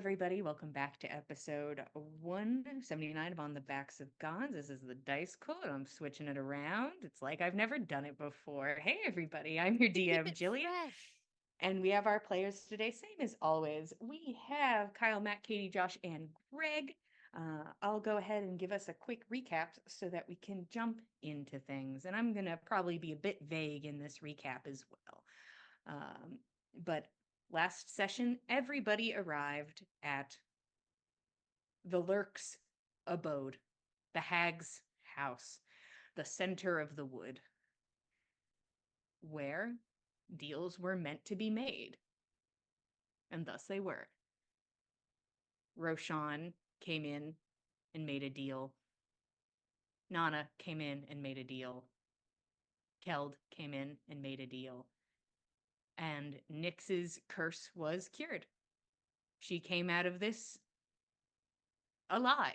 everybody. Welcome back to episode 179 of On the Backs of Gods. This is the Dice Code. I'm switching it around. It's like I've never done it before. Hey, everybody. I'm your To keep DM, it Jillian. fresh. And we have our players today, same as always. We have Kyle, Matt, Katie, Josh, and Greg. I'll go ahead and give us a quick recap so that we can jump into things. And I'm going to probably be a bit vague in this recap as well. But last session, everybody arrived at the Lurk's abode, the hag's house, the center of the wood, where deals were meant to be made. And thus they were. Roshan came in and made a deal. Nana came in and made a deal. Keld came in and made a deal. And Nyx's curse was cured. She came out of this alive.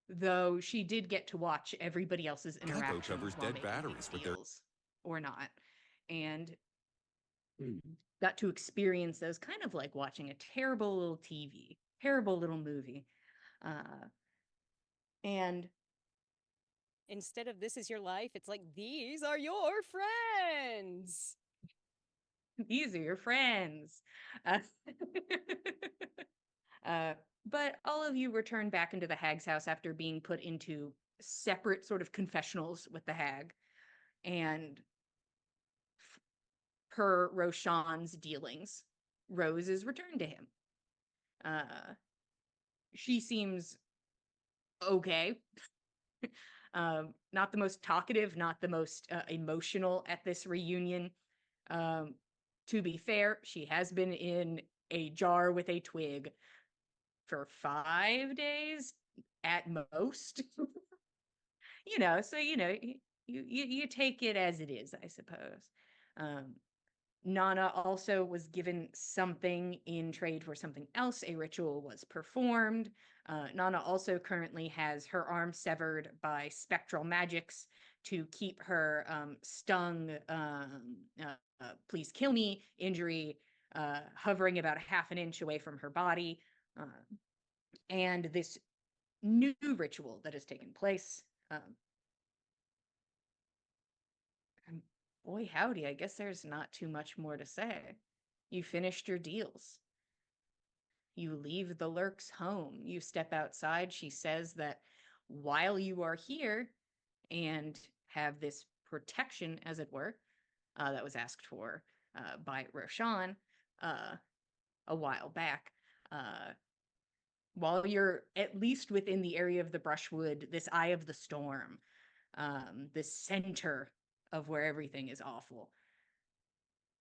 Though she did get to watch everybody else's Geico interactions covers while dead making batteries these with their deals, or not. And got to experience those kind of like watching a terrible little TV, terrible little movie. And Instead of this is your life, it's like these are your friends. these are your friends. Uh, uh, but all of you return back into the hag's house after being put into separate sort of confessionals with the hag. And per Roshan's dealings, Rose is returned to him. She seems okay. Not the most talkative, not the most emotional at this reunion. Um, to be fair, she has been in a jar with a twig for 5 days at most. So you take it as it is, I suppose. Um, Nana also was given something in trade for something else. A ritual was performed. Nana also currently has her arm severed by spectral magics to keep her stung, please kill me injury hovering about a half an inch away from her body. Uh, and this new ritual that has taken place. Boy, howdy, I guess there's not too much more to say. You finished your deals. You leave the Lurk's home. You step outside. She says that while you are here and have this protection, as it were, that was asked for by Roshan a while back, while you're at least within the area of the brushwood, this eye of the storm, this center of where everything is awful,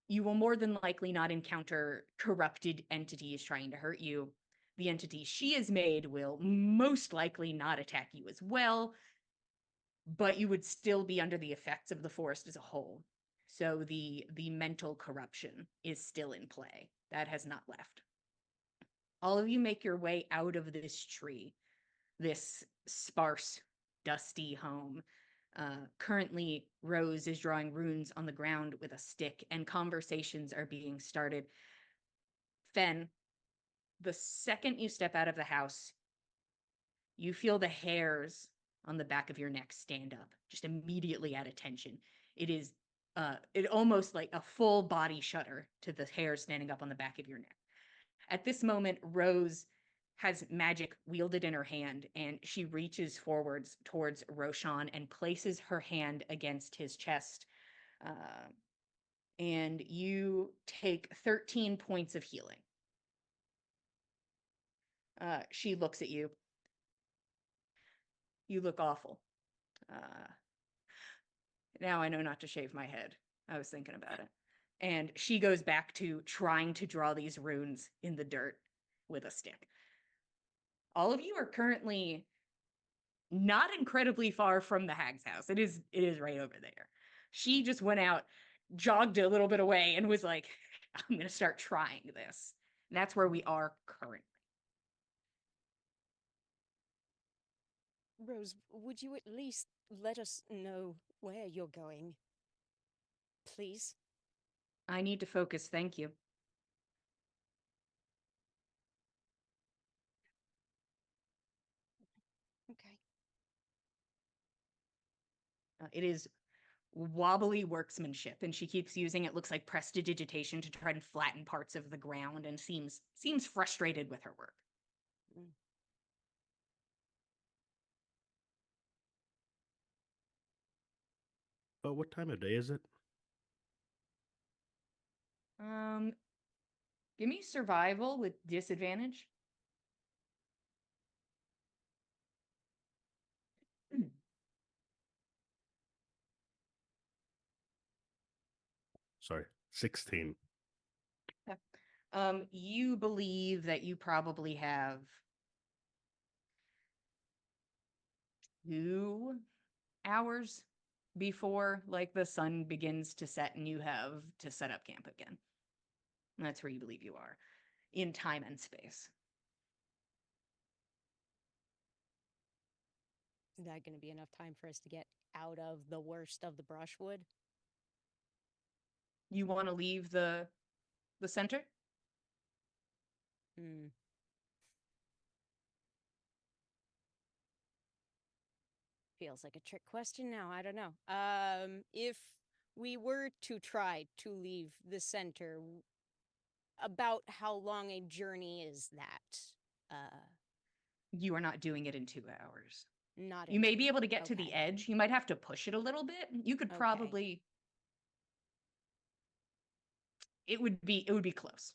you will more than likely not encounter corrupted entities trying to hurt you. The entity she has made will most likely not attack you as well, but you would still be under the effects of the forest as a whole. So the mental corruption is still in play. That has not left. All of you make your way out of this tree, this sparse, dusty home. Currently, Rose is drawing runes on the ground with a stick, and conversations are being started. Fen, the second you step out of the house, you feel the hairs on the back of your neck stand up, just immediately at attention. It almost like a full body shudder to the hairs standing up on the back of your neck. At this moment, Rose has magic wielded in her hand, and she reaches forwards towards Roshan and places her hand against his chest. Uh, and you take 13 points of healing. She looks at you. You look awful. Uh, Now I know not to shave my head. I was thinking about it. And she goes back to trying to draw these runes in the dirt with a stick. All of you are currently not incredibly far from the hag's house. It is right over there. She just went out, jogged a little bit away, and was like, I'm gonna start trying this. And that's where we are currently. Rose, would you at least let us know where you're going? Please? I need to focus, thank you. It is wobbly workmanship, and she keeps using it, looks like prestidigitation, to try and flatten parts of the ground, and seems frustrated with her work. Mm. But what time of day is it? Give me survival with disadvantage. Sorry, 16. You believe that you probably have 2 hours before like the sun begins to set and you have to set up camp again. And that's where you believe you are in time and space. Is that going to be enough time for us to get out of the worst of the brushwood? You want to leave the center? Hmm. Feels like a trick question now. I don't know. If we were to try to leave the center, about how long a journey is that? You are not doing it in 2 hours. Not You in may two. be able to get to the Okay. edge. You might have to push it a little bit. You could Okay. probably. It would be close.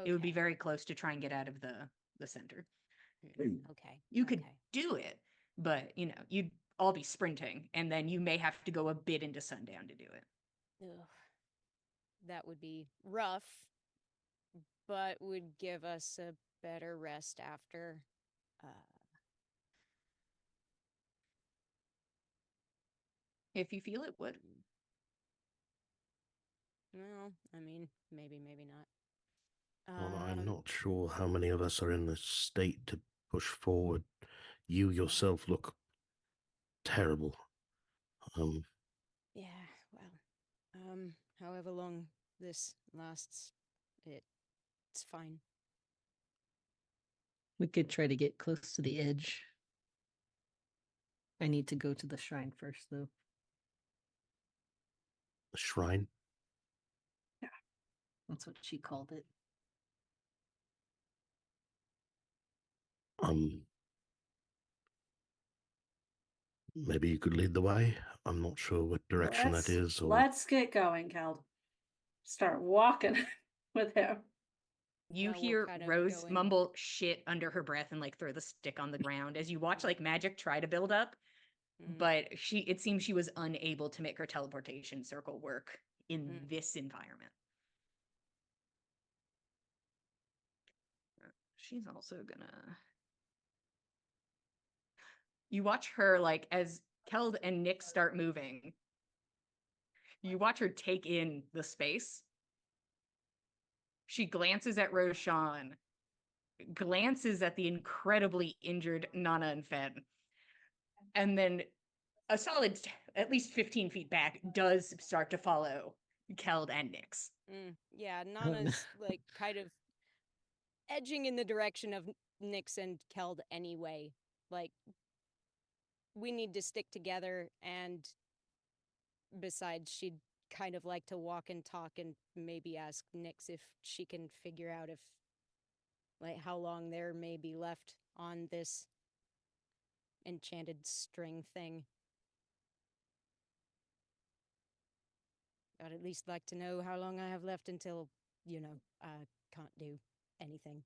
It would be Okay. very close to try and get out of the center. Okay. You could Okay. do it, but you'd all be sprinting, and then you may have to go a bit into sundown to do it. Ugh. That would be rough, but would give us a better rest after. If you feel it would. Well, I mean, maybe, maybe not. Well, I'm not sure how many of us are in the state to push forward. You yourself look terrible. Yeah, well, however long this lasts, it's fine. We could try to get close to the edge. I need to go to the shrine first, though. The shrine? That's what she called it. Maybe you could lead the way. I'm not sure what direction that is. Or Let's get going, Cal. Start walking with him. You We'll hear kind of Rose go in. mumble shit under her breath and like throw the stick on the ground as you watch like magic try to build up, but it seems she was unable to make her teleportation circle work in this environment. She's also gonna. You watch her like as Keld and Nick start moving. You watch her take in the space. She glances at Roshan, glances at the incredibly injured Nana and Fen, and then a solid at least 15 feet back does start to follow Keld and Nyx. Yeah, Nana's like kind of edging in the direction of Nyx and Keld anyway. Like, we need to stick together, and besides, she'd kind of like to walk and talk and maybe ask Nyx if she can figure out if, like, how long there may be left on this enchanted string thing. I'd at least like to know how long I have left until, I can't do anything.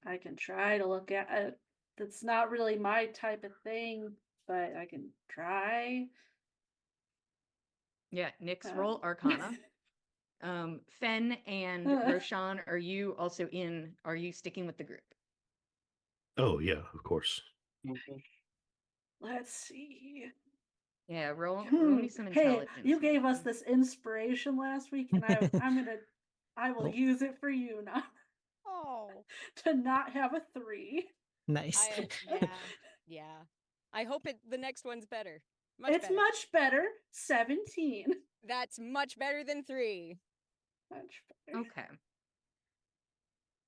I can try to look at it. That's not really my type of thing, but I can try. Yeah, Nyx, roll Arcana. Fen and Roshan, are you sticking with the group? oh yeah, of course. Let's see. Yeah, roll me some intelligence. Hey, you gave us this inspiration last week, and I will Oh. use it for you now. Oh. To not have a 3. Nice. Yeah. I hope the next one's better. It's better. much better. 17. That's much better than 3. Much better. Okay.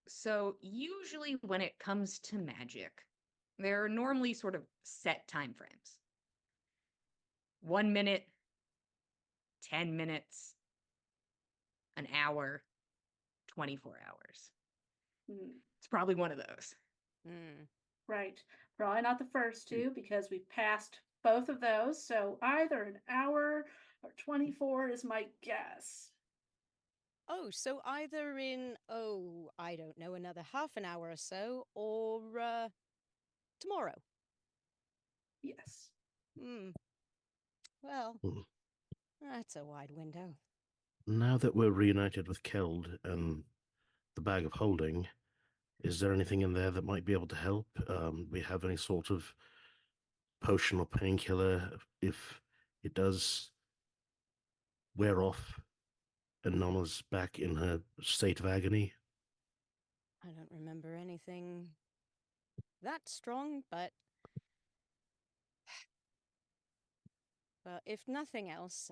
So usually when it comes to magic, there are normally sort of set time frames. 1 minute, 10 minutes, an hour, 24 hours. Hmm, It's probably one of those. Mm. right. Probably not the first two because we passed both of those. So either an hour or 24 is my guess. Oh, so either in, oh, I don't know, another half an hour or so, or tomorrow. Yes. Hmm. Well, Hmm. that's a wide window. Now that we're reunited with Keld and the bag of holding, is there anything in there that might be able to help? We have any sort of potion or painkiller if it does wear off and Nana's back in her state of agony? I don't remember anything that strong, but well, if nothing else,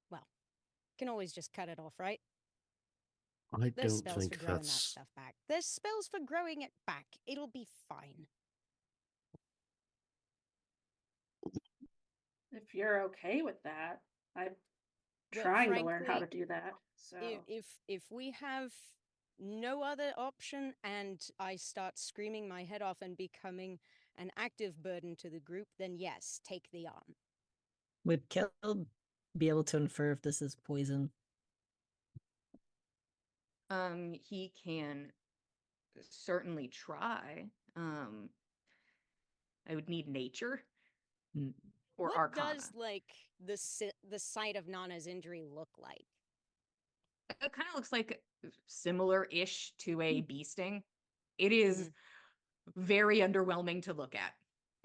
well, can always just cut it off, right? I There's don't spells for think growing that that's. stuff back. There's spells for growing it back. It'll be fine. If you're okay with that, I'm Well, trying to learn how frankly, to do that. So if we have no other option and I start screaming my head off and becoming an active burden to the group, then yes, take the arm. Would Kel be able to infer if this is poison? He can certainly try. I would need nature Mm, or What arcana. does like the site of Nana's injury look like? It kind of looks like similar-ish to a bee sting. It is very underwhelming to look at.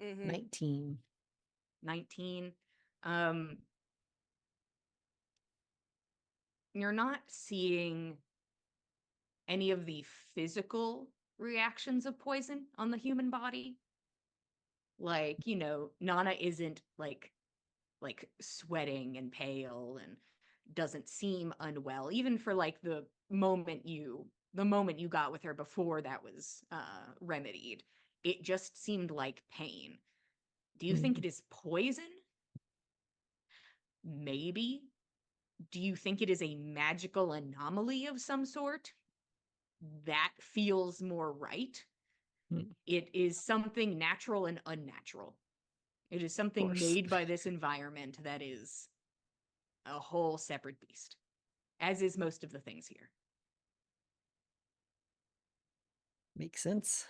Mm-hmm. 19. 19. You're not seeing any of the physical reactions of poison on the human body. Like, Nana isn't like sweating and pale and doesn't seem unwell, even for like the moment you got with her before that was remedied. It just seemed like pain. Do you think it is poison? Maybe. Do you think it is a magical anomaly of some sort? That feels more right. Hmm. It is something natural and unnatural. It is something course. made by this environment that is a whole separate beast, as is most of the things here. Makes sense.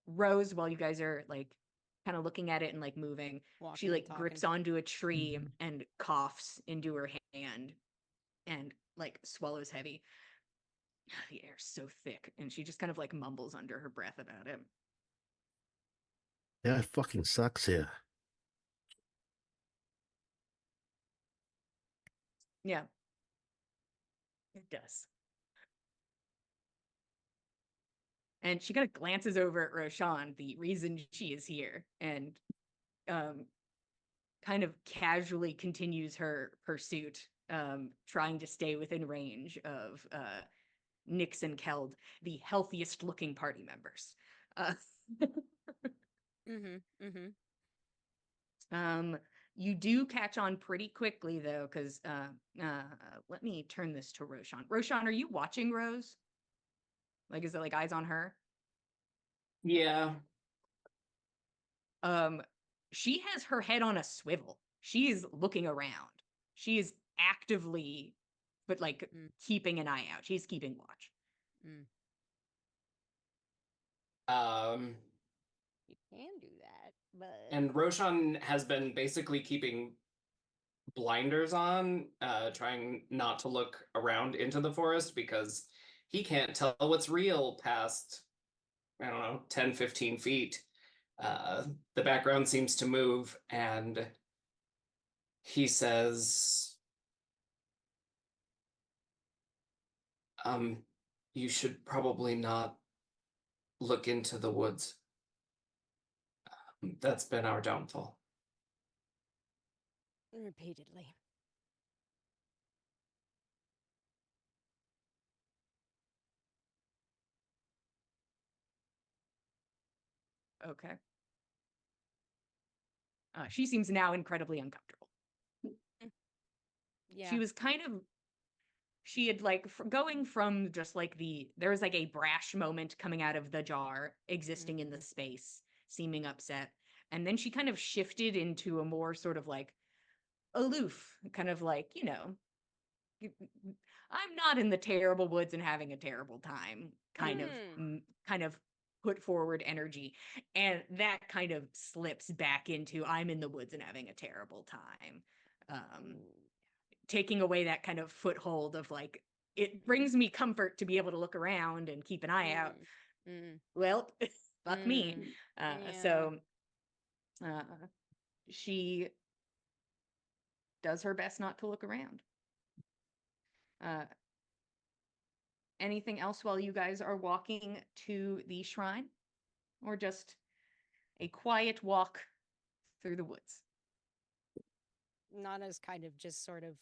Rose, while you guys are like kind of looking at it and like moving, Walking she and like grips talking. onto a tree Mhm. and coughs into her hand and like swallows heavy. The air's so thick, and she just kind of like mumbles under her breath about it. Yeah, it fucking sucks here. Yeah, it does. And she kind of glances over at Roshan, the reason she is here, and kind of casually continues her pursuit, trying to stay within range of Nyx and Keld, the healthiest looking party members. Uh, Mm-hmm. Mm-hmm. you do catch on pretty quickly though, because let me turn this to Roshan. Roshan, are you watching Rose? Like, is it like eyes on her? Yeah. She has her head on a swivel. She is looking around. She is actively, but like keeping an eye out. She's keeping watch. Um, You can do that, but and Roshan has been basically keeping blinders on, trying not to look around into the forest because he can't tell what's real past, I don't know, 10, 15 feet. The background seems to move, and he says, you should probably not look into the woods. That's been our downfall. repeatedly. Okay. She seems now incredibly uncomfortable. Yeah. She was kind of, she had like going from just like there was like a brash moment coming out of the jar, existing in the space, seeming upset. And then she kind of shifted into a more sort of like aloof, kind of like, I'm not in the terrible woods and having a terrible time kind of kind of put forward energy, and that kind of slips back into I'm in the woods and having a terrible time, taking away that kind of foothold of like it brings me comfort to be able to look around and keep an eye out. Well, fuck me. So she does her best not to look around. Anything else while you guys are walking to the shrine? Or just a quiet walk through the woods? Nana's kind of just sort of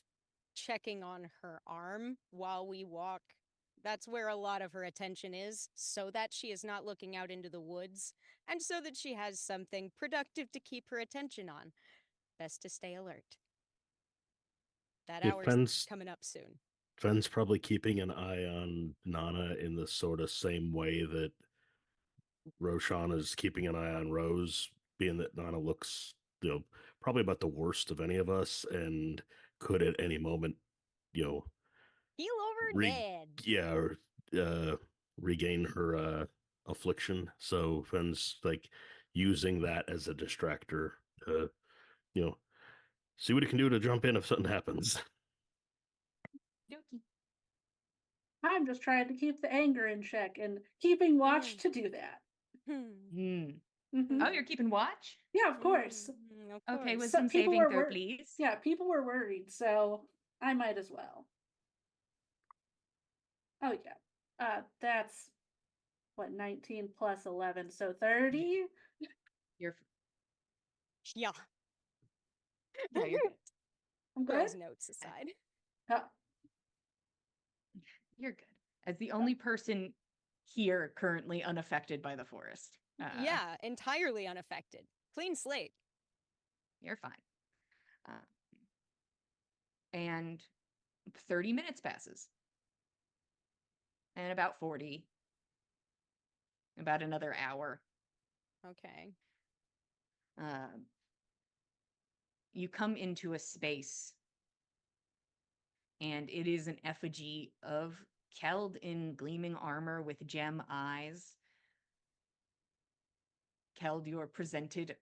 checking on her arm while we walk. That's where a lot of her attention is, so that she is not looking out into the woods, and so that she has something productive to keep her attention on. Best to stay alert. That Yeah, hour's coming up soon. Fenn's probably keeping an eye on Nana in the sort of same way that Roshan is keeping an eye on Rose, being that Nana looks, probably about the worst of any of us and could at any moment, Heel over dead. Yeah, or regain her affliction. So Fenn's like using that as a distractor to, see what he can do to jump in if something happens. Dokie. I'm just trying to keep the anger in check and keeping watch to do that. Oh, you're keeping watch? Yeah, of course. Okay, course. wisdom People saving were throw, please. Yeah, people were worried, so I might as well. Oh yeah. That's what, 19 plus 11, so 30? You're Yeah. yeah, you're good. I'm good. Rose notes aside. You're good. As the only person here currently unaffected by the forest. Yeah, entirely unaffected. Clean slate. You're fine. And 30 minutes passes. And about 40. About another hour. Okay. You come into a space, and it is an effigy of Keld in gleaming armor with gem eyes. Keld, you are presented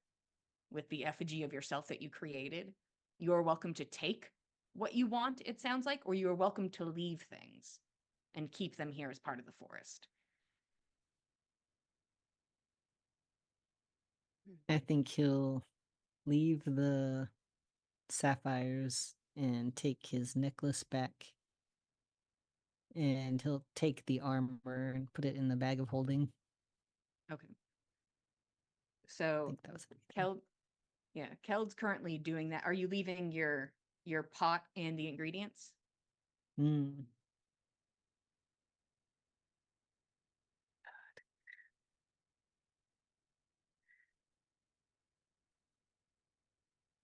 with the effigy of yourself that you created. You are welcome to take what you want, it sounds like, or you are welcome to leave things and keep them here as part of the forest. I think he'll leave the sapphires and take his necklace back. And he'll take the armor and put it in the bag of holding. Okay. I So think that was everything. Keld's currently doing that. Are you leaving your pot and the ingredients?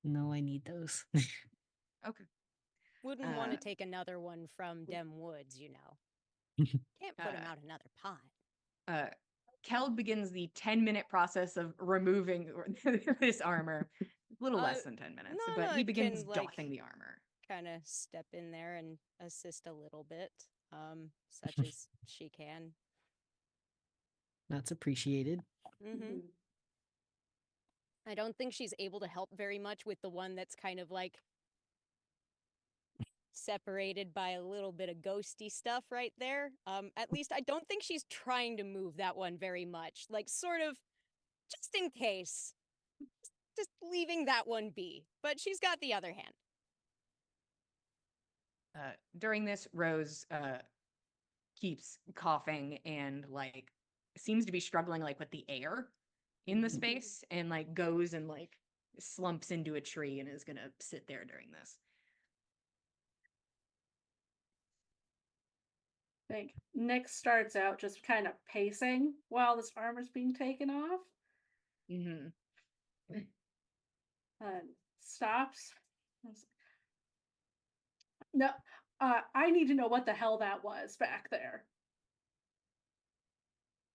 No, I need those. Okay. Wouldn't want to take another one from Dem Woods, Can't put him out another pot. Keld begins the 10-minute process of removing this armor. A little less than 10 minutes, but Nana he begins can, doffing the armor. Kind of step in there and assist a little bit, such as she can. That's appreciated. I don't think she's able to help very much with the one that's kind of like separated by a little bit of ghosty stuff right there. At least I don't think she's trying to move that one very much. Like, sort of, just in case. Just leaving that one be. But she's got the other hand. During this, Rose keeps coughing and like seems to be struggling like with the air in the space, and like goes and like slumps into a tree and is gonna sit there during this. I think Nick starts out just kind of pacing while this armor's being taken off. Mm-hmm. Stops. No, I need to know what the hell that was back there.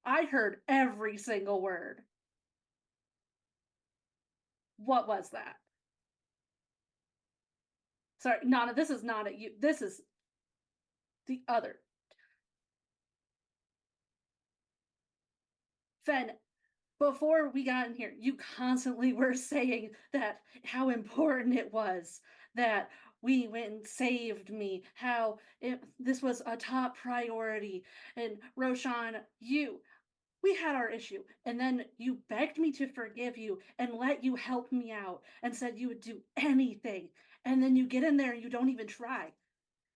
I heard every single word. What was that? Sorry, Nana, this is not at you. This is the other. Fen, before we got in here, you constantly were saying that how important it was that we went and saved me, how this was a top priority. And Roshan, we had our issue, and then you begged me to forgive you and let you help me out and said you would do anything. And then you get in there and you don't even try.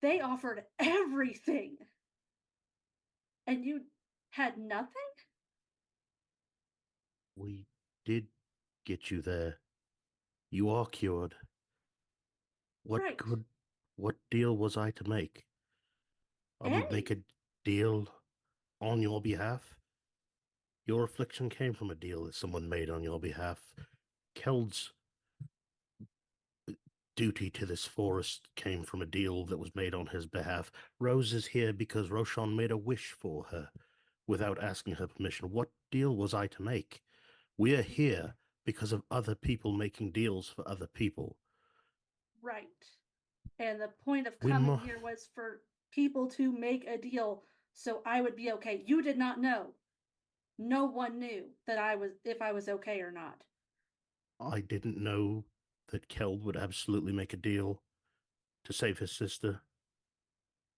They offered everything. And you had nothing? We did get you there. You are cured. Right. What deal was I to make? I would make a deal on your behalf. Your affliction came from a deal that someone made on your behalf. Keld's duty to this forest came from a deal that was made on his behalf. Rose is here because Roshan made a wish for her without asking her permission. What deal was I to make? We are here because of other people making deals for other people. Right. And the point of We coming mu- here was for people to make a deal so I would be okay. You did not know. No one knew that if I was okay or not. I didn't know that Keld would absolutely make a deal to save his sister.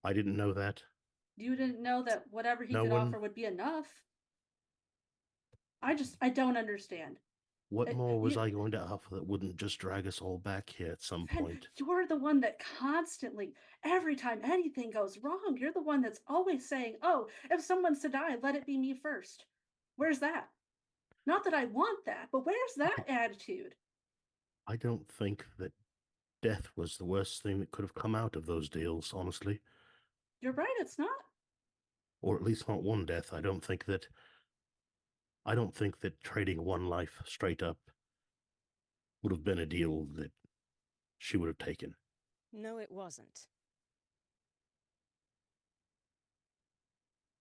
I didn't know that. You didn't know that whatever he No could one- offer would be enough. I don't understand. What more was you- I going to offer that wouldn't just drag us all back here at some Fen, point? you're the one that constantly, every time anything goes wrong, you're the one that's always saying, oh, if someone's to die, let it be me first. Where's that? Not that I want that, but where's that attitude? I don't think that death was the worst thing that could have come out of those deals, honestly. You're right, it's not. Or at least not one death. I don't think that trading one life straight up would have been a deal that she would have taken. No, it wasn't.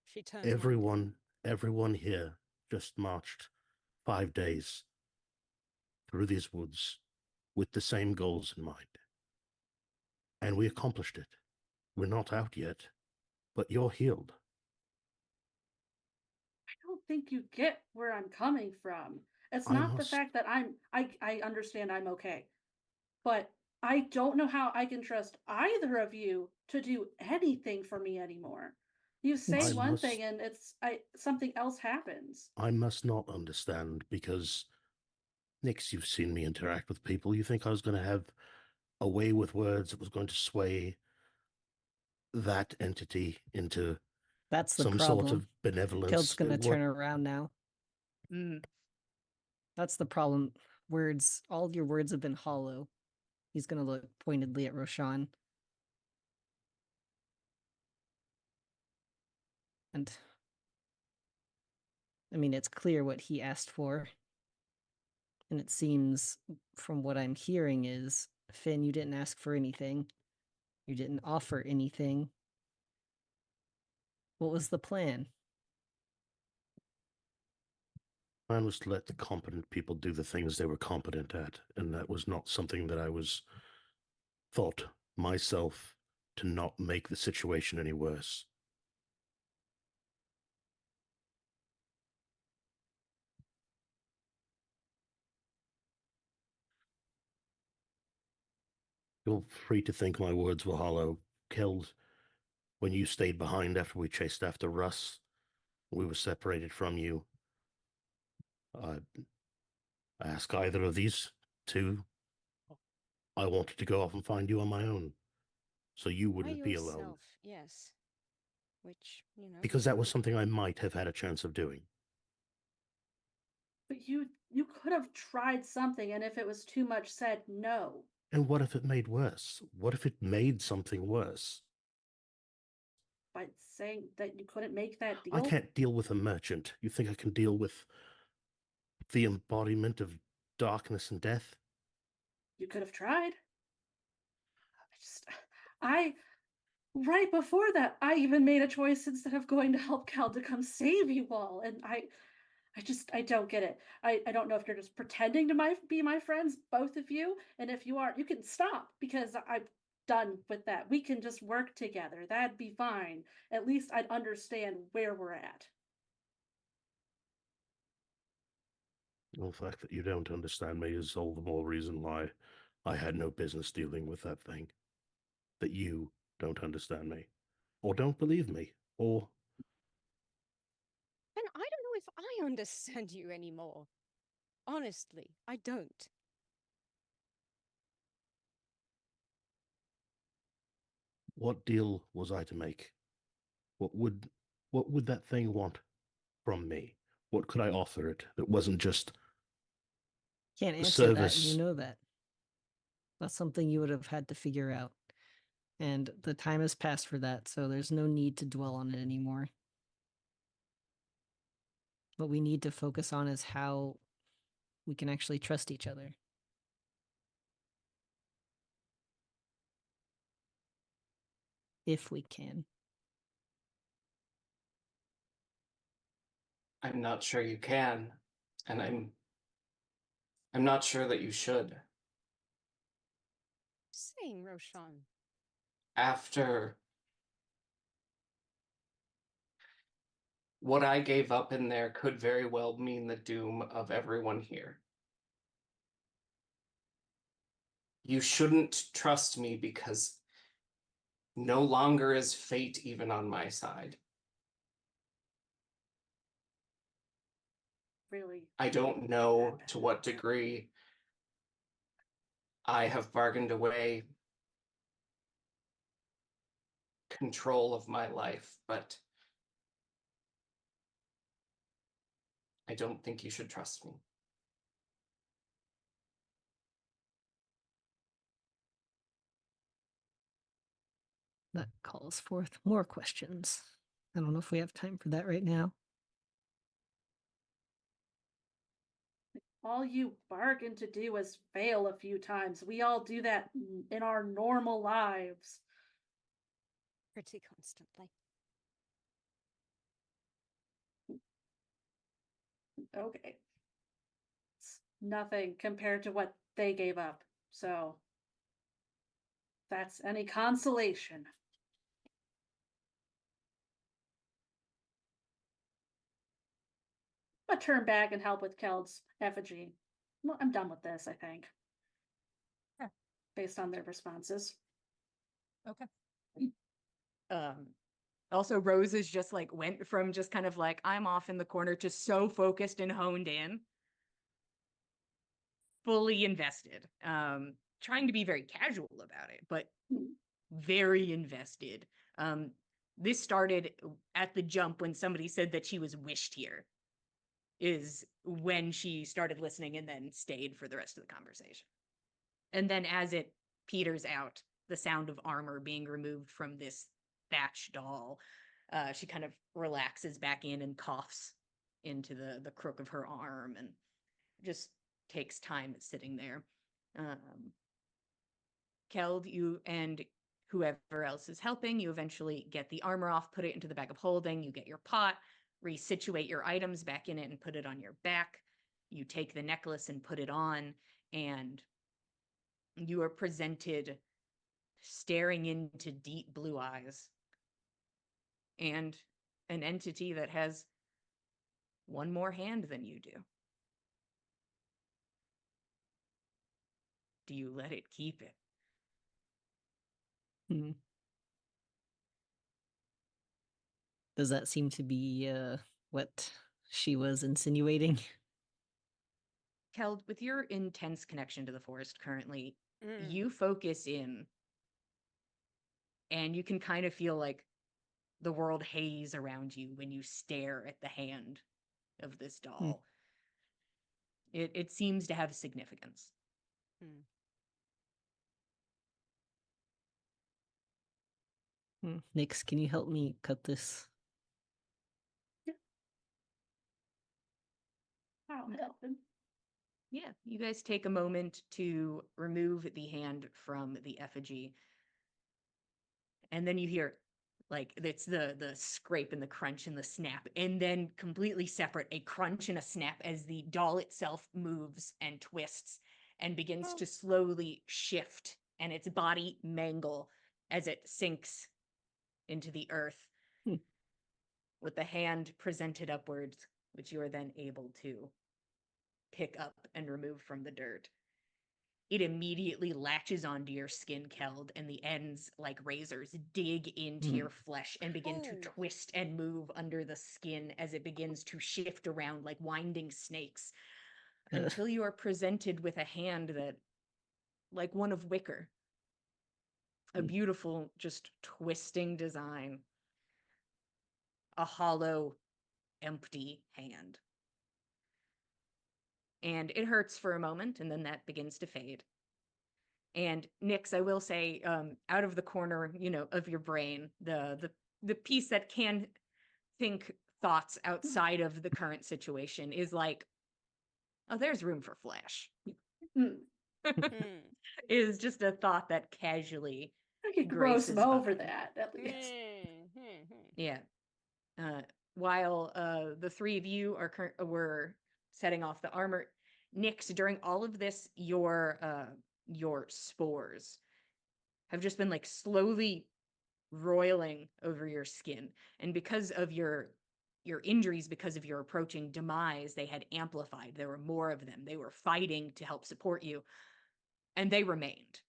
She turned one. Everyone here just marched 5 days through these woods with the same goals in mind. And we accomplished it. We're not out yet, but you're healed. I don't think you get where I'm coming from. It's I not the must- fact that I understand I'm okay. But I don't know how I can trust either of you to do anything for me anymore. You say I one must- thing and something else happens. I must not understand because, Nix, you've seen me interact with people. You think I was going to have a way with words that was going to sway that entity into That's the some problem. sort of benevolence? Keld's gonna What- turn around now. Mm. That's the problem. All of your words have been hollow. He's gonna look pointedly at Roshan. And I mean, it's clear what he asked for. And it seems, from what I'm hearing, is Finn, you didn't ask for anything. You didn't offer anything. What was the plan? Plan was to let the competent people do the things they were competent at, and that was not something that I was thought myself to not make the situation any worse. Feel free to think my words were hollow. Killed when you stayed behind after we chased after Russ. We were separated from you. I ask either of these two. I wanted to go off and find you on my own, so you By wouldn't be alone. yourself, yes. Which, Because that was something I might have had a chance of doing. But you could have tried something, and if it was too much, said no. And what if it made worse? What if it made something worse? By saying that you couldn't make that deal. I can't deal with a merchant. You think I can deal with the embodiment of darkness and death? You could have tried. I right before that, I even made a choice instead of going to help Cal to come save you all. And I don't get it. I don't know if you're just pretending to be my friends, both of you. And if you are, you can stop because I'm done with that. We can just work together. That'd be fine. At least I'd understand where we're at. The fact that you don't understand me is all the more reason why I had no business dealing with that thing. That you don't understand me, or don't believe me, or And I don't know if I understand you anymore. Honestly, I don't. what deal was I to make? What would that thing want from me? What could I offer it that wasn't just Can't a answer that, and you service? know that. That's something you would have had to figure out. And the time has passed for that, so there's no need to dwell on it anymore. What we need to focus on is how we can actually trust each other. If we can. I'm not sure you can, and I'm not sure that you should. Saying, Roshan. After what I gave up in there could very well mean the doom of everyone here. You shouldn't trust me because no longer is fate even on my side. Really. I don't know to what degree I have bargained away control of my life, but I don't think you should trust me. That calls forth more questions. I don't know if we have time for that right now. All you bargained to do was fail a few times. We all do that in our normal lives. Pretty constantly. Okay. It's nothing compared to what they gave up. So that's any consolation. I'll turn back and help with Keld's effigy. Well, I'm done with this, I think. Yeah. Based on their responses. Okay. Also Rose is just like went from just kind of like I'm off in the corner to so focused and honed in. Fully invested. Trying to be very casual about it, but very invested. This started at the jump when somebody said that she was wished here, is when she started listening and then stayed for the rest of the conversation. And then as it peters out, the sound of armor being removed from this thatch doll, she kind of relaxes back in and coughs into the crook of her arm and just takes time sitting there. Keld, you and whoever else is helping, you eventually get the armor off, put it into the bag of holding, you get your pot, resituate your items back in it and put it on your back. You take the necklace and put it on, and you are presented staring into deep blue eyes and an entity that has one more hand than you do. Do you let it keep it? Does that seem to be what she was insinuating? Keld, with your intense connection to the forest currently, Mm. you focus in and you can kind of feel like the world haze around you when you stare at the hand of this doll. It seems to have significance. Nix, can you help me cut this? I'll help him. Yeah, you guys take a moment to remove the hand from the effigy. And then you hear like it's the scrape and the crunch and the snap, and then completely separate, a crunch and a snap as the doll itself moves and twists and begins Oh. to slowly shift, and its body mangle as it sinks into the earth Hmm. with the hand presented upwards, which you are then able to pick up and remove from the dirt. It immediately latches onto your skin, Keld, and the ends, like razors, dig into Hmm. your flesh and begin to Ooh. twist and move under the skin as it begins to shift around like winding snakes until you are presented with a hand that, like one of wicker, a Hmm. beautiful, just twisting design, a hollow, empty hand. And it hurts for a moment, and then that begins to fade. And Nyx, I will say, out of the corner, of your brain, the piece that can think thoughts outside of the current situation is like, oh, there's room for Flash. Hmm. Hmm. Is just a thought that casually I could gross him graces over by. that, at least. Yeah. While the three of you were setting off the armor, Nyx, during all of this, your spores have just been like slowly roiling over your skin, and because of your injuries, because of your approaching demise, they had amplified. There were more of them. They were fighting to help support you, and they remained.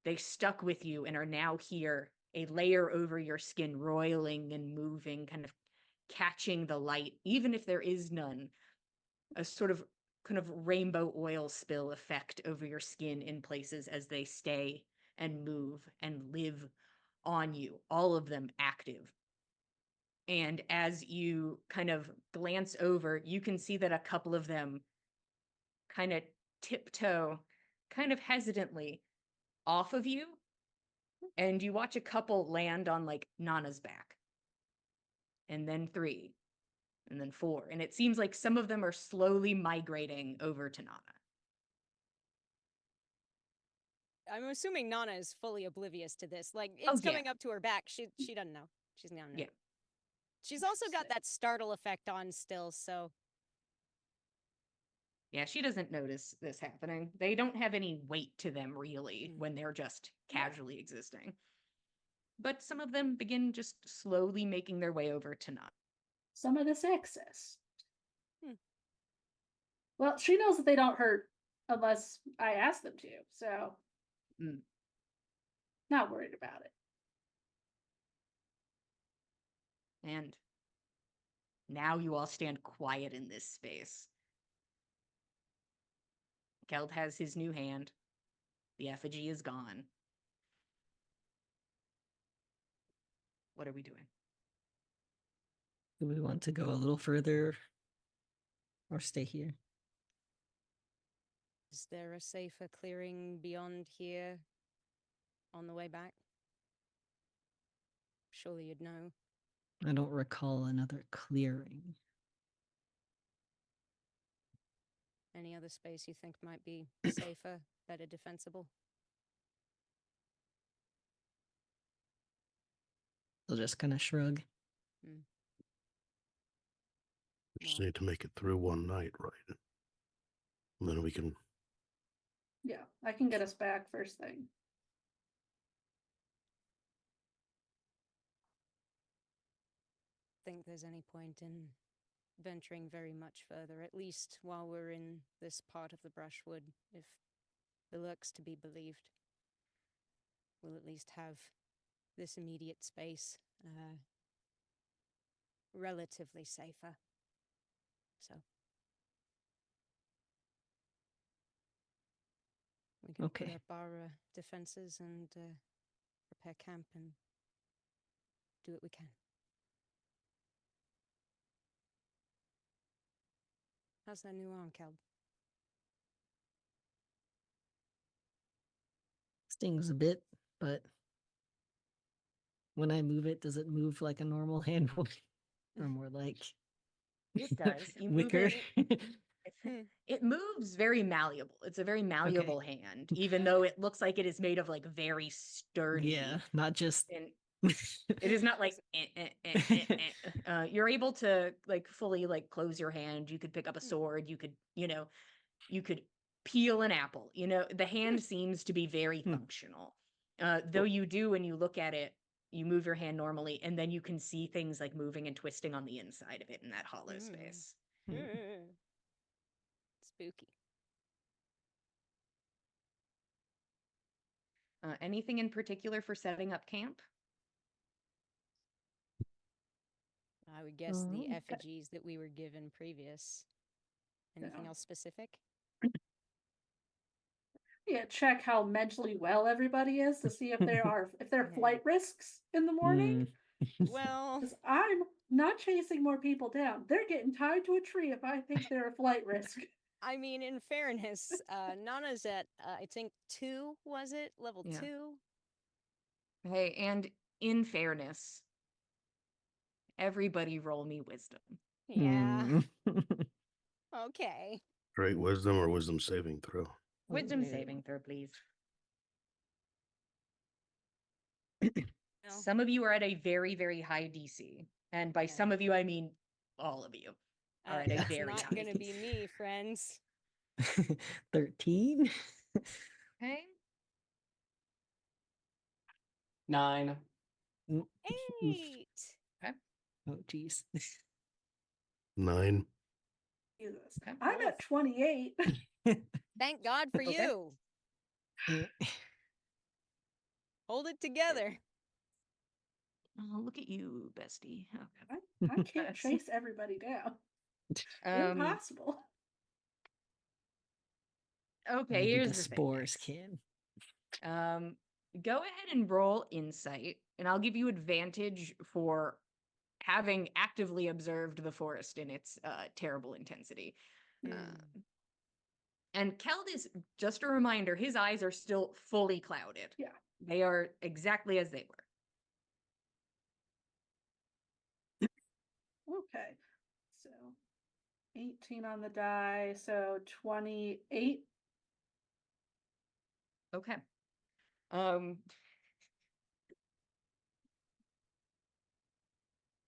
They stuck with you and are now here, a layer over your skin, roiling and moving, kind of catching the light, even if there is none, a sort of kind of rainbow oil spill effect over your skin in places as they stay and move and live on you, all of them active. And as you kind of glance over, you can see that a couple of them kind of tiptoe, kind of hesitantly, off of you. And you watch a couple land on like Nana's back. And then 3. And then 4. And it seems like some of them are slowly migrating over to Nana. I'm assuming Nana is fully oblivious to this. Like, Oh, it's yeah. coming up to her back. She doesn't know. She's gonna know. Yeah. She's also got that startle effect on still, so Yeah, she doesn't notice this happening. They don't have any weight to them, really, Mm. when they're just Yeah. casually existing. But some of them begin just slowly making their way over to Nana. Some of this excess. Hmm. Well, she knows that they don't hurt unless I ask them to, so Mm. not worried about it. And now you all stand quiet in this space. Keld has his new hand. The effigy is gone. What are we doing? Do we want to go a little further or stay here? is there a safer clearing beyond here on the way back? Surely you'd know. I don't recall another clearing. Any other space you think might be safer, better defensible? I'll just kind of shrug. We just Well, need to make it through one night, right? And then we can. Yeah, I can get us back first thing. think there's any point in venturing very much further, at least while we're in this part of the brushwood, if the lurks to be believed. We'll at least have this immediate space relatively safer. So we can put Okay. up our defenses and prepare camp and do what we can. How's that new arm, Keld? Stings a bit, but when I move it, does it move like a normal hand would? Or more like It does. You move Wicker. it. Hmm. It moves very malleable. It's a very malleable hand, even though it looks like it is made of like very sturdy. Yeah, not just. And it is not like you're able to like fully like close your hand. You could pick up a sword. You could, you could peel an apple. The hand seems to be very Hmm. functional. Though you do, when you look at it, you move your hand normally, and then you can see things like moving and twisting on the inside of it in that hollow space. Hmm. Spooky. Anything in particular for setting up camp? I would guess the Oh. effigies that we were given previous. Anything Yeah. else specific? Yeah, check how mentally well everybody is to see if there are Yeah. flight risks in the morning. Well, 'Cause I'm not chasing more people down. They're getting tied to a tree if I think they're a flight risk. I mean, in fairness, Nana's at I think 2, was it? Level Yeah. 2? Hey, and in fairness, everybody roll me wisdom. Yeah. Hmm. Okay. Great wisdom or wisdom saving throw. Wisdom Oh. saving throw, please. No. Some of you are at a very, very high DC. And by Okay. some of you, I mean all of you are at a It's very not high gonna be me, friends. 13. Okay. 9. 8. Oh, geez. 9. Jesus. Okay. I'm at 28. Thank God for Okay. you. Hold it together. Oh, look at you, bestie. Okay. I can't That's- chase everybody down. Um, Impossible. okay, Maybe here's the the thing, spores guys. can. Go ahead and roll insight, and I'll give you advantage for having actively observed the forest in its terrible intensity. And Keld is, just a reminder, his eyes are still fully clouded. Yeah. They are exactly as they were. Okay. So 18 on the die, so 28. Okay. Um,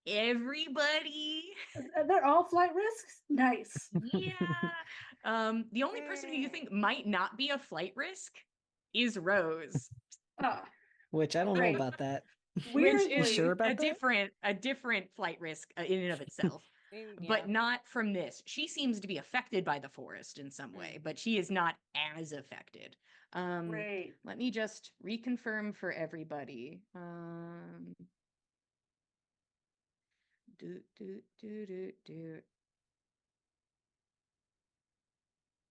everybody. They're all flight risks? Nice. Yeah. The only person who you think might not be a flight risk is Rose, Ah, Which I don't know Great. about that. which weirdly, is sure about a that? different flight risk in and of itself. Yeah. But not from this. She seems to be affected by the forest in some way, but she is not as affected. great. Let me just reconfirm for everybody. Do.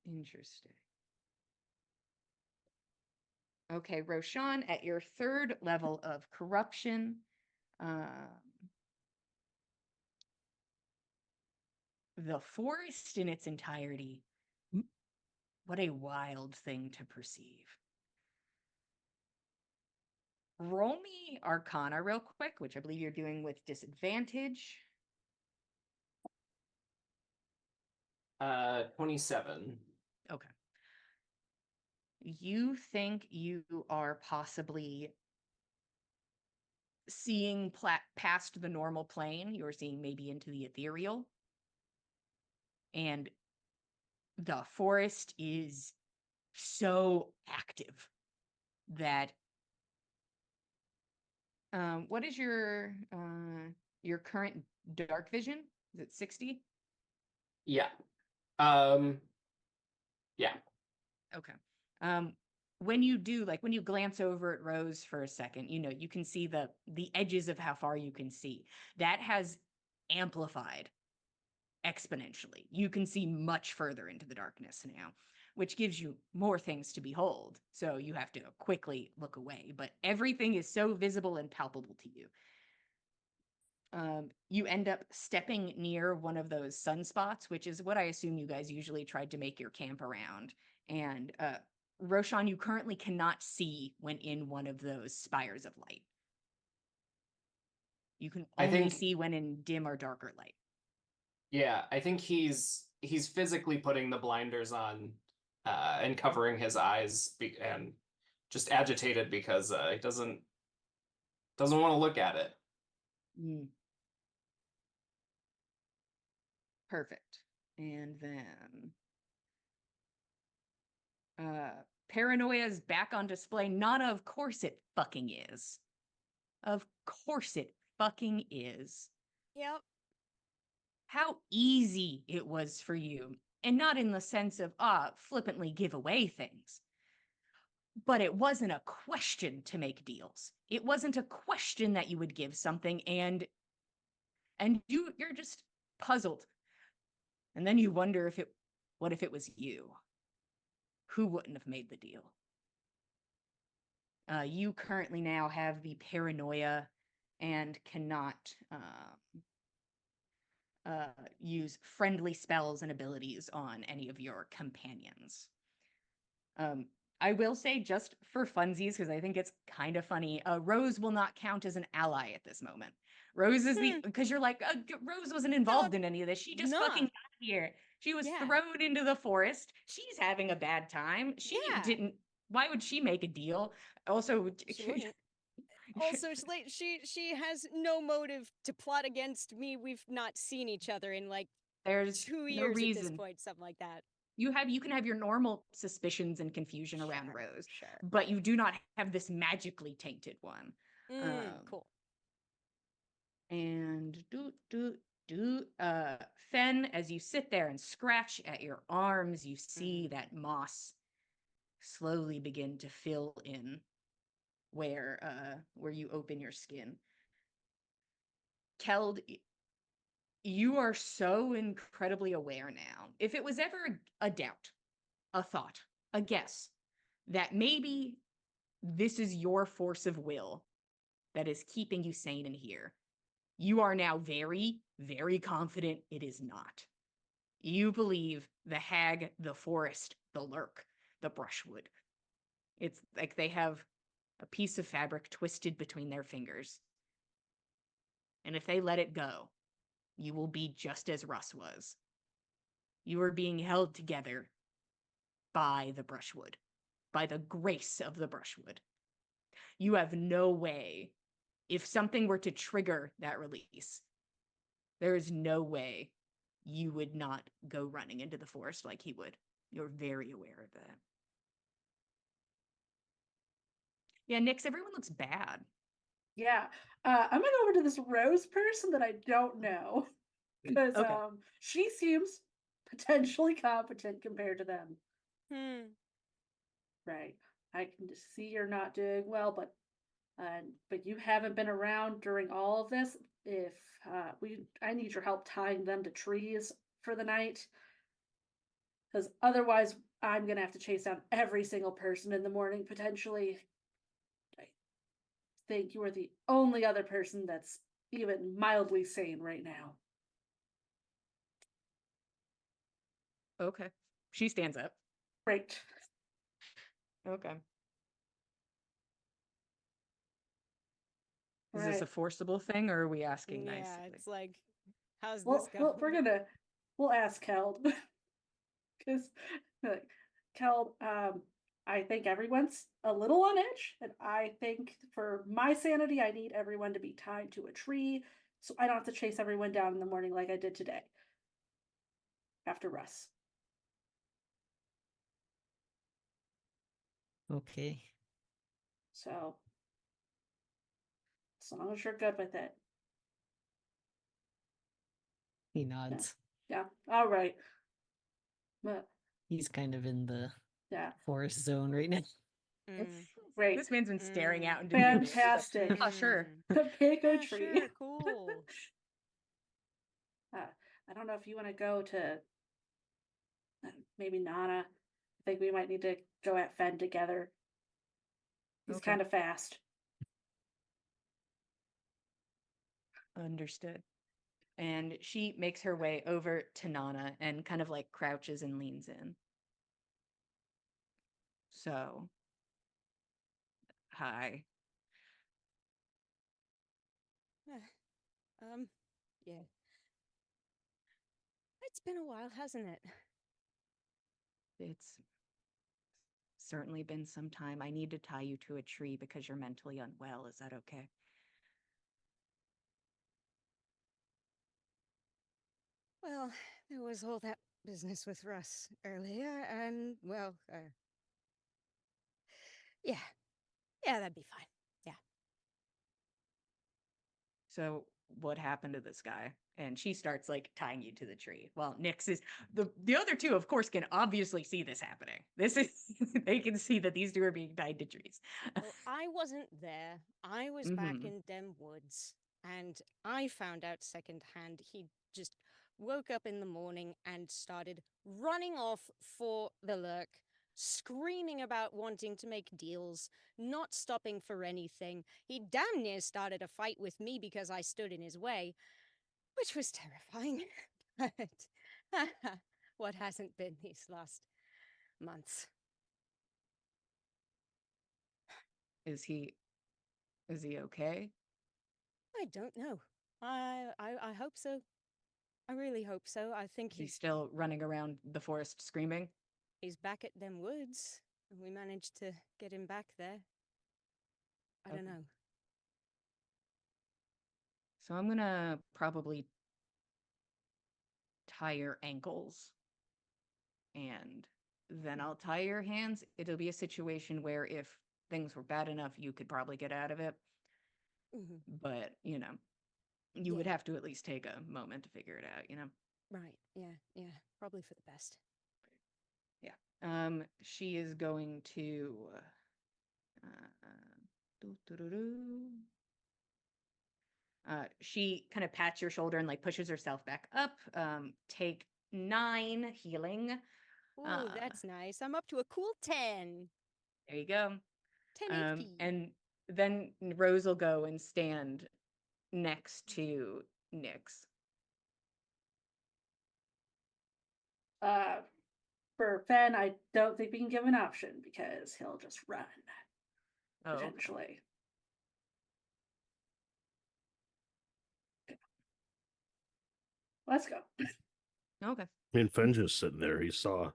Interesting. Okay, Roshan, at your 3rd level of corruption, the forest in its entirety. What a wild thing to perceive. Roll me Arcana real quick, which I believe you're doing with disadvantage. 27. Okay. You think you are possibly seeing past the normal plane. You're seeing maybe into the ethereal. And the forest is so active that what is your current dark vision? Is it 60? Yeah. Yeah. Okay. When you do, like when you glance over at Rose for a second, you can see the edges of how far you can see. That has amplified exponentially. You can see much further into the darkness now, which gives you more things to behold. So you have to quickly look away, but everything is so visible and palpable to you. You end up stepping near one of those sunspots, which is what I assume you guys usually tried to make your camp around. And Roshan, you currently cannot see when in one of those spires of light. You can I only think- see when in dim or darker light. Yeah, I think he's physically putting the blinders on and covering his eyes and just agitated because he doesn't want to look at it. Mm. Perfect. And then paranoia's back on display. Nana, of course it fucking is. Of course it fucking is. Yep. How easy it was for you. And not in the sense of, flippantly give away things. But it wasn't a question to make deals. It wasn't a question that you would give something and you're just puzzled. And then you wonder what if it was you? Who wouldn't have made the deal? You currently now have the paranoia and cannot use friendly spells and abilities on any of your companions. I will say, just for funsies, because I think it's kind of funny, Rose will not count as an ally at this moment. Rose is because you're like, Rose wasn't involved in any of this. She just fucking nah. got here. She was Yeah. thrown into the forest. She's having a bad time. She Yeah. didn't. Why would she make a deal? Also, She wouldn't. Also, she has no motive to plot against me. We've not seen each other in like there's 2 no years at this reason. point, something like that. You can have your normal suspicions and confusion around Sure, Rose, sure. but you do not have this magically tainted one. Cool. And Fen, as you sit there and scratch at your arms, you see that moss slowly begin to fill in where you open your skin. Keld, you are so incredibly aware now. If it was ever a doubt, a thought, a guess that maybe this is your force of will that is keeping you sane in here, you are now very, very confident it is not. You believe the hag, the forest, the lurk, the brushwood. It's like they have a piece of fabric twisted between their fingers. And if they let it go, you will be just as Russ was. You are being held together by the brushwood, by the grace of the brushwood. You have no way, if something were to trigger that release, there is no way you would not go running into the forest like he would. You're very aware of that. Yeah, Nix, everyone looks bad. Yeah. I'm gonna go over to this Rose person that I don't know. Because Okay. she seems potentially competent compared to them. Right. I can just see you're not doing well, but you haven't been around during all of this. If I need your help tying them to trees for the night, because otherwise I'm gonna have to chase down every single person in the morning potentially. I think you are the only other person that's even mildly sane right now. Okay. She stands up. Great. Okay. Is Right. this a forcible thing, or are we asking nicely? Yeah, it's like, how's Well, this going? we'll ask Keld. Because Keld, I think everyone's a little on edge, and I think for my sanity, I need everyone to be tied to a tree, so I don't have to chase everyone down in the morning like I did today. After Russ. Okay. So, as long as you're good with it. He nods. Yeah. All right. But, He's kind of in the yeah. forest zone right now. Great. This man's been staring out into Fantastic. Oh, sure. Pick a Yeah, tree. sure, cool. I don't know if you want to go to maybe Nana. I think we might need to go at Fen together. He's Okay. kind of fast. Understood. And she makes her way over to Nana and kind of like crouches and leans in. So, hi. Yeah. It's been a while, hasn't it? It's certainly been some time. I need to tie you to a tree because you're mentally unwell. Is that okay? Well, there was all that business with Russ earlier, and, well, yeah. Yeah, that'd be fine. Yeah. So what happened to this guy? And she starts like tying you to the tree. Well, Nyx is the other two, of course, can obviously see this happening. This is they can see that these two are being tied to trees. Well, I wasn't there. I was back Mhm. in them woods, and I found out secondhand he just woke up in the morning and started running off for the lurk, screaming about wanting to make deals, not stopping for anything. He damn near started a fight with me because I stood in his way, which was terrifying. But what hasn't been these last months? Is he okay? I don't know. I hope so. I really hope so. I think Is he still running around the forest screaming? he's back at them woods. And we managed to get him back there. I don't Okay. know. So I'm gonna probably tie your ankles and then I'll tie your hands. It'll be a situation where if things were bad enough, you could probably get out of it. Mhm. But, you would Yeah. have to at least take a moment to figure it out, Right. Yeah. Yeah. Probably for the best. She is going to doo-doo-doo-doo. She kind of pats your shoulder and like pushes herself back up. Take 9 healing. Ooh, that's nice. I'm up to a cool 10. There you go. 10 HP. And then Rose will go and stand next to Nyx. For Fen, I don't think we can give an option because he'll just run, Oh, okay. potentially. Let's go. Okay. I mean, Fenja's sitting there. He saw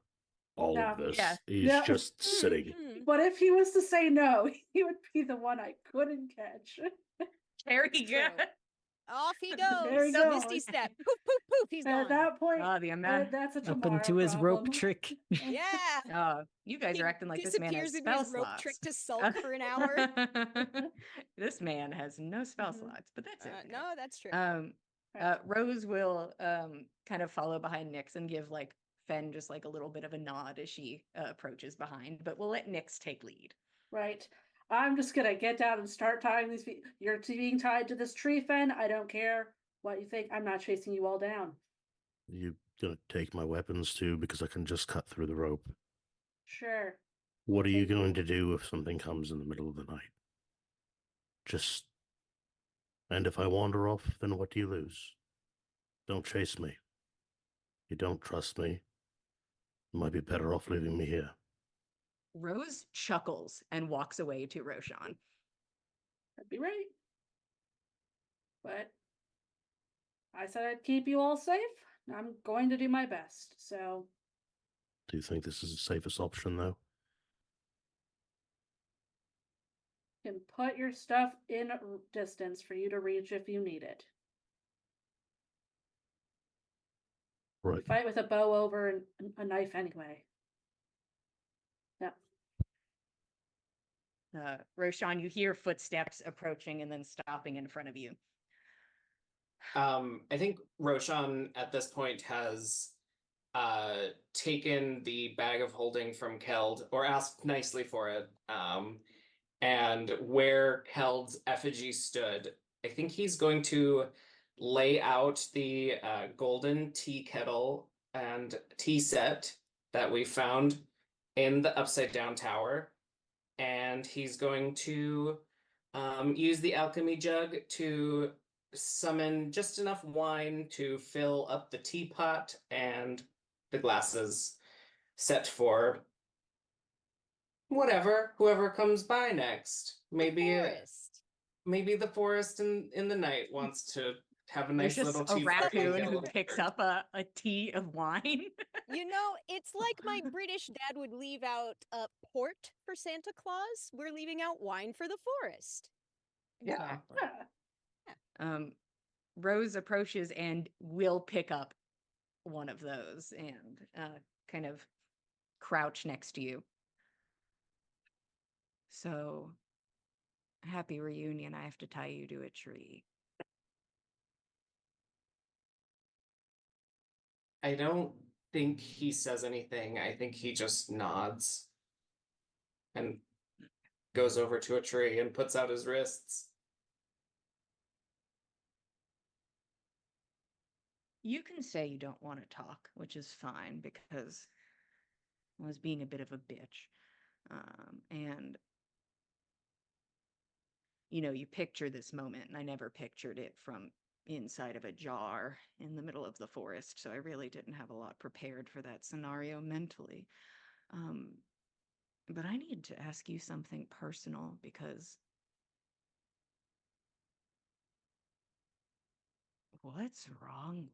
all Yeah. of this. Yeah. He's Yeah. just sitting. Mhm. But if he was to say no, he would be the one I couldn't catch. There It's you go. true. Off he There goes. you So go. Misty step. Poof, poof, poof. He's At gone. that point, Oh, the amount. that's a Up tomorrow into his rope problem. trick. Yeah. Oh, you guys He are acting like this man has disappears in spell his rope slots. trick to sulk for an hour. This man has no spell Mhm. slots, but that's okay. No, that's true. Rose will kind of follow behind Nyx and give like Fen just like a little bit of a nod as she approaches behind, but we'll let Nyx take lead. Right. I'm just gonna get down and start tying these feet. You're being tied to this tree, Fen. I don't care what you think. I'm not chasing you all down. You gonna take my weapons too, because I can just cut through the rope. Sure. What are you Take going me. to do if something comes in the middle of the night? Just. And if I wander off, then what do you lose? Don't chase me. You don't trust me. You might be better off leaving me here. Rose chuckles and walks away to Roshan. That'd be right. But I said I'd keep you all safe. I'm going to do my best. So Do you think this is the safest option, though? you can put your stuff in distance for you to reach if you need it. Right. Fight with a bow over a knife anyway. Yeah. Roshan, you hear footsteps approaching and then stopping in front of you. I think Roshan at this point has taken the bag of holding from Keld, or asked nicely for it. And where Keld's effigy stood, I think he's going to lay out the golden tea kettle and tea set that we found in the upside down tower. And he's going to use the alchemy jug to summon just enough wine to fill up the teapot and the glasses, set for whoever comes by next. Maybe Forest. maybe the forest in the night wants to have a There's nice just little a tea. raccoon who picks up a tea of wine. You know, it's like my British dad would leave out port for Santa Claus. We're leaving out wine for the forest. Yeah. Yeah. Rose approaches and will pick up one of those and kind of crouch next to you. So, happy reunion. I have to tie you to a tree. I don't think he says anything. I think he just nods and goes over to a tree and puts out his wrists. You can say you don't want to talk, which is fine because I was being a bit of a bitch. And you picture this moment, and I never pictured it from inside of a jar in the middle of the forest, so I really didn't have a lot prepared for that scenario mentally. But I need to ask you something personal because what's wrong with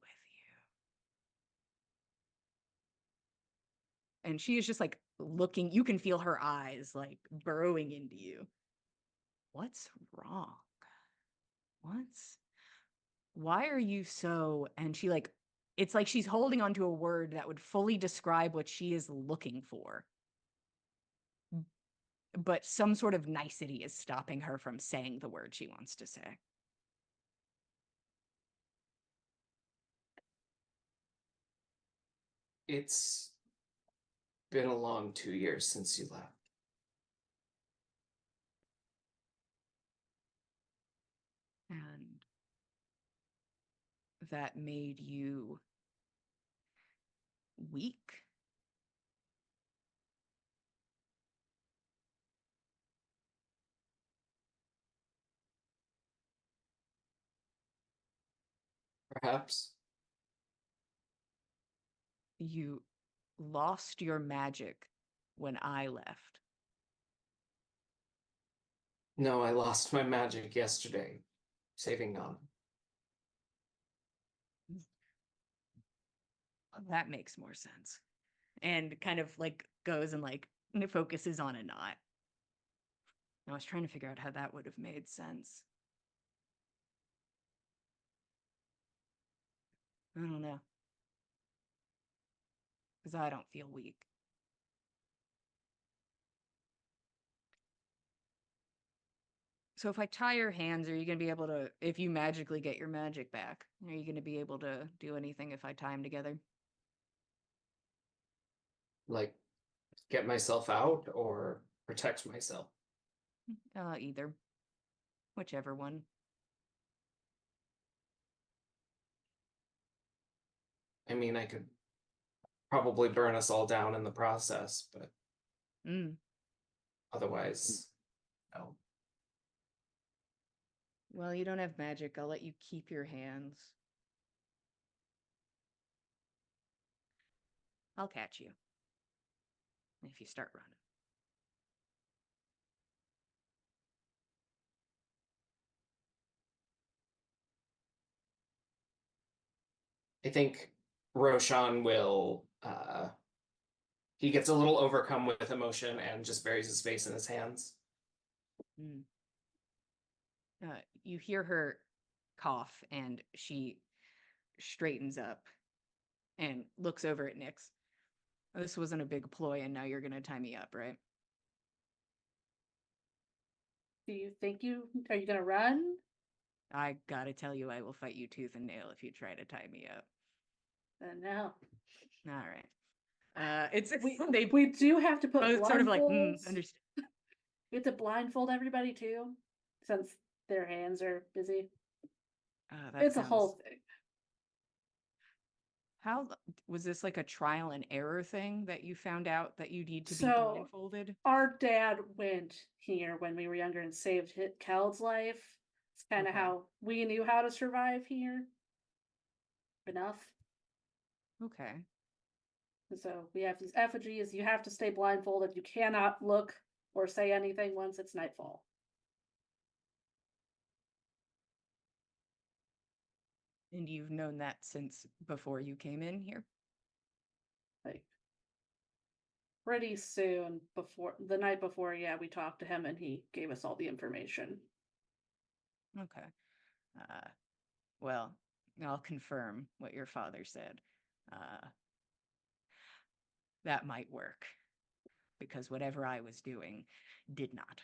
you? And she is just like looking, you can feel her eyes like burrowing into you. What's wrong? Why are you so? And she like, it's like she's holding onto a word that would fully describe what she is looking for. But some sort of nicety is stopping her from saying the word she wants to say. It's been a long 2 years since you left. And that made you weak. Perhaps. You lost your magic when I left. No, I lost my magic yesterday, saving Nana. That makes more sense. And kind of like goes and like focuses on a knot. I was trying to figure out how that would have made sense. I don't know. Because I don't feel weak. So if I tie your hands, are you going to be able to, if you magically get your magic back, are you going to be able to do anything if I tie them together? Like, get myself out or protect myself? Either. Whichever one. I mean, I could probably burn us all down in the process, but otherwise, no. Well, you don't have magic. I'll let you keep your hands. I'll catch you. If you start running. I think Roshan will, he gets a little overcome with emotion and just buries his face in his hands. You hear her cough and she straightens up and looks over at Nyx. This wasn't a big ploy and now you're going to tie me up, right? Do you think are you gonna run? I gotta tell you, I will fight you tooth and nail if you try to tie me up. No. All right. It's We do have to put both sort of like blindfolds. We have to blindfold everybody too, since their hands are busy. It's a whole thing. How was this like a trial and error thing that you found out that you need to be blindfolded? Our dad went here when we were younger and saved Keld's life. It's kind of how we knew how to survive here. Enough. Okay. So we have these effigies. You have to stay blindfolded. You cannot look or say anything once it's nightfall. And you've known that since before you came in here? Like pretty soon before the night before, yeah, we talked to him and he gave us all the information. Okay. Well, I'll confirm what your father said. That might work because whatever I was doing did not.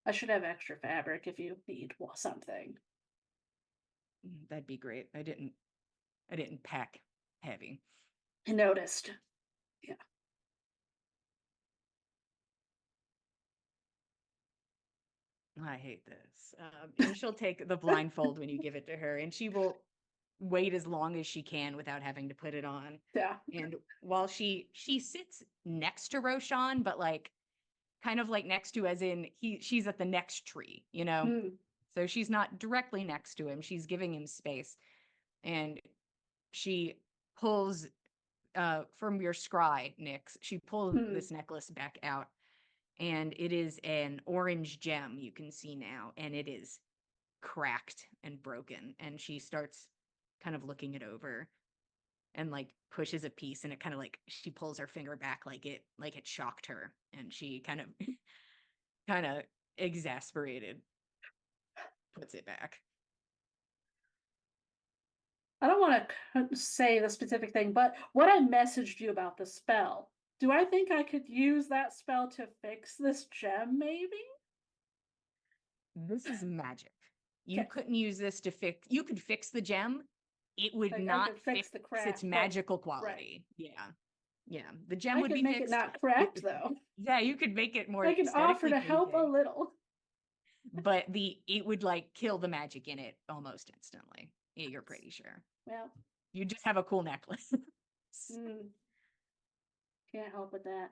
I should have extra fabric if you need something. That'd be great. I didn't pack heavy. I noticed. I hate this. And she'll take the blindfold when you give it to her, and she will wait as long as she can without having to put it on. Yeah. And while she sits next to Roshan, but like kind of like next to as in she's at the next tree, you know? Mm. So she's not directly next to him. She's giving him space. And she pulls from your scry, Nyx, she pulls Hmm. this necklace back out. And it is an orange gem you can see now, and it is cracked and broken. And she starts kind of looking it over and like pushes a piece, and it kind of like she pulls her finger back like it shocked her, and she kind of exasperated puts it back. I don't want to say the specific thing, but what I messaged you about the spell, do I think I could use that spell to fix this gem, maybe? This is magic. You Okay. couldn't use this to fix. You could fix the gem. It would Like, I not could fix the crack, its but- magical right. quality. Yeah. The gem I would could be make fixed. it not cracked, though. Yeah, you could make it more I can offer to aesthetically help a pleasing, little. but it would like kill the magic in it almost instantly. Yeah, you're pretty sure. Well, You just have a cool necklace. can't help with that.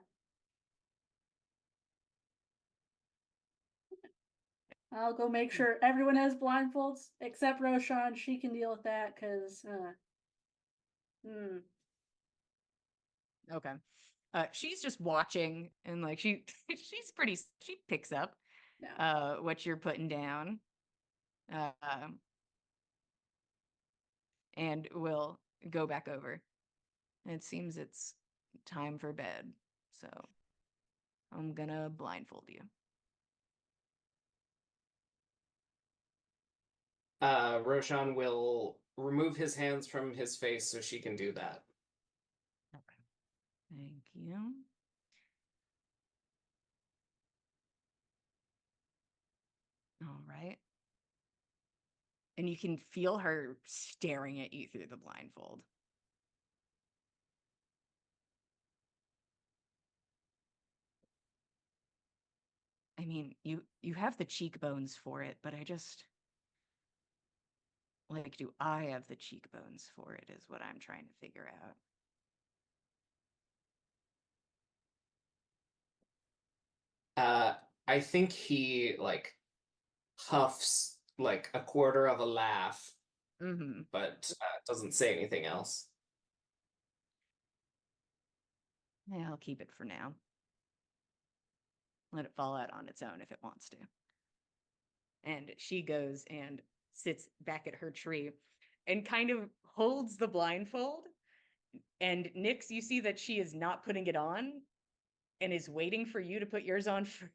I'll go make sure everyone has blindfolds except Roshan. She can deal with that because, Okay. She's just watching, and like she picks up yeah. what you're putting down. And will go back over. It seems it's time for bed, so I'm gonna blindfold you. Roshan will remove his hands from his face so she can do that. Okay. Thank you. All right. And you can feel her staring at you through the blindfold. I mean, you have the cheekbones for it, but I just like, do I have the cheekbones for it is what I'm trying to figure out. I think he like huffs like a quarter of a laugh, but doesn't say anything else. Yeah, I'll keep it for now. Let it fall out on its own if it wants to. And she goes and sits back at her tree and kind of holds the blindfold. And Nyx, you see that she is not putting it on and is waiting for you to put yours on first.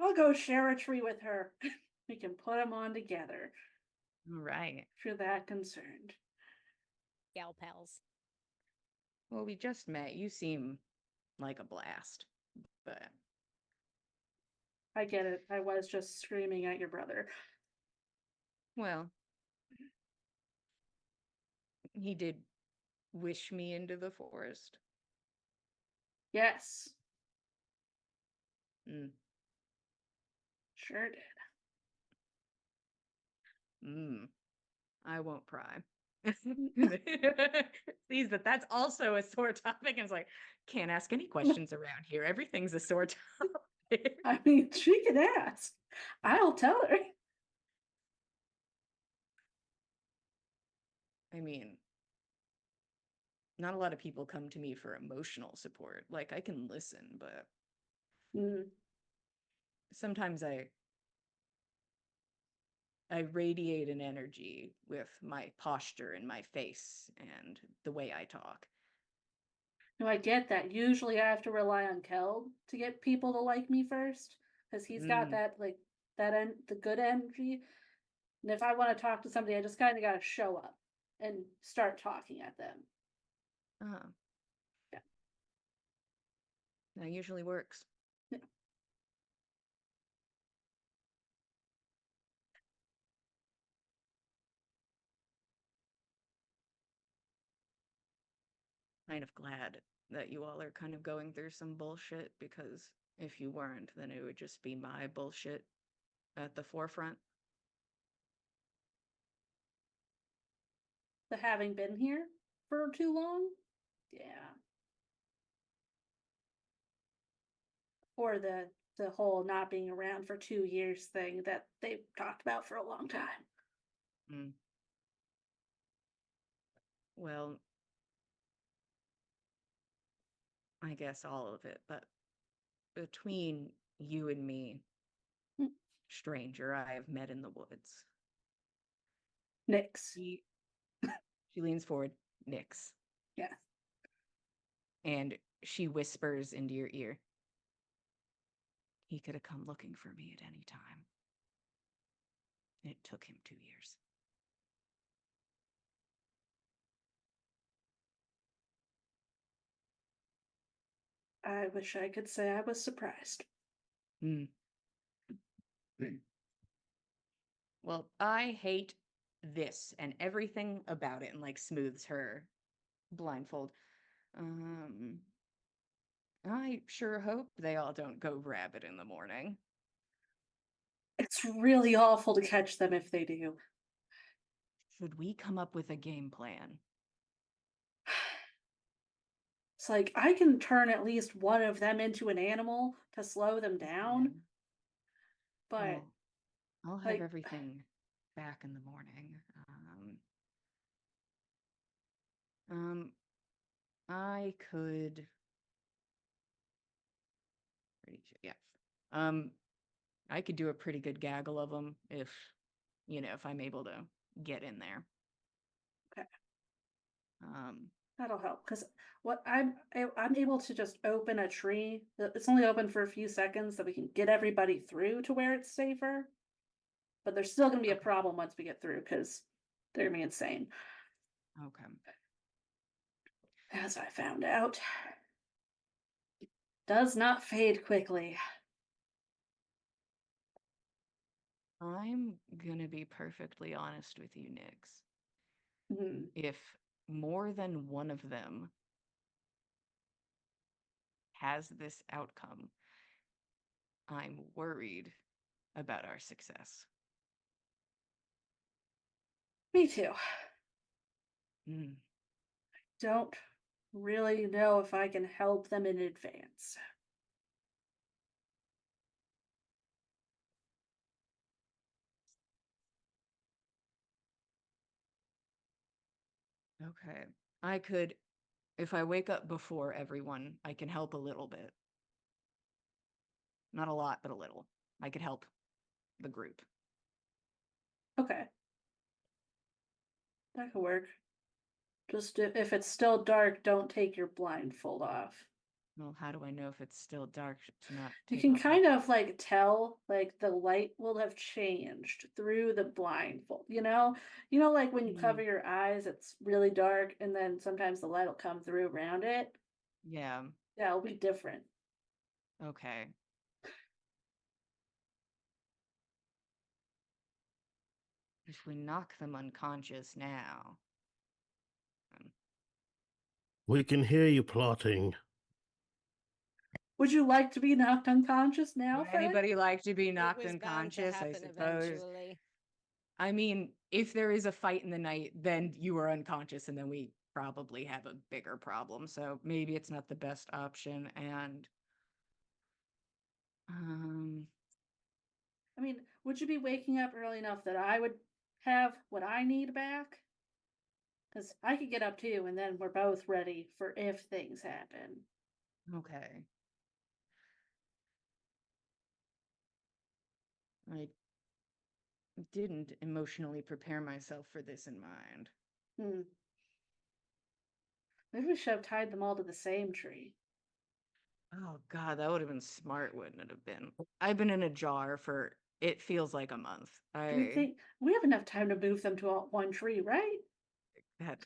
I'll go share a tree with her. We can put them on together. All right. If you're that concerned. Gal pals. Well, we just met. You seem like a blast, but I get it. I was just screaming at your brother. well, he did wish me into the forest. Yes, Mm. sure did. I won't pry. Sees that that's also a sore topic, and it's like, can't ask any questions around here. Everything's a sore topic. I mean, she can ask. I'll tell her. I mean, not a lot of people come to me for emotional support. Like, I can listen, but Mm. sometimes I radiate an energy with my posture and my face and the way I talk. No, I get that. Usually I have to rely on Kel to get people to like me first. Because he's got Mm. that the good energy. And if I want to talk to somebody, I just kinda gotta show up and start talking at them. Oh. Yeah. That usually works. Yeah. Kind of glad that you all are kind of going through some bullshit, because if you weren't, then it would just be my bullshit at the forefront. The having been here for too long? Yeah. Or the whole not being around for 2 years thing that they've talked about for a long time. Mm. Well, I guess all of it, but between you and me, Mm. stranger I have met in the woods. Nyx. She leans forward, Nyx, Yeah. and she whispers into your ear. He could have come looking for me at any time. It took him 2 years. I wish I could say I was surprised. Hmm. Well, I hate this and everything about it, and like smooths her blindfold. I sure hope they all don't go rabid in the morning. It's really awful to catch them if they do. Should we come up with a game plan? It's like I can turn at least one of them into an animal to slow them down, Okay. but Well, I'll have like everything back in the morning. I could. Yeah. I could do a pretty good gaggle of them if, if I'm able to get in there. Okay. Um, that'll help because what I'm able to just open a tree. It's only open for a few seconds so we can get everybody through to where it's safer. But there's still gonna be a Okay. problem once we get through because they're gonna be insane. okay. As I found out, does not fade quickly. I'm gonna be perfectly honest with you, Nix. Hmm. If more than one of them has this outcome, I'm worried about our success. Me too. Hmm. Don't really know if I can help them in advance. Okay. I could, if I wake up before everyone, I can help a little bit. Not a lot, but a little. I could help the group. Okay. That could work. Just if it's still dark, don't take your blindfold off. Well, how do I know if it's still dark to not You take can off my- kind of like tell, like the light will have changed through the blindfold. Like when you cover your eyes, it's really dark, and then sometimes the light will come through around it. Yeah, Yeah, it'll be different. okay. If we knock them unconscious now. We can hear you plotting. Would you like to be knocked unconscious now, Would Fred? anybody like to be It knocked was bound to unconscious? I happen suppose. eventually. I mean, if there is a fight in the night, then you are unconscious, and then we probably have a bigger problem. So maybe it's not the best option. And I mean, would you be waking up early enough that I would have what I need back? Because I could get up too, and then we're both ready for if things happen. okay. I didn't emotionally prepare myself for this in mind. Hmm. Maybe we should have tied them all to the same tree. Oh God, that would have been smart, wouldn't it have been? I've been in a jar for it feels like a month. I think we have enough time to move them to one tree, right? That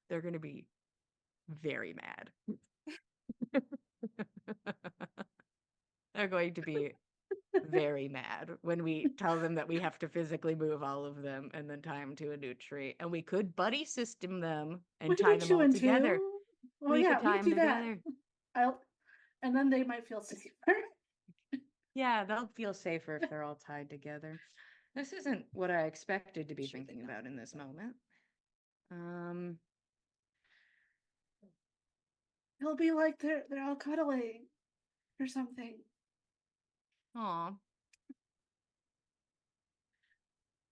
they're gonna be very mad. They're going to be very mad when we tell them that we have to physically move all of them and then tie them to a new tree. And we could buddy system them and We could tie do them two all and together. two. Well, We yeah, could we tie could them do that. together. And then they might feel safer. Yeah, they'll feel safer if they're all tied together. This isn't what I expected to be Sure they thinking don't. about in this moment. It'll be like they're all cuddling or something. Aw.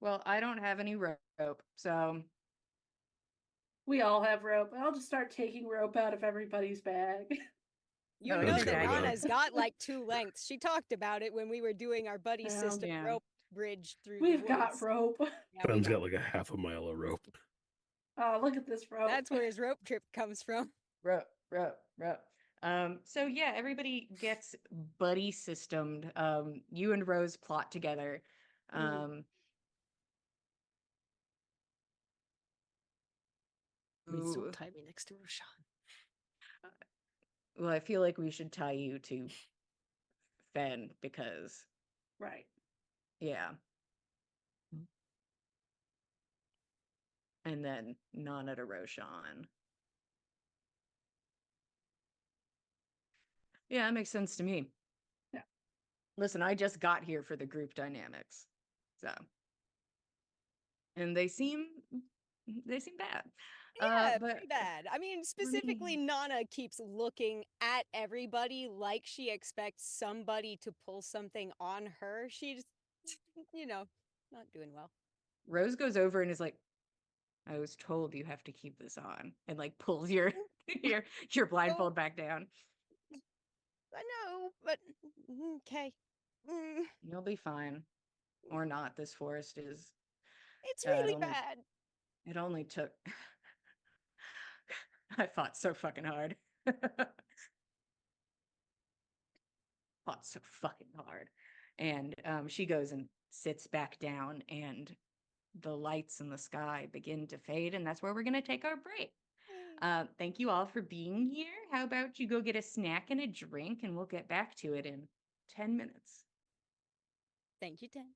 Well, I don't have any rope, so We all have rope. I'll just start taking rope out of everybody's bag. You Oh, know Rose that got one. Nana's got like 2 lengths. She talked about it when we were doing our buddy Well, system yeah. rope bridge through We've the got woods. rope. Yeah, we Ben's got- got like a half a mile of rope. Oh, look at this rope. That's where his rope trip comes from. rope. So yeah, everybody gets buddy systemed. You and Rose plot together. Mhm. Please Ooh. don't tie me next to Roshan. Well, I feel like we should tie you to Fen because, Right. yeah. Mm. And then Nana to Roshan. Yeah, that makes sense to me. Yeah. Listen, I just got here for the group dynamics. So. And they seem bad. Yeah, But pretty bad. I mean, specifically, Nana keeps looking at everybody like she expects somebody to pull something on her. She's, not doing well. Rose goes over and is like, I was told you have to keep this on, and like pulls your your blindfold back down. I know, but okay. You'll be fine. Or not. This forest is It's it really only- bad. it only took I fought so fucking hard. Fought so fucking hard. And she goes and sits back down, and the lights in the sky begin to fade, and that's where we're gonna take our break. Thank you all for being here. How about you go get a snack and a drink, and we'll get back to it in 10 minutes. Thank you, Ten.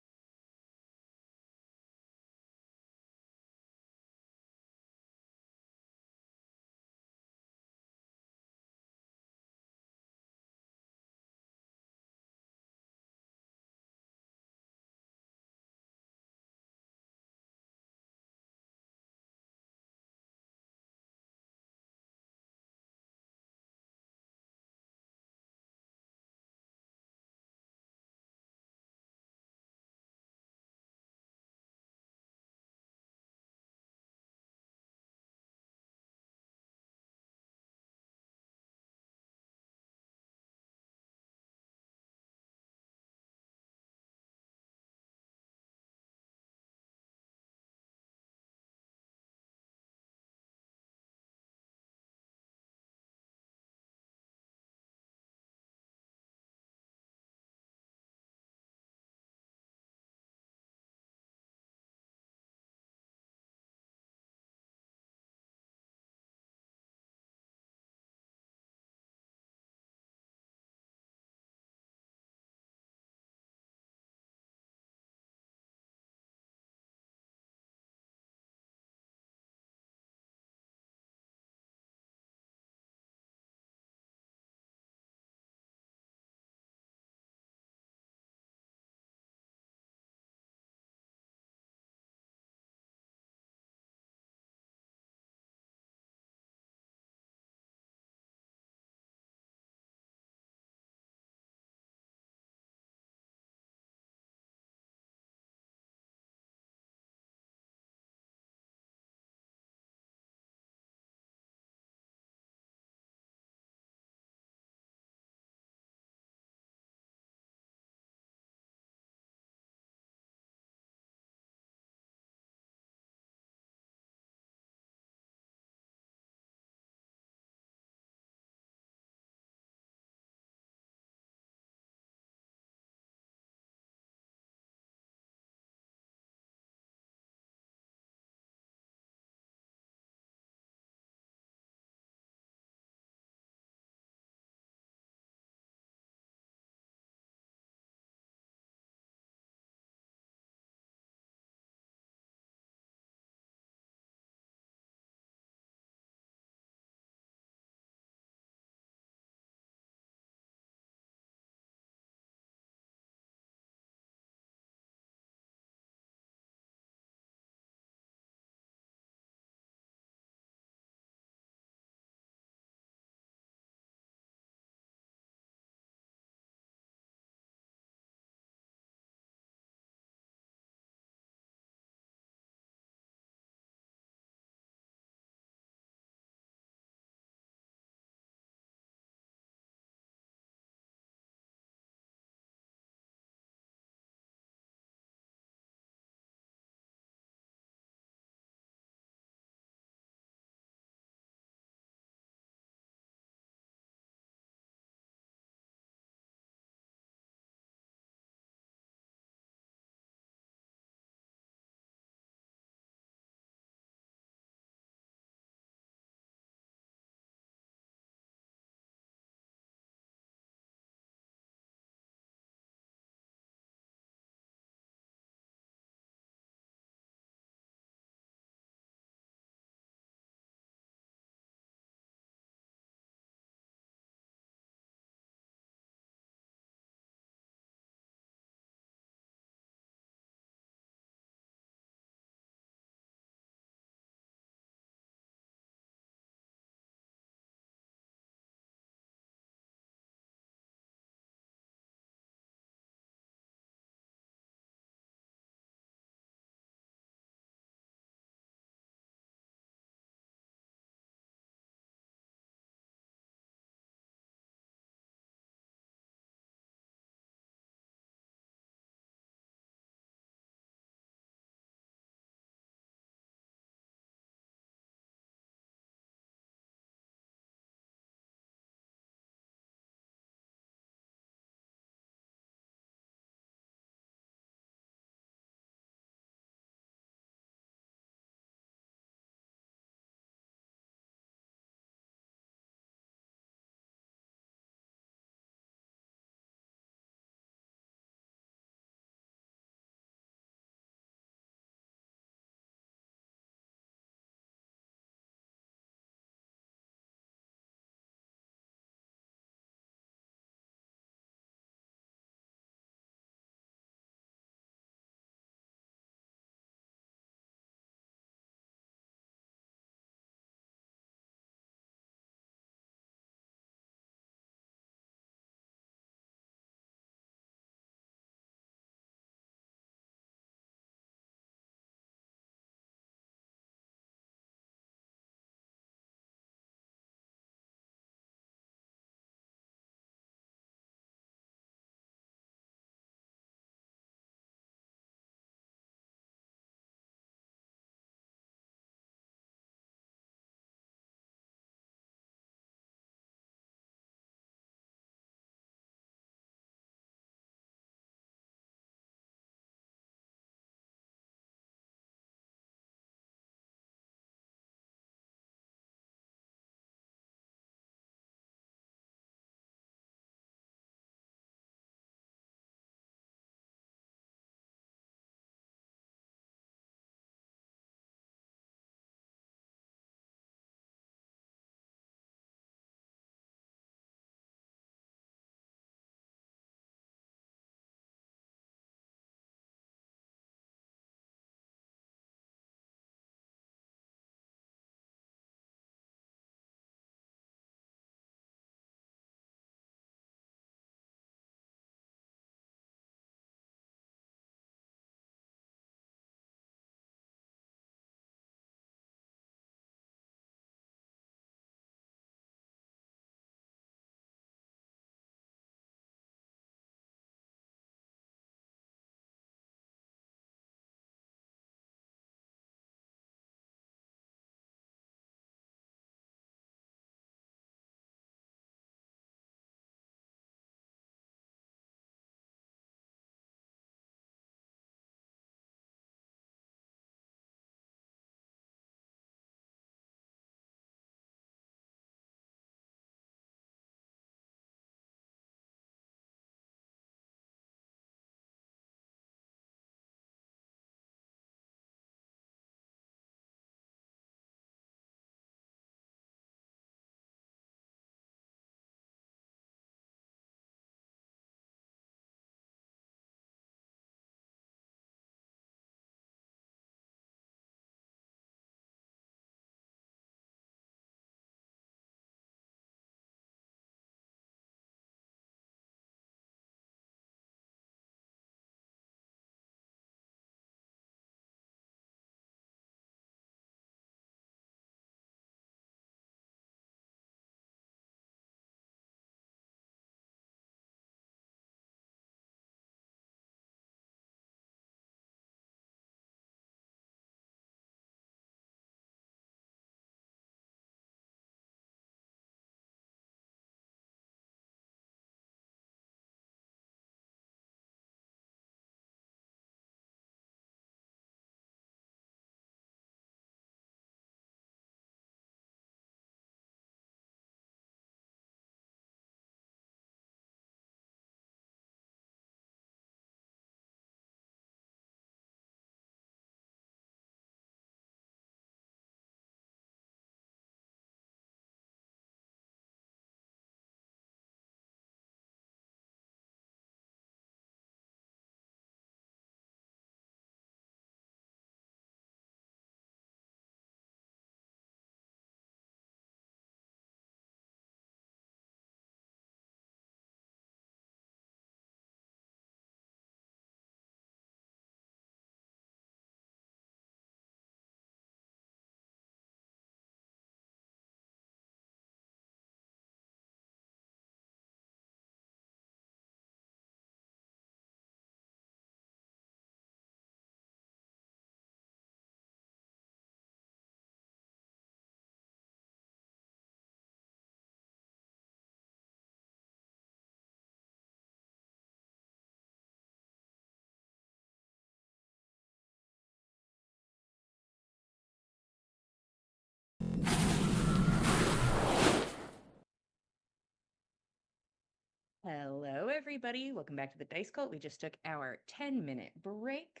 Hello, everybody. Welcome back to the Dice Cult. We just took our 10-minute break.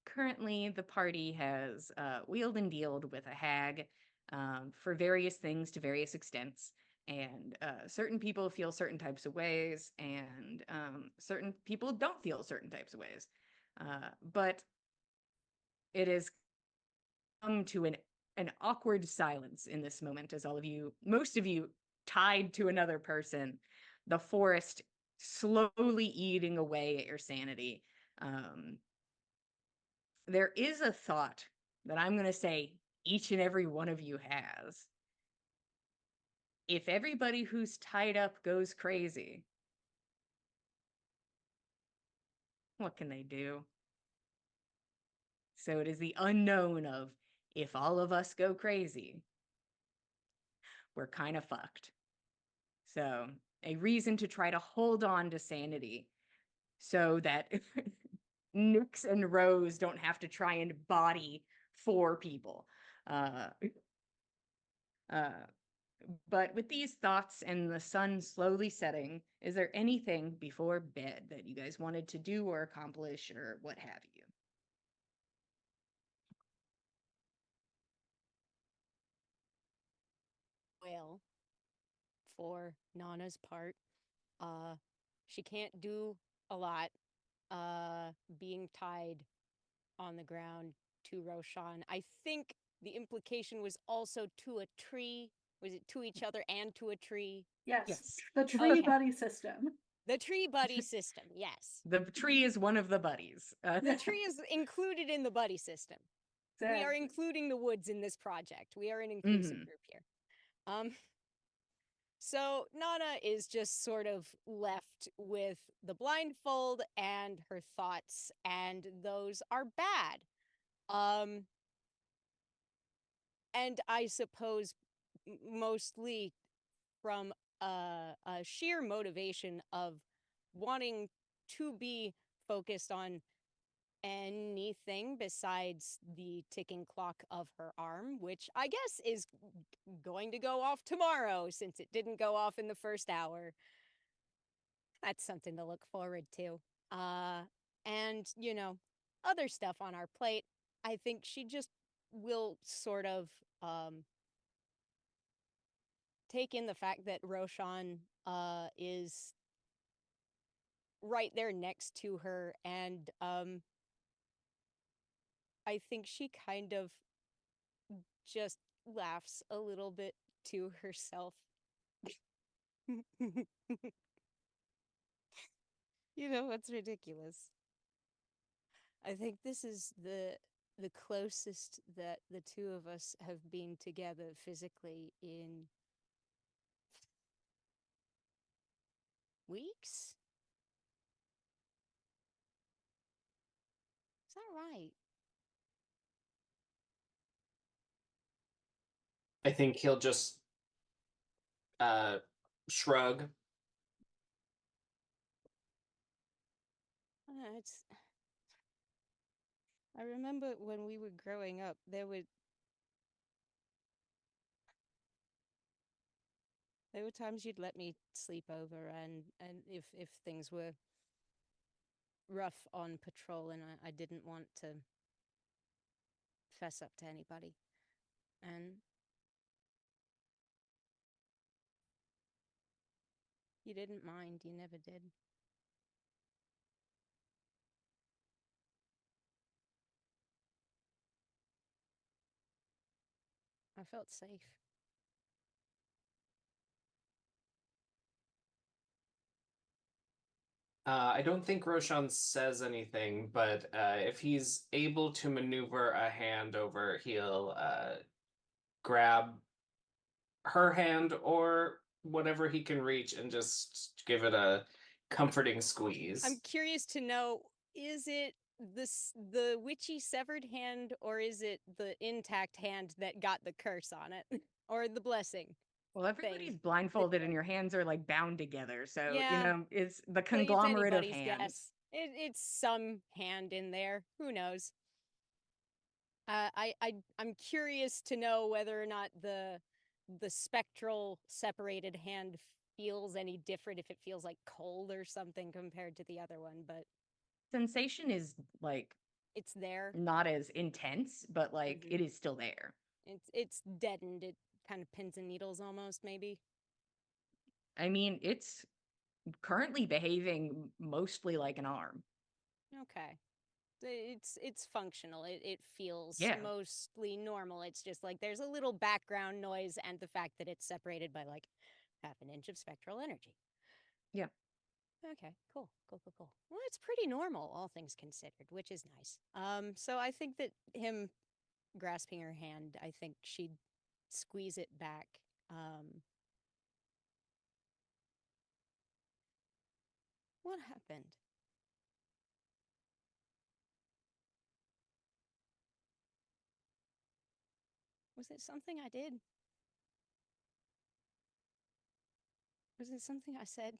Currently, the party has wheeled and dealed with a hag for various things to various extents. And certain people feel certain types of ways, and certain people don't feel certain types of ways. But it has come to an awkward silence in this moment as most of you, tied to another person, the forest slowly eating away at your sanity. There is a thought that I'm going to say each and every one of you has. If everybody who's tied up goes crazy, what can they do? So it is the unknown of, if all of us go crazy, we're kind of fucked. So a reason to try to hold on to sanity so that Nyx and Rose don't have to try and body 4 people. But with these thoughts and the sun slowly setting, is there anything before bed that you guys wanted to do or accomplish or what have you? Well, for Nana's part, she can't do a lot, being tied on the ground to Roshan. I think the implication was also to a tree. Was it to each other and to a tree? Yes. Yes. The tree Okay. buddy system. The tree buddy system, yes. The tree is one of the buddies. The tree is included in the buddy system. We are Exactly. including the woods in this project. We are an inclusive Mhm. group here. So Nana is just sort of left with the blindfold and her thoughts, and those are bad. And I suppose mostly from a sheer motivation of wanting to be focused on anything besides the ticking clock of her arm, which I guess is going to go off tomorrow since it didn't go off in the first hour. That's something to look forward to. And, other stuff on our plate. I think she just will sort of take in the fact that Roshan is right there next to her, and I think she kind of just laughs a little bit to herself. What's ridiculous? I think this is the closest that the two of us have been together physically in weeks? Is that right? I think he'll just shrug. It's. I remember when we were growing up, there were times you'd let me sleep over, and if things were rough on patrol, and I didn't want to fess up to anybody, and you didn't mind. You never did. I felt safe. I don't think Roshan says anything, but if he's able to maneuver a hand over, he'll grab her hand or whatever he can reach and just give it a comforting squeeze. I'm curious to know, is it the witchy severed hand, or is it the intact hand that got the curse on it? Or the blessing? Well, everybody's blindfolded and your hands are like bound together. So, Yeah. it's the It's conglomerate of anybody's hands. guess. It's some hand in there. Who knows? I'm curious to know whether or not the spectral separated hand feels any different, if it feels like cold or something compared to the other one, but Sensation is like it's there. not as intense, but like Mhm. it is still there. It's deadened. It kind of pins and needles almost, maybe. I mean, it's currently behaving mostly like an arm. Okay. It's functional. It feels Yeah. mostly normal. It's just like there's a little background noise and the fact that it's separated by like half an inch of spectral energy. Yeah. Okay, cool. Well, it's pretty normal, all things considered, which is nice. So I think that him grasping her hand, I think she'd squeeze it back. What happened? Was it something I did? Was it something I said?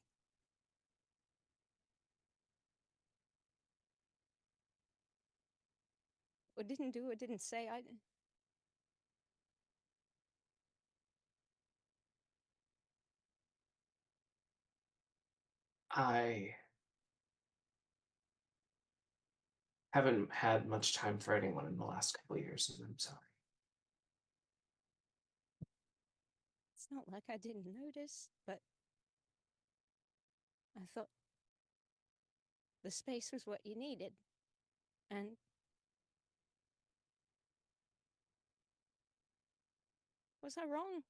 Or didn't do or didn't say? I haven't had much time for anyone in the last couple of years, and I'm sorry. It's not like I didn't notice, but I thought the space was what you needed. And was I wrong?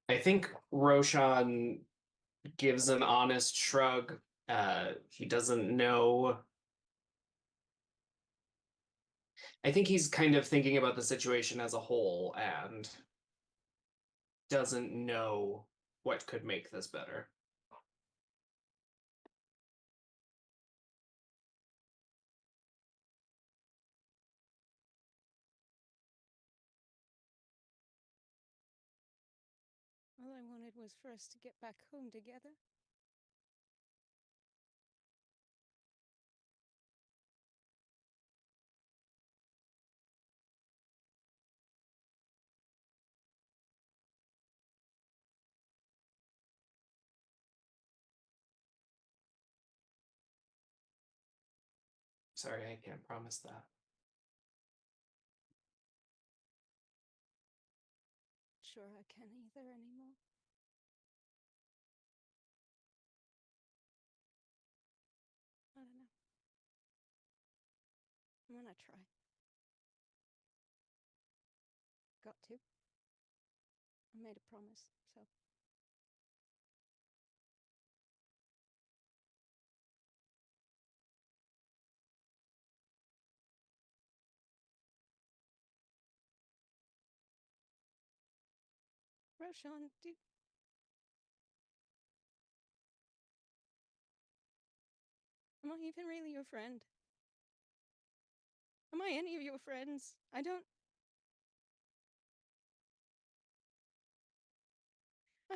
I think Roshan gives an honest shrug. He doesn't know. I think he's kind of thinking about the situation as a whole and doesn't know what could make this better. All I wanted was for us to get back home together. Sorry, I can't promise that. Sure, I can't either anymore. I don't know. I'm gonna try. Got to. I made a promise, so. Roshan, am I even really your friend? Am I any of your friends? I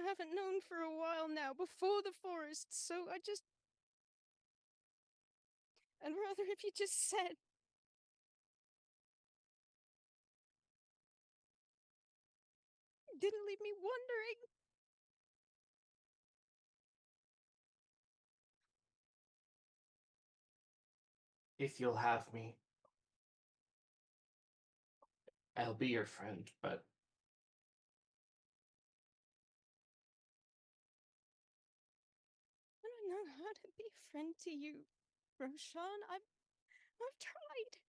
haven't known for a while now, before the forest, so I'd rather if you just said. Didn't leave me wondering. If you'll have me, I'll be your friend, but I don't know how to be a friend to you, Roshan. I've tried.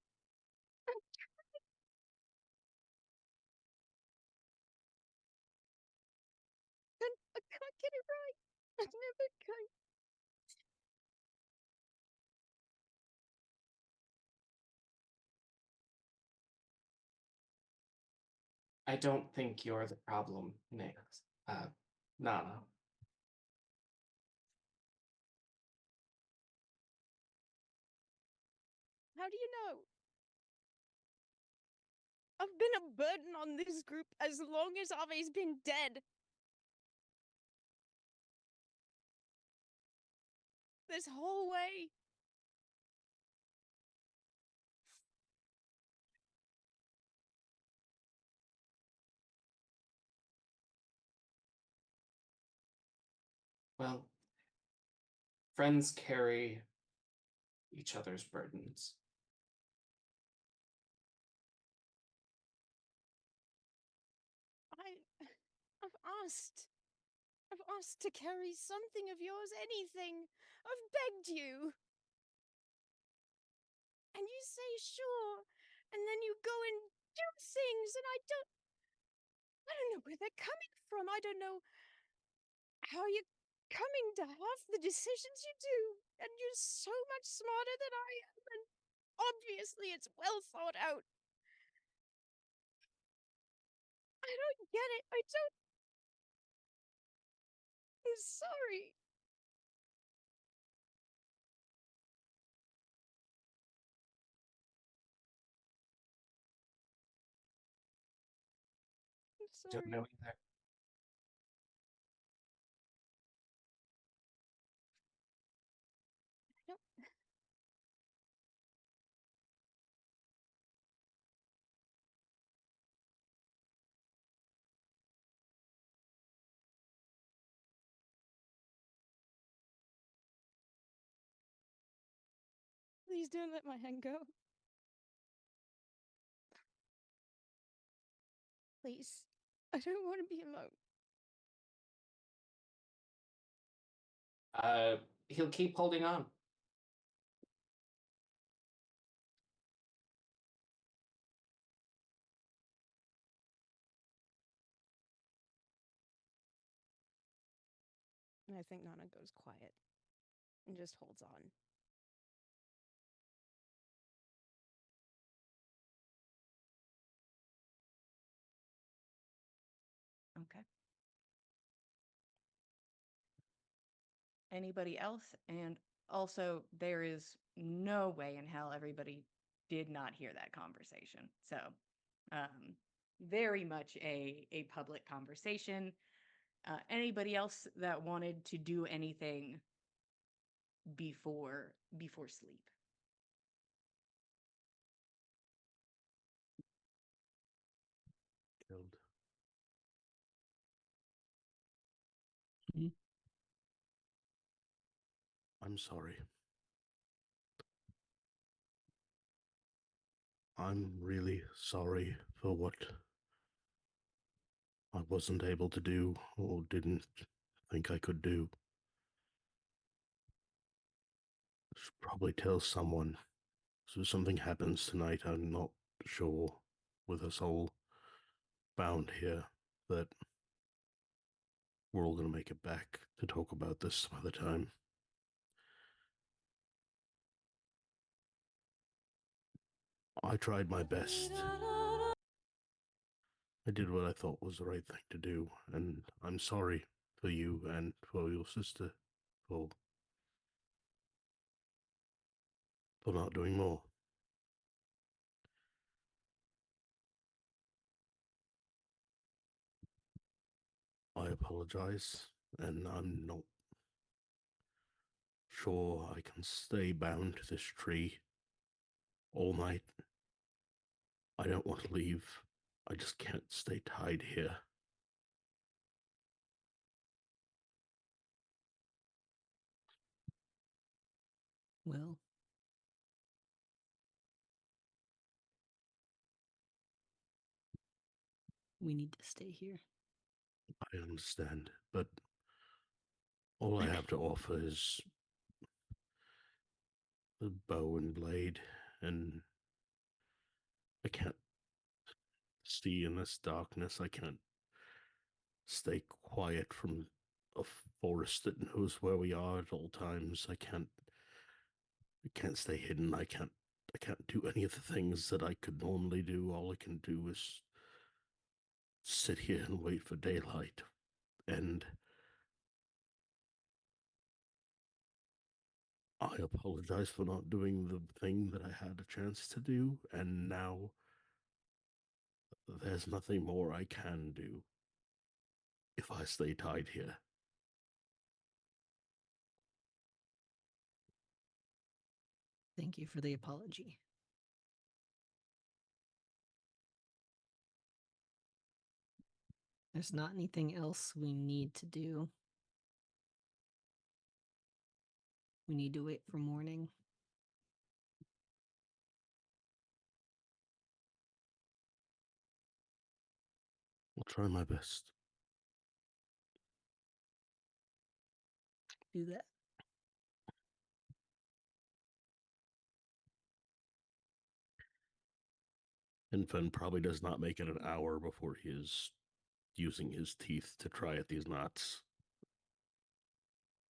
And I can't get it right. I never can. I don't think you're the problem, Nick. Nana. How do you know? I've been a burden on this group as long as Ave's been dead. This whole way. Friends carry each other's burdens. I've asked. I've asked to carry something of yours, anything. I've begged you. And you say sure, and then you go and do things, and I don't know where they're coming from. I don't know how you're coming to half the decisions you do, and you're so much smarter than I am, and obviously it's well thought out. I don't get it. I don't. I'm sorry. I'm sorry. Don't know either. I don't. Please don't let my hand go. Please. I don't want to be alone. He'll keep holding on. And I think Nana goes quiet and just holds on. Okay. Anybody else? And also, there is no way in hell everybody did not hear that conversation. So, very much a public conversation. Anybody else that wanted to do anything before sleep? Killed. Mhm. I'm sorry. I'm really sorry for what I wasn't able to do or didn't think I could do. Should probably tell someone. So if something happens tonight, I'm not sure, with us all bound here, that we're all going to make it back to talk about this some other time. I tried my best. I did what I thought was the right thing to do, and I'm sorry for you and for your sister for not doing more. I apologize, and I'm not sure I can stay bound to this tree all night. I don't want to leave. I just can't stay tied here. Well, we need to stay here. I understand, but all I have to offer is the bow and blade, and I can't see in this darkness. I can't stay quiet from a forest that knows where we are at all times. I can't stay hidden. I can't do any of the things that I could normally do. All I can do is sit here and wait for daylight. And I apologize for not doing the thing that I had a chance to do, and now there's nothing more I can do if I stay tied here. Thank you for the apology. There's not anything else we need to do. We need to wait for morning. I'll try my best. Do that. Infant probably does not make it an hour before he is using his teeth to try at these knots.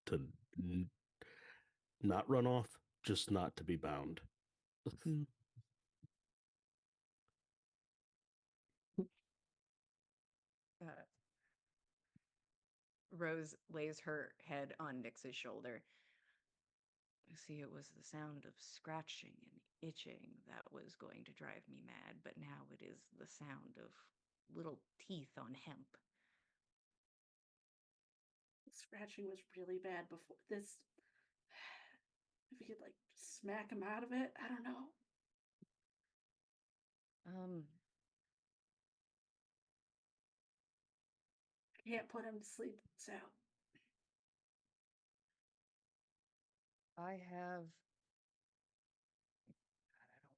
To not run off, just not to be bound. Uh, Rose lays her head on Nyx's shoulder. See, it was the sound of scratching and itching that was going to drive me mad, but now it is the sound of little teeth on hemp. Scratching was really bad before this. If we could like smack him out of it, I don't know. I can't put him to sleep, so I have. God, I don't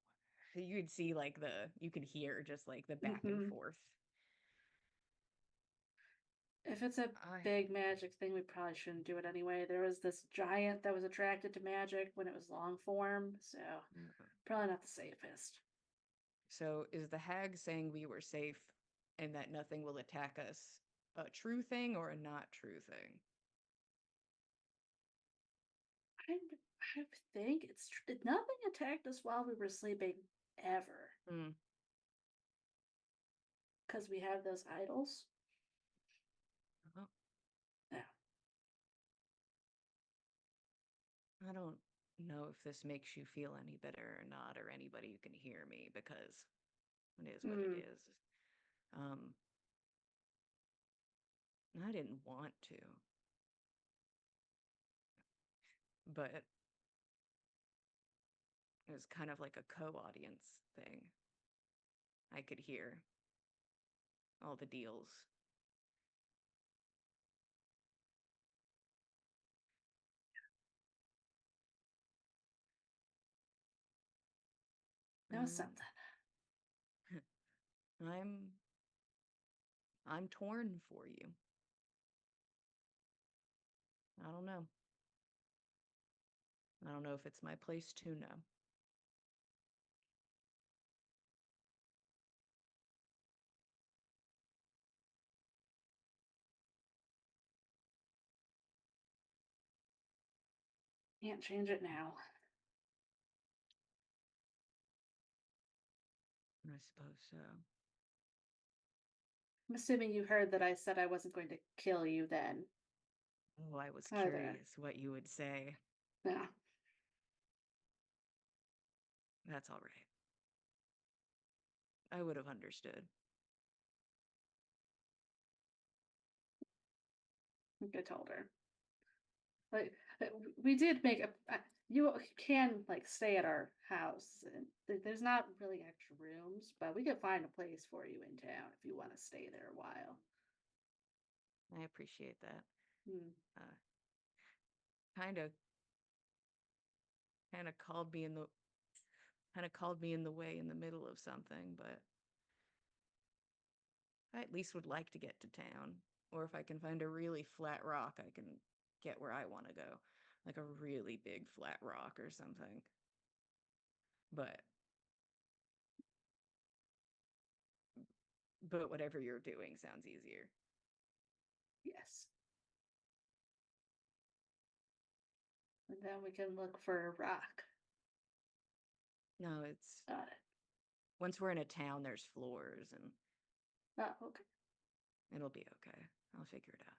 want. You could see like you could hear just like the back and Mhm. forth. if it's a big magic thing, we probably shouldn't do it anyway. There was this giant that was attracted to magic when it was long form, so probably not the safest. So is the hag saying we were safe and that nothing will attack us a true thing or a not true thing? I think it's nothing attacked us while we were sleeping ever Hmm. because we have those idols. Oh. Yeah. I don't know if this makes you feel any better or not, or anybody who can hear me, because it is what it is. I didn't want to, but it was kind of like a co-audience thing. I could hear all the deals. Know something. I'm torn for you. I don't know. I don't know if it's my place to know. Can't change it now. I suppose so. I'm assuming you heard that I said I wasn't going to kill you then. Oh, I was Hi there. curious what you would say. Yeah. That's all right. I would have understood. I think I told her. Like we did make you can like stay at our house and there's not really extra rooms, but we could find a place for you in town if you want to stay there a while. I appreciate that. Hmm. Kind of called me in the way in the middle of something, but I at least would like to get to town. Or if I can find a really flat rock, I can get where I want to go. Like a really big flat rock or something. But whatever you're doing sounds easier. Yes. And then we can look for a rock. No, it's Got it. once we're in a town, there's floors and Oh, okay. it'll be okay. I'll figure it out.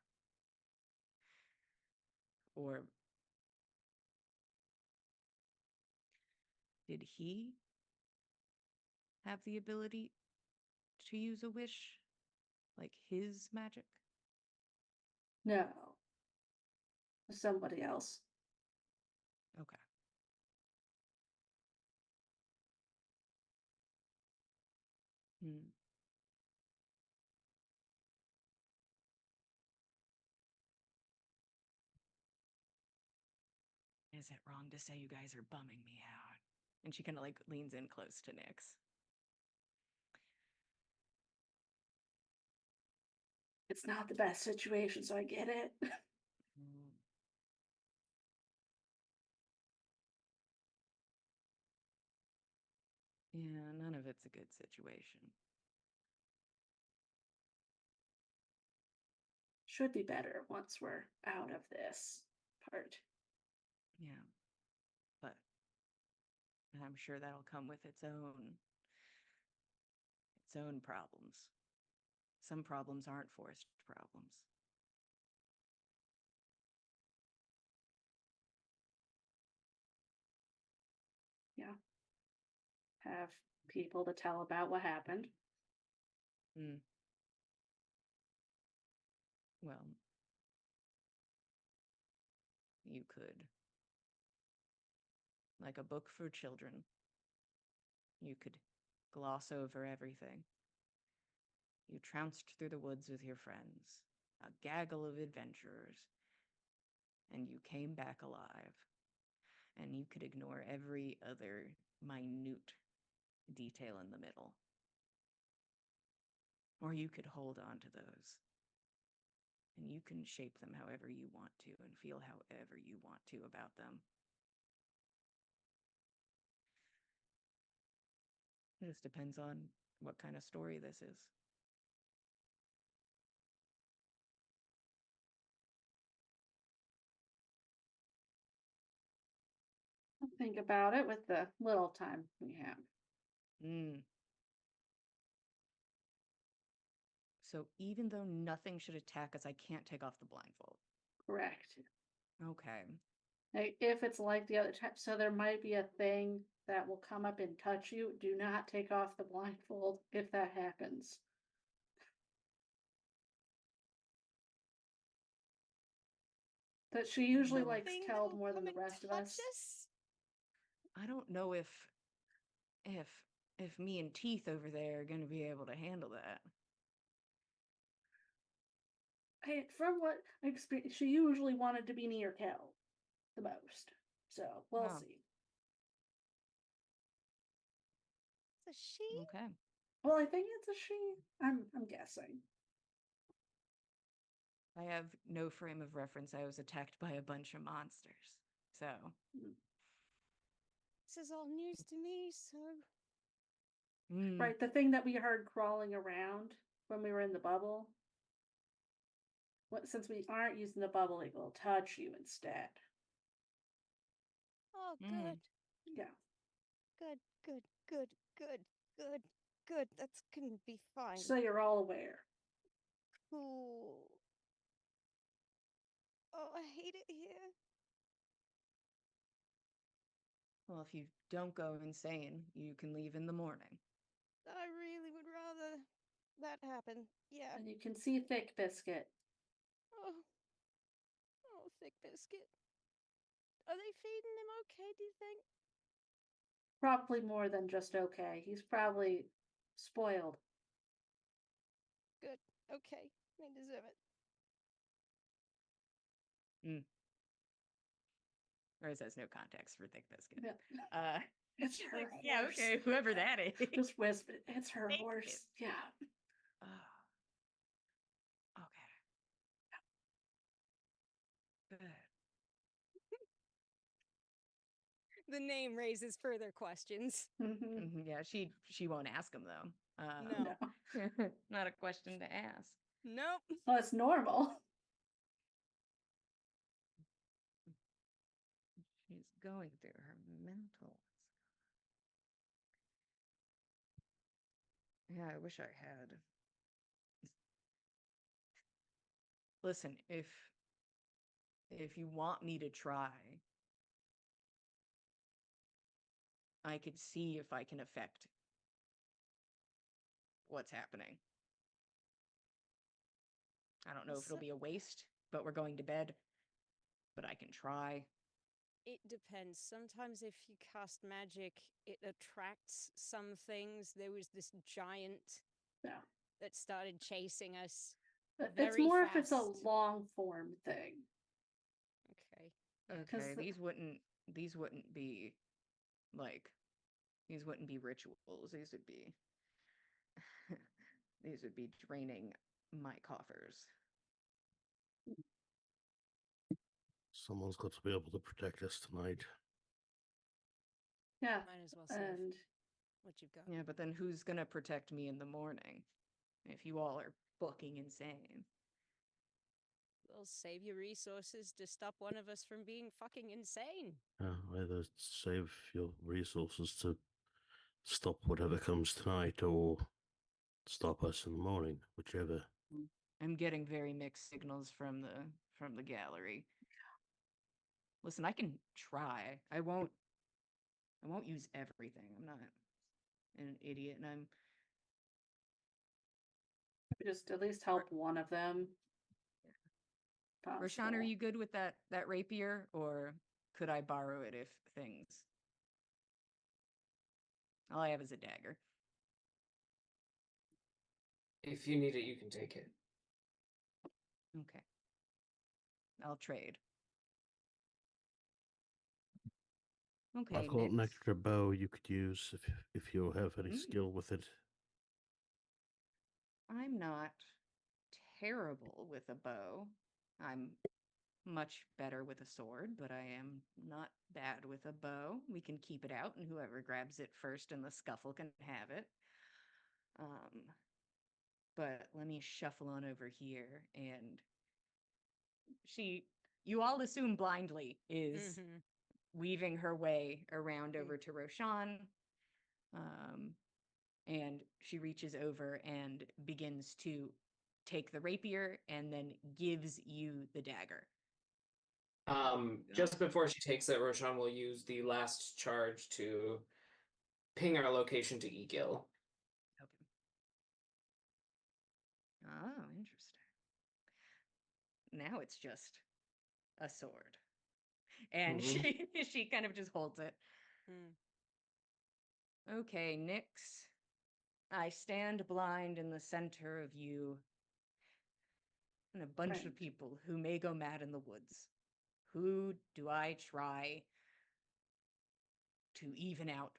Or did he have the ability to use a wish? Like his magic? No. Somebody else. Okay. Hmm. is it wrong to say you guys are bumming me out? And she kind of like leans in close to Nyx. It's not the best situation, so I get it. Mm. Yeah, none of it's a good situation. Should be better once we're out of this part. Yeah. But I'm sure that'll come with its own problems. Some problems aren't forced problems. Yeah. Have people to tell about what happened. Hmm. Well, you could. Like a book for children. You could gloss over everything. You trounced through the woods with your friends, a gaggle of adventurers, and you came back alive. And you could ignore every other minute detail in the middle. Or you could hold on to those. And you can shape them however you want to and feel however you want to about them. It just depends on what kind of story this is. I'll think about it with the little time we have. Mm. So even though nothing should attack us, I can't take off the blindfold. Correct. Okay. Like, if it's like the other time, so there might be a thing that will come up and touch you. Do not take off the blindfold if that happens. That she usually Well, likes Thing Keld that'll more than come the and rest of touch us. I don't know if me and Teeth over there are gonna be able to handle that. From what I experienced, she usually wanted to be near Keld the most. So we'll Oh. see. It's a she. Okay. Well, I think it's a she. I'm guessing. I have no frame of reference. I was attacked by a bunch of monsters. So, This is all news to me, so Right, the thing that we heard crawling around when we were in the bubble. Since we aren't using the bubble, it will touch you instead. oh Mm. good. Yeah. Good, good, good, good, good, good. That's gonna be fine. So you're all aware. Cool. Oh, I hate it here. Well, if you don't go insane, you can leave in the morning. I really would rather that happen. Yeah. And you can see Thick Biscuit. Oh. Oh, Thick Biscuit. Are they feeding him okay, do you think? Probably more than just okay. He's probably spoiled. Good. Okay. They deserve it. Rose has no context for Thick Biscuit. Yeah. It's her Yeah, horse. okay, whoever that is. Just whisper. It's her Thick horse. Biscuit. Yeah. Okay. Good. The name raises further questions. Mhm. Yeah, she won't ask him though. No. No. Not a question to ask. Nope. Well, it's normal. She's going through her mental. Yeah, I wish I had. Listen, if you want me to try, I could see if I can affect what's happening. I don't know if it'll be a waste, but we're going to bed. But I can try. It depends. Sometimes if you cast magic, it attracts some things. There was this giant Yeah. that started chasing us. It's Very more if it's a fast. long form thing. Okay. Okay, the- these wouldn't these wouldn't be like these wouldn't be rituals. These would be these would be draining my coffers. Someone's got to be able to protect us tonight. Yeah, Might as well save and what you've got. Yeah, but then who's gonna protect me in the morning if you all are fucking insane? We'll save you resources to stop one of us from being fucking insane. Either save your resources to stop whatever comes tonight or stop us in the morning, whichever. I'm getting very mixed signals from the gallery. Listen, I can try. I won't use everything. I'm not an idiot, and I'm just at least help one of them. Roshan, are Possible. you good with that rapier, or could I borrow it if things? All I have is a dagger. If you need it, you can take it. Okay. I'll trade. Okay, I've got an Nyx. extra bow you could use if you have any Mm. skill with it. I'm not terrible with a bow. I'm much better with a sword, but I am not bad with a bow. We can keep it out, and whoever grabs it first in the scuffle can have it. But let me shuffle on over here, and you all assume blindly is Mm-hmm. weaving her way around over to Roshan. And she reaches over and begins to take the rapier and then gives you the dagger. Just before she takes it, Roshan will use the last charge to ping our location to Egil. Okay. Oh, interesting. Now it's just a sword. And she kind of just holds it. Mm. Okay, Nyx. I stand blind in the center of you and a bunch Right. of people who may go mad in the woods. Who do I try to even out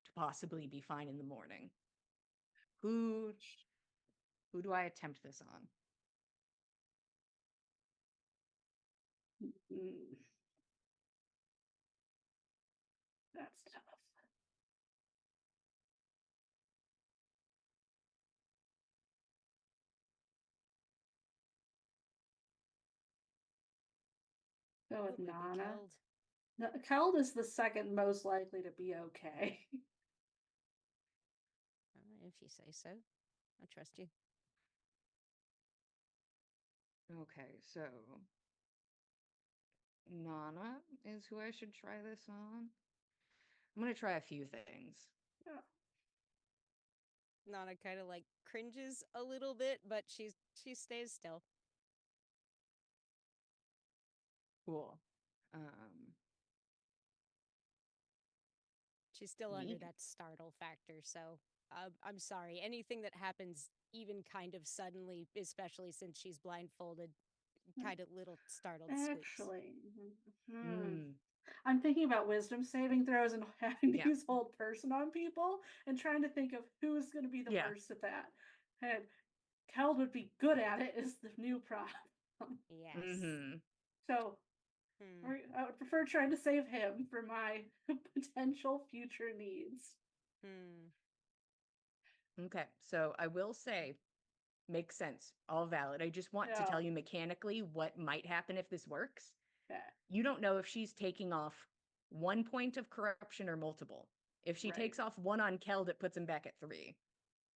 to possibly be fine in the morning? Who do I attempt this on? Mm. That's tough. Go with Would we be Nana. killed? No, Keld is the second most likely to be okay. If you say so. I trust you. Okay, so Nana is who I should try this on. I'm gonna try a few things. Yeah. Nana kind of like cringes a little bit, but she stays still. Cool. She's still under Ye- that startle factor, so I'm sorry. Anything that happens even kind of suddenly, especially since she's blindfolded, kind of little startled squeaks. Actually, Mm. I'm thinking about wisdom saving throws and having to Yeah. use hold person on people and trying to think of who is going to be the Yeah. worst at that. And Keld would be good at it is the new problem. Yes. Mm-hmm. So Hmm. I would prefer trying to save him for my potential future needs. Hmm. Okay, so I will say, makes sense, all valid. I just want to Yeah. tell you mechanically what might happen if this works. Okay. You don't know if she's taking off 1 point of corruption or multiple. If she Right. takes off 1 on Keld, it puts him back at 3,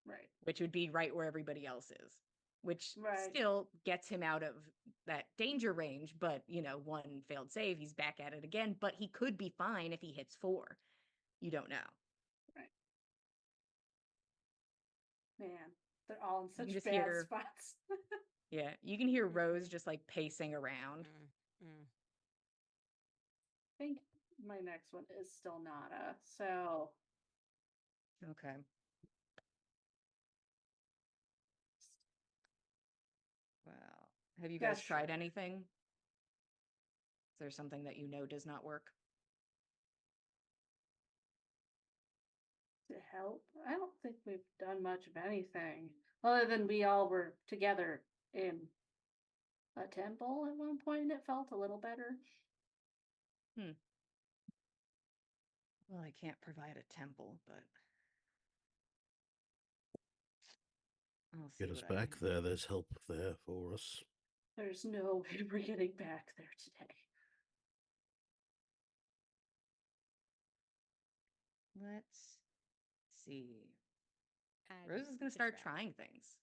Right. which would be right where everybody else is, which Right. still gets him out of that danger range. But, 1 failed save, he's back at it again. But he could be fine if he hits 4. You don't know. Man, they're all in can such just bad hear- spots. Yeah, you can hear Rose Mhm. just like pacing around. Mm. I think my next one is still Nada. So Okay. Well, have you Yeah, guys tried sure. anything? Is there something that you know does not work? To help? I don't think we've done much of anything other than we all were together in a temple at one point and it felt a little better. Well, I can't provide a temple, but I'll see Get us what I back can do. there. There's help there for us. There's no way we're getting back there today. Let's see. Add Rose is going to to start track. trying things.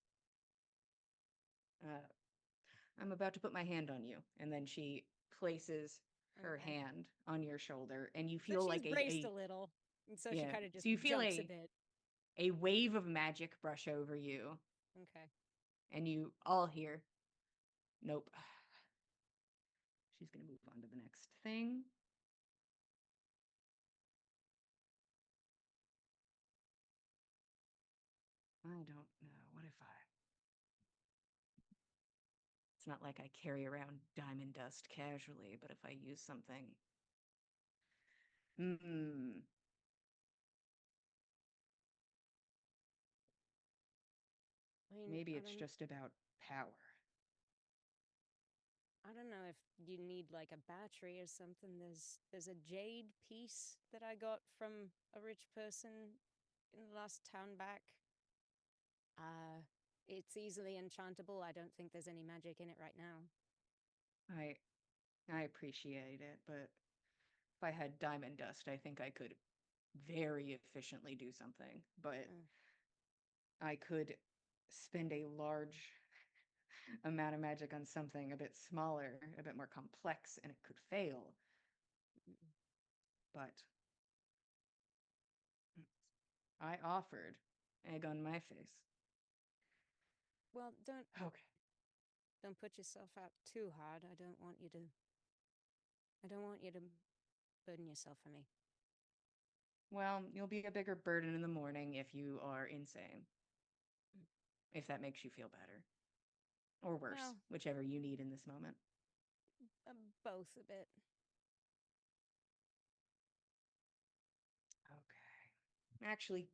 I'm about to put my hand on you, and then she places her Okay. hand on your shoulder, and you So feel she's like braced a little, and so she yeah, kind of just so you feel jumps a bit. a wave of magic brush over you, Okay. and you all hear, nope. She's going to move on to the next thing. I don't know. What if I... It's not like I carry around diamond dust casually, but if I use something... I mean, Maybe I it's don't- just about power. I don't know if you need like a battery or something. There's a jade piece that I got from a rich person in the last town back. It's easily enchantable. I don't think there's any magic in it right now. I appreciate it, but if I had diamond dust, I think I could very efficiently do something. But I could spend a large amount of magic on something a bit smaller, a bit more complex, and it could fail. But I offered egg on my face. Well, Okay. don't put yourself out too hard. I don't want you to burden yourself for me. Well, you'll be a bigger burden in the morning if you are insane. If that makes you feel better. Or worse, Well- whichever you need in this moment. Both a bit. Okay. Actually,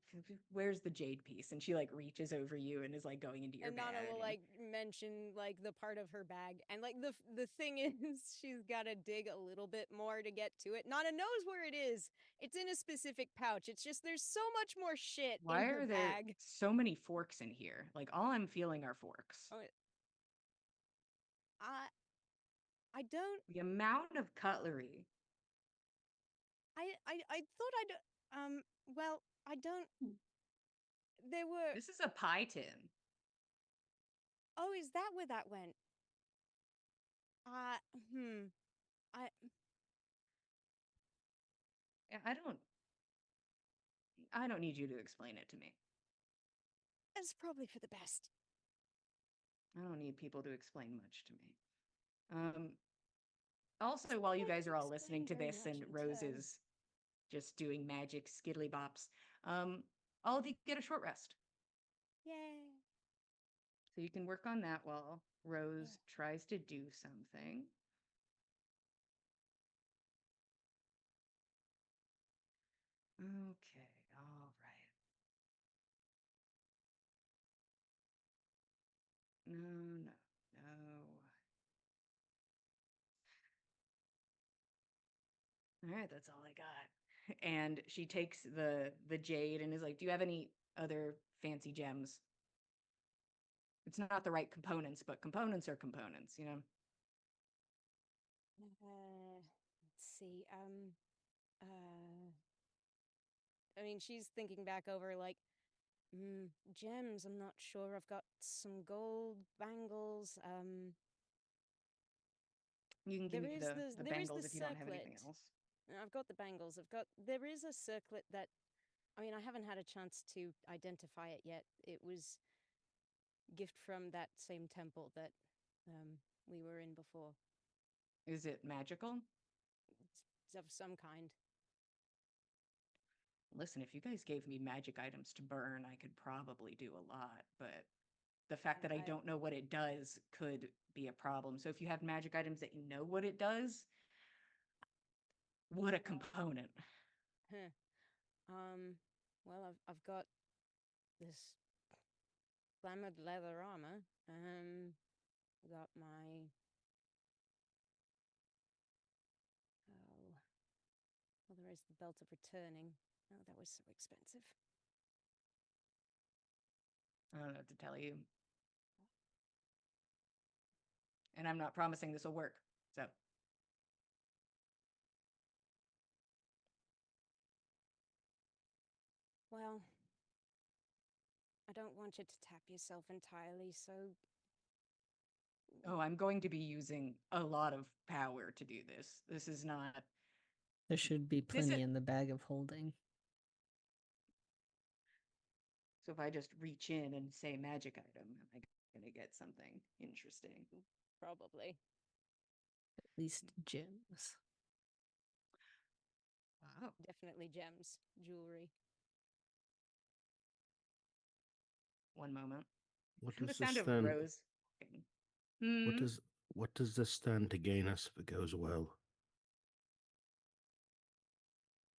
where's the jade piece? And she like reaches over you and is like going into your And bag. Nana will and- like mention like the part of her bag, and like the thing is, she's got to dig a little bit more to get to it. Nana knows where it is. It's in a specific pouch. It's just there's so much more shit Why in her are there bag. so many forks in here? Like all I'm feeling are forks. Oh, I don't. The amount of cutlery. I thought I'd well, I don't. There were. This is a pie tin. Oh, is that where that went? Hmm. I I don't need you to explain it to me. It's probably for the best. I don't need people to explain much to me. Also, while you Like guys are all listening to explain very this much and in Rose turn. is just doing magic skiddly bops, all of you get a short rest. Yay. So you can work on that while Rose tries to do something. Okay, all right. No. All right, that's all I got. And she takes the jade and is like, "Do you have any other fancy gems?" It's not the right components, but components are components, you know? Let's see. I mean, she's thinking back over like, gems. I'm not sure. I've got some gold bangles. You can give There me is the there is bangles the if you don't have anything circlet. else. I've got the bangles. There is a circlet that, I mean, I haven't had a chance to identify it yet. It was gift from that same temple that we were in before. Is it magical? It's of some kind. Listen, if you guys gave me magic items to burn, I could probably do a lot, but the fact that I I- don't know what it does could be a problem. So if you have magic items that you know what it does, what a component. Huh. Well, I've got this glamored leather armor. I got my oh, well, there is the belt of returning. Oh, that was so expensive. I don't know what to tell you. And I'm not promising this will work. So Well, I don't want you to tap yourself entirely, so oh, I'm going to be using a lot of power to do this. This is not There should be This plenty is- in the bag of holding. so if I just reach in and say magic item, am I gonna get something interesting? probably. At least gems. Wow. Definitely gems, jewelry. One moment. What The does sound this of stand? Rose. What Hmm? does this stand to gain us if it goes well?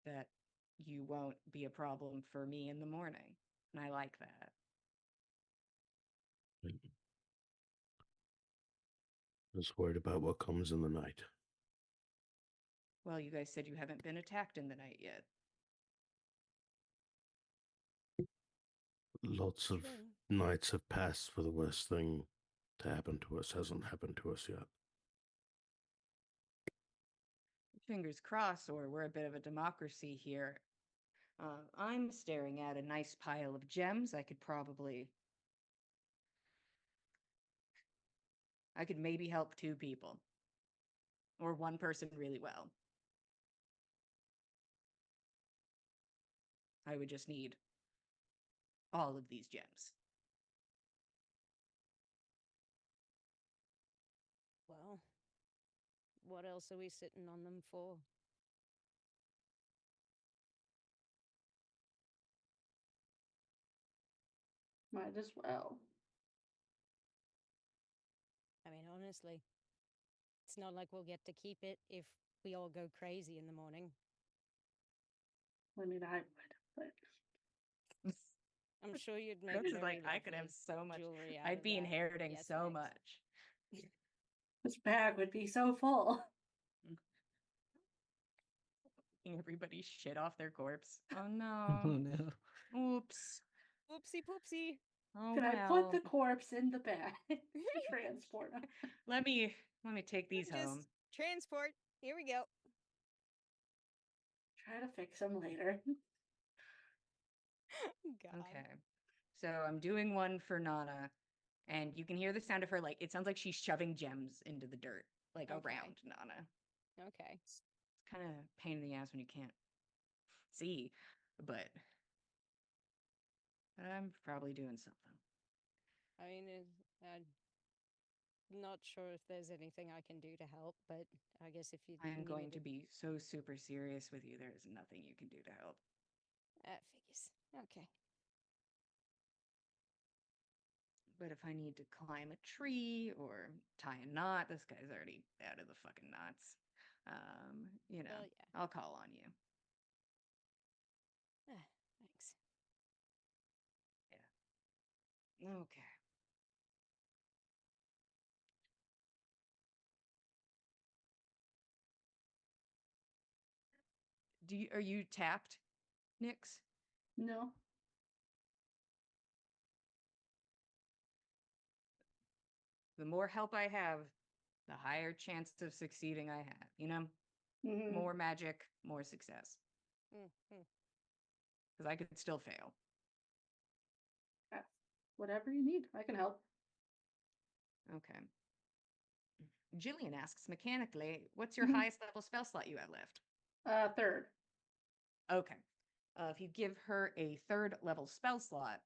That you won't be a problem for me in the morning. And I like that. Just worried about what comes in the night. Well, you guys said you haven't been attacked in the night yet. Lots of True. nights have passed for the worst thing to happen to us hasn't happened to us yet. Fingers crossed, or we're a bit of a democracy here. I'm staring at a nice pile of gems. I could maybe help 2 people. Or 1 person really well. I would just need all of these gems. Well, what else are we sitting on them for? Might as well. I mean, honestly, it's not like we'll get to keep it if we all go crazy in the morning. I mean, I would, but I'm sure you'd make That's very like I could have lovely so much. jewelry out I'd of be that. inheriting Yes, so Nix. much. this bag would be so full. Everybody shit off their corpse. Oh Oh no. no. Oops. Oopsie poopsie. Oh Can I well. put the corpse in the bag to transport them? Let me take these Just home. transport. Here we go. Try to fix them later. God. Okay. So I'm doing one for Nana, and you can hear the sound of her like it sounds like she's shoving gems into the dirt, like Okay. around Nana. Okay. It's kind of pain in the ass when you can't see, but I'm probably doing something. I mean, I'm not sure if there's anything I can do to help, but I guess if you I am need me going to be so super serious with you. There is nothing you can do to help. That figures. Okay. But if I need to climb a tree or tie a knot, this guy's already out of the fucking knots. Well, yeah. I'll call on you. Thanks. Okay. Are you tapped, Nix? No. The more help I have, the higher chance of succeeding I have. You know, Mhm. more magic, more success. Mm-hmm. Because I could still fail. Whatever you need, I can help. Okay. Jillian asks mechanically, what's your Mhm. highest level spell slot you have left? 3rd. Okay. If you give her a 3rd level spell slot,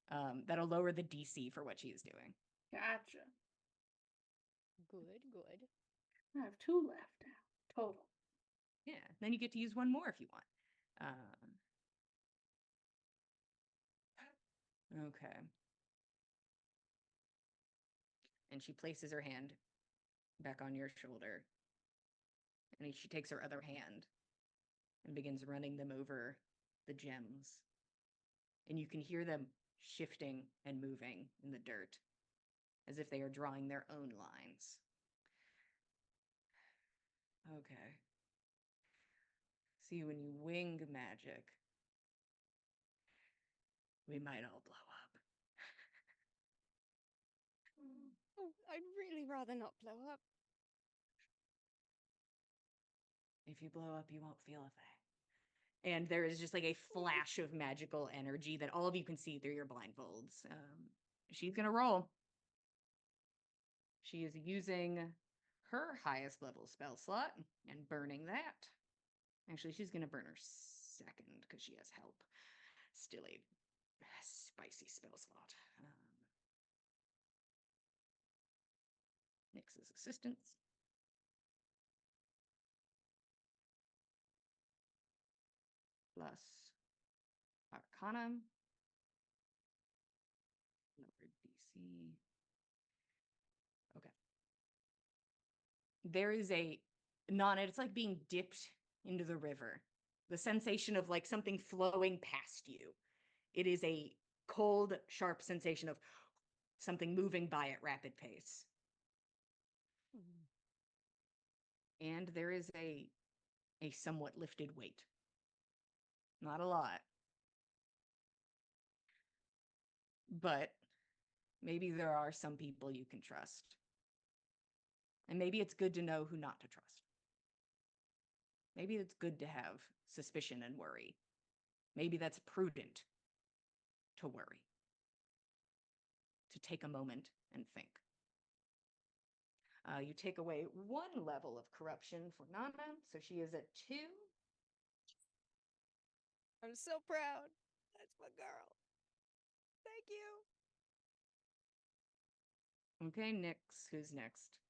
that'll lower the DC for what she is doing. Gotcha. Good, good. I have 2 left now, total. Yeah. Then you get to use 1 more if you want. Okay. And she places her hand back on your shoulder. And she takes her other hand and begins running them over the gems and you can hear them shifting and moving in the dirt as if they are drawing their own lines. Okay. See, when you wing magic, we might all blow up. Oh, I'd really rather not blow up. If you blow up, you won't feel a thing. And there is just like a flash of magical energy that all of you can see through your blindfolds. She's gonna roll. She is using her highest level spell slot and burning that. Actually, she's gonna burn her second because she has help. Still a spicy spell slot. Nyx's assistance. Plus Arcana. Lowered DC. Okay. There is a it's like being dipped into the river. The sensation of like something flowing past you. It is a cold, sharp sensation of something moving by at rapid pace. And there is a somewhat lifted weight. Not a lot. But maybe there are some people you can trust. And maybe it's good to know who not to trust. Maybe it's good to have suspicion and worry. Maybe that's prudent to worry. To take a moment and think. You take away 1 level of corruption for Nana, so she is at 2. I'm so proud. That's my girl. Thank you. Okay, Nyx, who's next?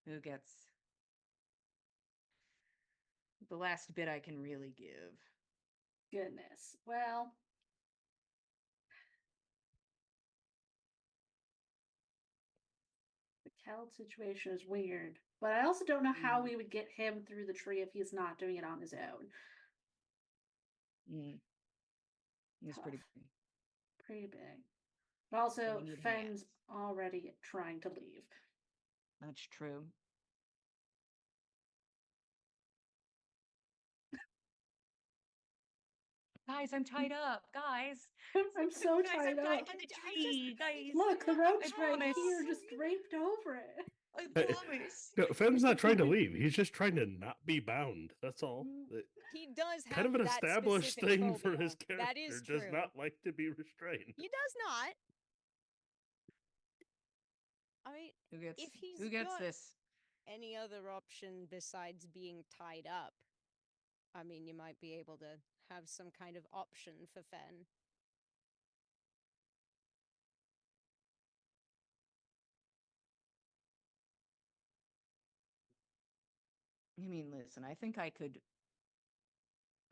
Who gets the last bit I can really give? Goodness. Well, the Keld situation is weird, but I also don't know how we would get him through the tree if he's not doing it on his own. It's pretty Tough. big. Pretty big. But also, we need Fenn's hands. already trying to leave. That's true. Guys, I'm tied up. Guys. I'm so Guys, tied I'm tied up. to the I'm tree. Guys. Look, the rope's right promise. here, just draped over it. I promise. No, Fenn's not trying to leave. He's just trying to not be bound. That's all. He does have Kind of an that established specific thing for his phobia. character. That is does true. not like to be restrained. He does not. I mean, Who gets if he's who gets got this? any other option besides being tied up, I mean, you might be able to have some kind of option for Fenn. I mean, listen, I think I could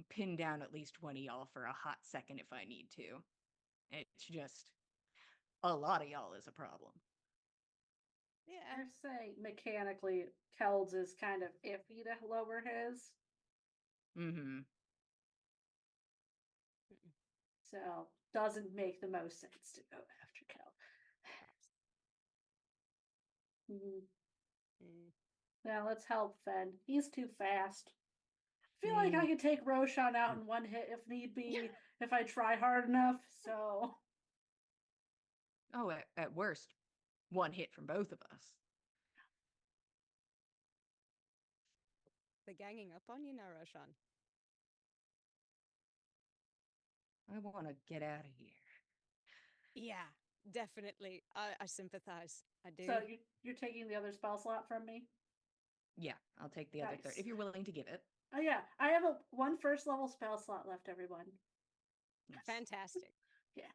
pin down at least one of y'all for a hot second if I need to. It's just a lot of y'all is a problem. Yeah. I say mechanically, Keld's is kind of iffy to lower his. Mm-hmm. So doesn't make the most sense to go after Keld. Now let's help Fenn. He's too fast. I feel like I could take Roshan out in one hit if need be, if I try hard enough. So Oh, at worst, one hit from both of us. They're ganging up on you now, Roshan. I want to get out of here. Yeah, definitely. I sympathize. I do. so you're taking the other spell slot from me? Yeah, I'll take the other third Nice. if you're willing to give it. Oh yeah, I have one first level spell slot left, everyone. Nice. Fantastic. Yeah.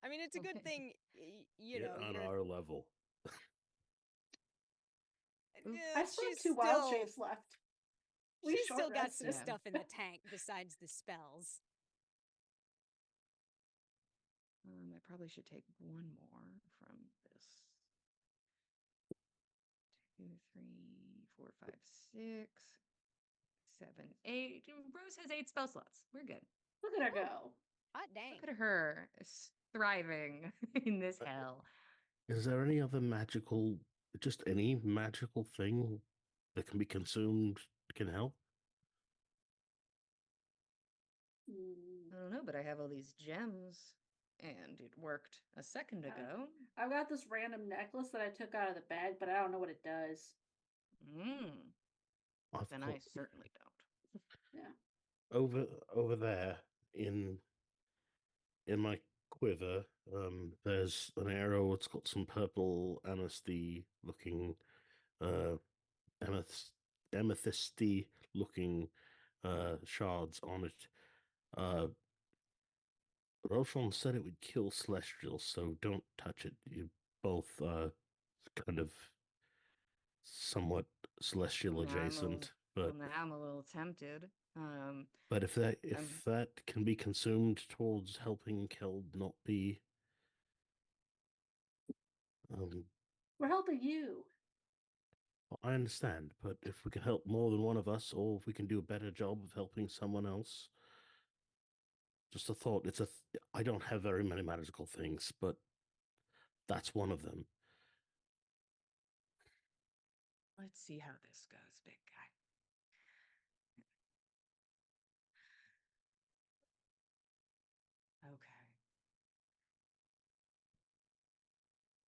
I mean, it's a good Okay. thing, you Get know, on you're, our level. I still have she's 2 wild still- shapes left. We She's still short got some rested. stuff in the tank besides the spells. I probably should take one more from this. 2, 3, 4, 5, 6, 7, 8. Rose has 8 spell slots. We're good. Look at her go. Hot dang. Look at her thriving in this hell. Is there any other magical, just any magical thing that can be consumed can help? I don't know, but I have all these gems, and it worked a second ago. I've got this random necklace that I took out of the bag, but I don't know what it does. I've Then got I certainly don't. Yeah. over there in my quiver, there's an arrow. It's got some purple amethysty looking, amethysty looking shards on it. Roshan said it would kill celestials, so don't touch it. You both kind of somewhat celestial adjacent, but Now I'm a little tempted. if that can be consumed towards helping Keld not be We're helping you. I understand, but if we can help more than one of us, or if we can do a better job of helping someone else, just a thought. I don't have very many magical things, but that's one of them. Let's see how this goes, big guy. Okay.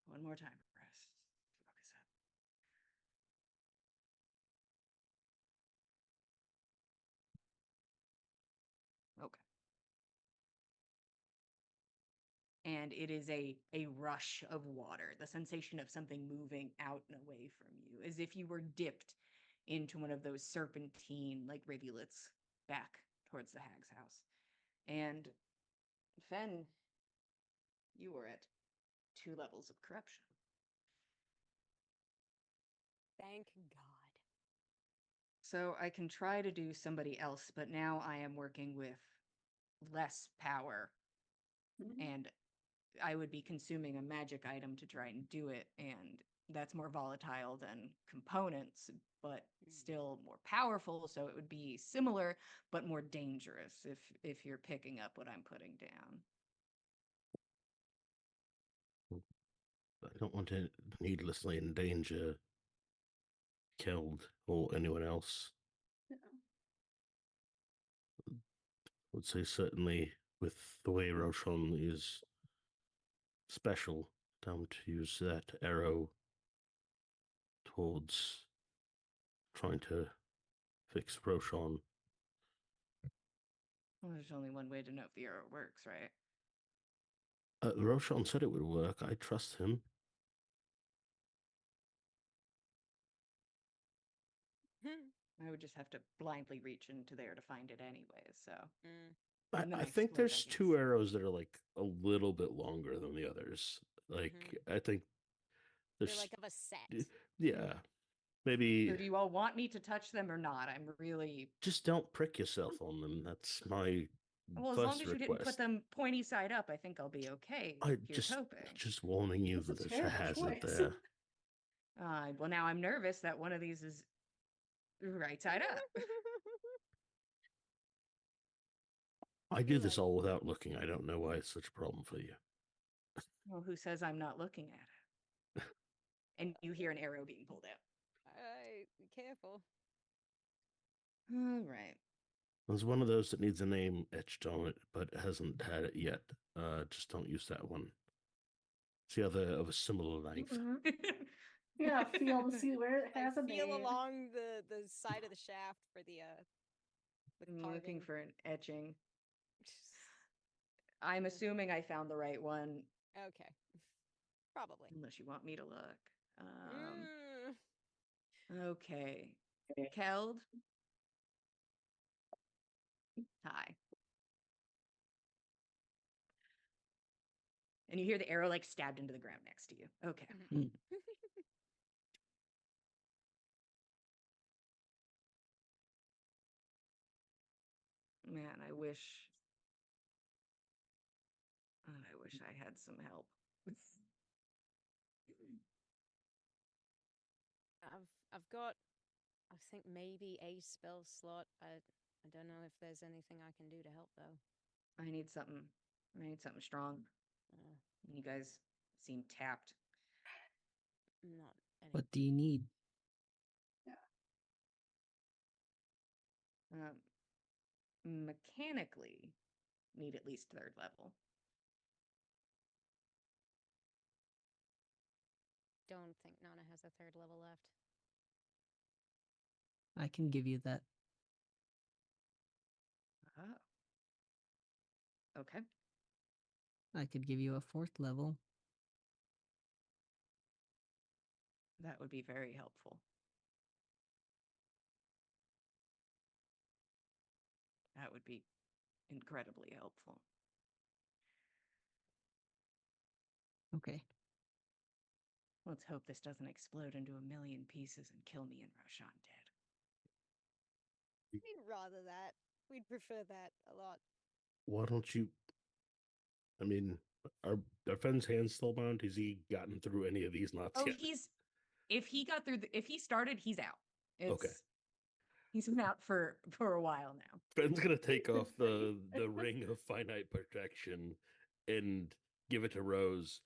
One more time, press. Focus up. Okay. And it is a rush of water, the sensation of something moving out and away from you, as if you were dipped into one of those serpentine like rivulets back towards the hag's house. And Fen, you were at 2 levels of corruption. Thank God. So I can try to do somebody else, but now I am working with less power, and I would be consuming a magic item to try and do it, and that's more volatile than components, but still more powerful, so it would be similar but more dangerous if you're picking up what I'm putting down. I don't want to needlessly endanger Keld or anyone else. Yeah. I would say certainly with the way Roshan is special, don't use that arrow towards trying to fix Roshan. Well, there's only one way to know if the arrow works, right? Roshan said it would work. I trust him. I would just have to blindly reach into there to find it anyway, so. Mm. And then I I think explode, I there's guess. 2 arrows that are like a little bit longer than the others. Like I think They're there's like of a set. yeah, maybe So do you all want me to touch them or not? I'm really just don't prick yourself on them. That's my well, as first long as you didn't put request. them pointy side up, I think I'll be okay. I Here's hoping. just warning you That's a that there's a terrible hazard choice. there. Well, now I'm nervous that one of these is right side up. I do this all without looking. I don't know why it's such a problem for you. Well, who says I'm not looking at it? And you hear an arrow being pulled out. Be careful. All right. There's one of those that needs a name etched on it, but hasn't had it yet. Just don't use that one. It's the other of a similar length. Yeah, feel to see where it has a Feel name. along the side of the shaft for the I'm carving. looking for an etching. I'm assuming I found the right one. Okay. Probably. Unless you want me to look. Mm. Okay. Keld. Hi. And you hear the arrow like stabbed into the ground next to you. Okay. Man, I wish I had some help. I've got, I think maybe a spell slot. I don't know if there's anything I can do to help though. I need something. I need something strong. Uh, You guys seem tapped. not any. What do you need? Mechanically, need at least 3rd level. Don't think Nana has a 3rd level left. I can give you that. Oh. Okay. I could give you a 4th level. That would be very helpful. That would be incredibly helpful. Okay. Let's hope this doesn't explode into a million pieces and kill me and Roshan dead. We'd rather that. We'd prefer that a lot. Why don't you? I mean, are our friend's hands still bound? Has he gotten through any of these knots Oh, yet? if he got through, if he started, he's out. Okay. He's been out for a while now. Ben's gonna take off the ring of finite protection and give it to Rose.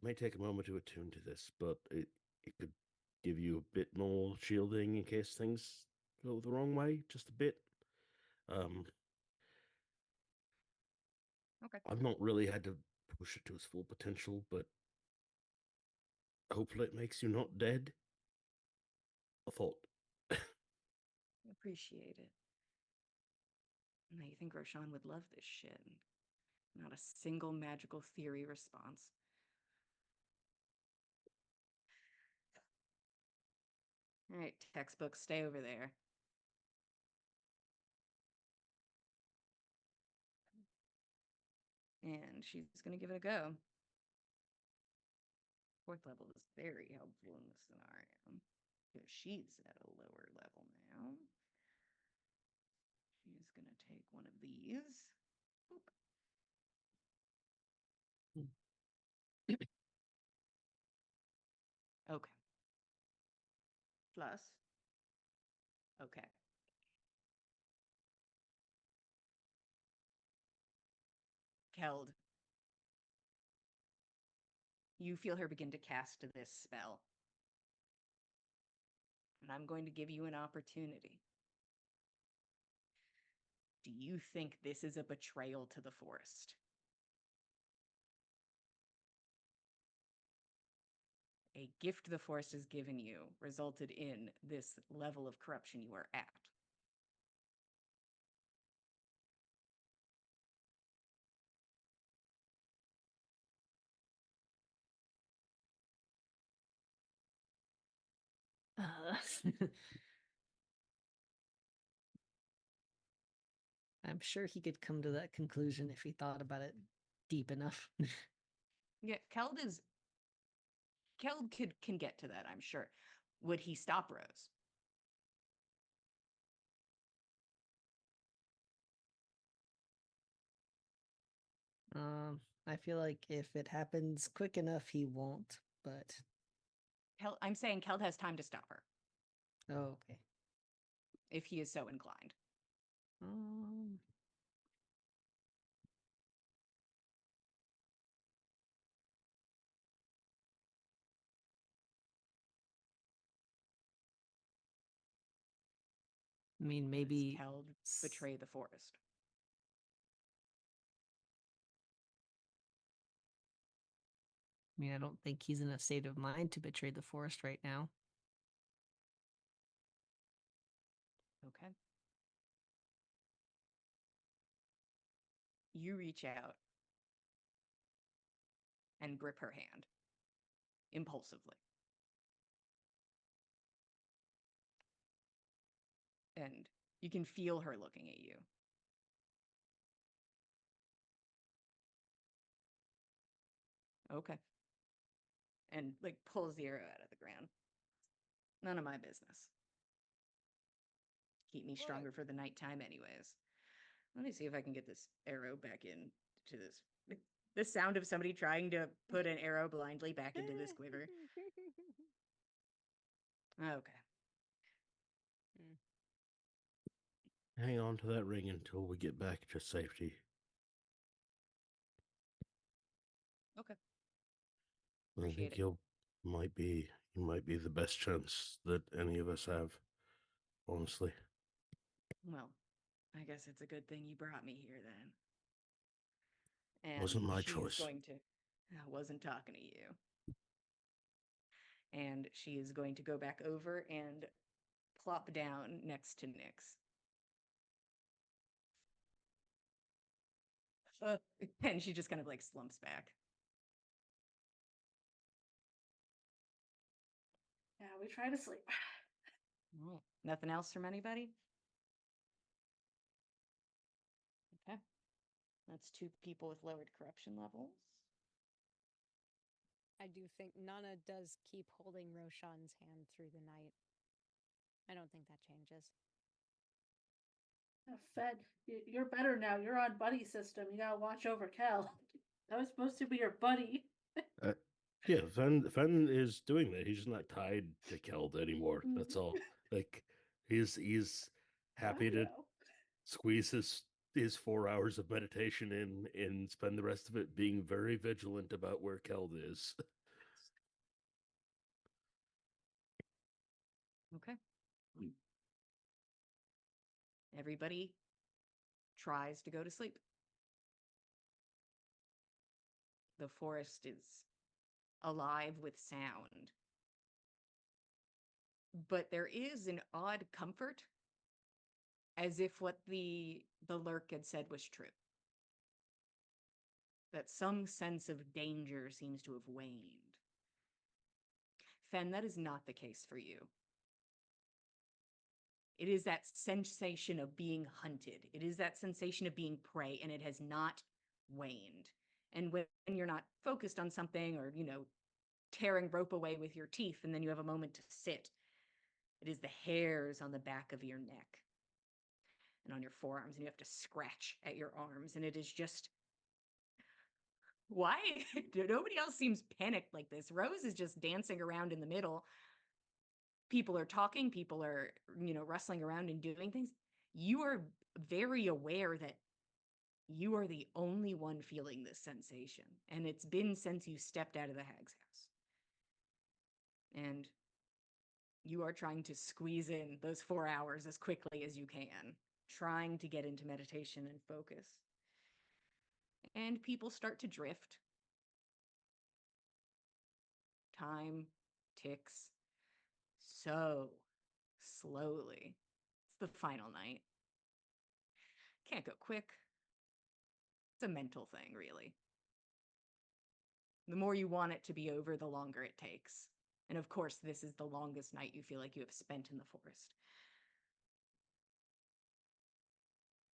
May take a moment to attune to this, but it could give you a bit more shielding in case things go the wrong way, just a bit. Okay. I've not really had to push it to its full potential, but hopefully it makes you not dead. A thought. Appreciate it. Now you think Roshan would love this shit. Not a single magical theory response. All right, textbooks, stay over there. And she's gonna give it a go. 4th level is very helpful in this scenario. Because she's at a lower level now. She's gonna take one of these. Boop. Okay. Plus. Okay. Keld. You feel her begin to cast this spell. And I'm going to give you an opportunity. Do you think this is a betrayal to the forest? A gift the forest has given you resulted in this level of corruption you are at. I'm sure he could come to that conclusion if he thought about it deep enough. Yeah, Keld can get to that, I'm sure. Would he stop Rose? I feel like if it happens quick enough, he won't. But I'm saying Keld has time to stop her oh, okay. if he is so inclined. Um, I mean, Does maybe. Keld betray the forest? I mean, I don't think he's in a state of mind to betray the forest right now. Okay. You reach out and grip her hand impulsively. And you can feel her looking at you. Okay. And like pulls the arrow out of the ground. None of my business. Keep me stronger for the nighttime anyways. Let me see if I can get this arrow back into this. The sound of somebody trying to put an arrow blindly back into this quiver. Okay. Hang on to that ring until we get back to safety. Okay. I Appreciate think it. you might be the best chance that any of us have, honestly. Well, I guess it's a good thing you brought me here then. And Wasn't my she is choice. going to. I wasn't talking to you. And she is going to go back over and plop down next to Nyx. And she just kind of like slumps back. Yeah, we try to sleep. Well, nothing else from anybody? Okay. That's 2 people with lowered corruption levels. I do think Nana does keep holding Roshan's hand through the night. I don't think that changes. Fed, you're better now. You're on buddy system. You gotta watch over Kel. That was supposed to be your buddy. Yeah, Fen is doing that. He's not tied to Keld anymore. That's all. Like he's happy to Wow. squeeze his 4 hours of meditation in and spend the rest of it being very vigilant about where Keld is. Okay. Everybody tries to go to sleep. The forest is alive with sound. But there is an odd comfort, as if what the lurk had said was true. That some sense of danger seems to have waned. Fen, that is not the case for you. It is that sensation of being hunted. It is that sensation of being prey, and it has not waned. And when you're not focused on something or, tearing rope away with your teeth, and then you have a moment to sit, it is the hairs on the back of your neck and on your forearms, and you have to scratch at your arms, and it is just, why? Nobody else seems panicked like this. Rose is just dancing around in the middle. People are talking, people are, rustling around and doing things. You are very aware that you are the only one feeling this sensation. And it's been since you stepped out of the hag's house. And you are trying to squeeze in those 4 hours as quickly as you can, trying to get into meditation and focus. And people start to drift. Time ticks so slowly. It's the final night. Can't go quick. It's a mental thing, really. The more you want it to be over, the longer it takes. And of course, this is the longest night you feel like you have spent in the forest.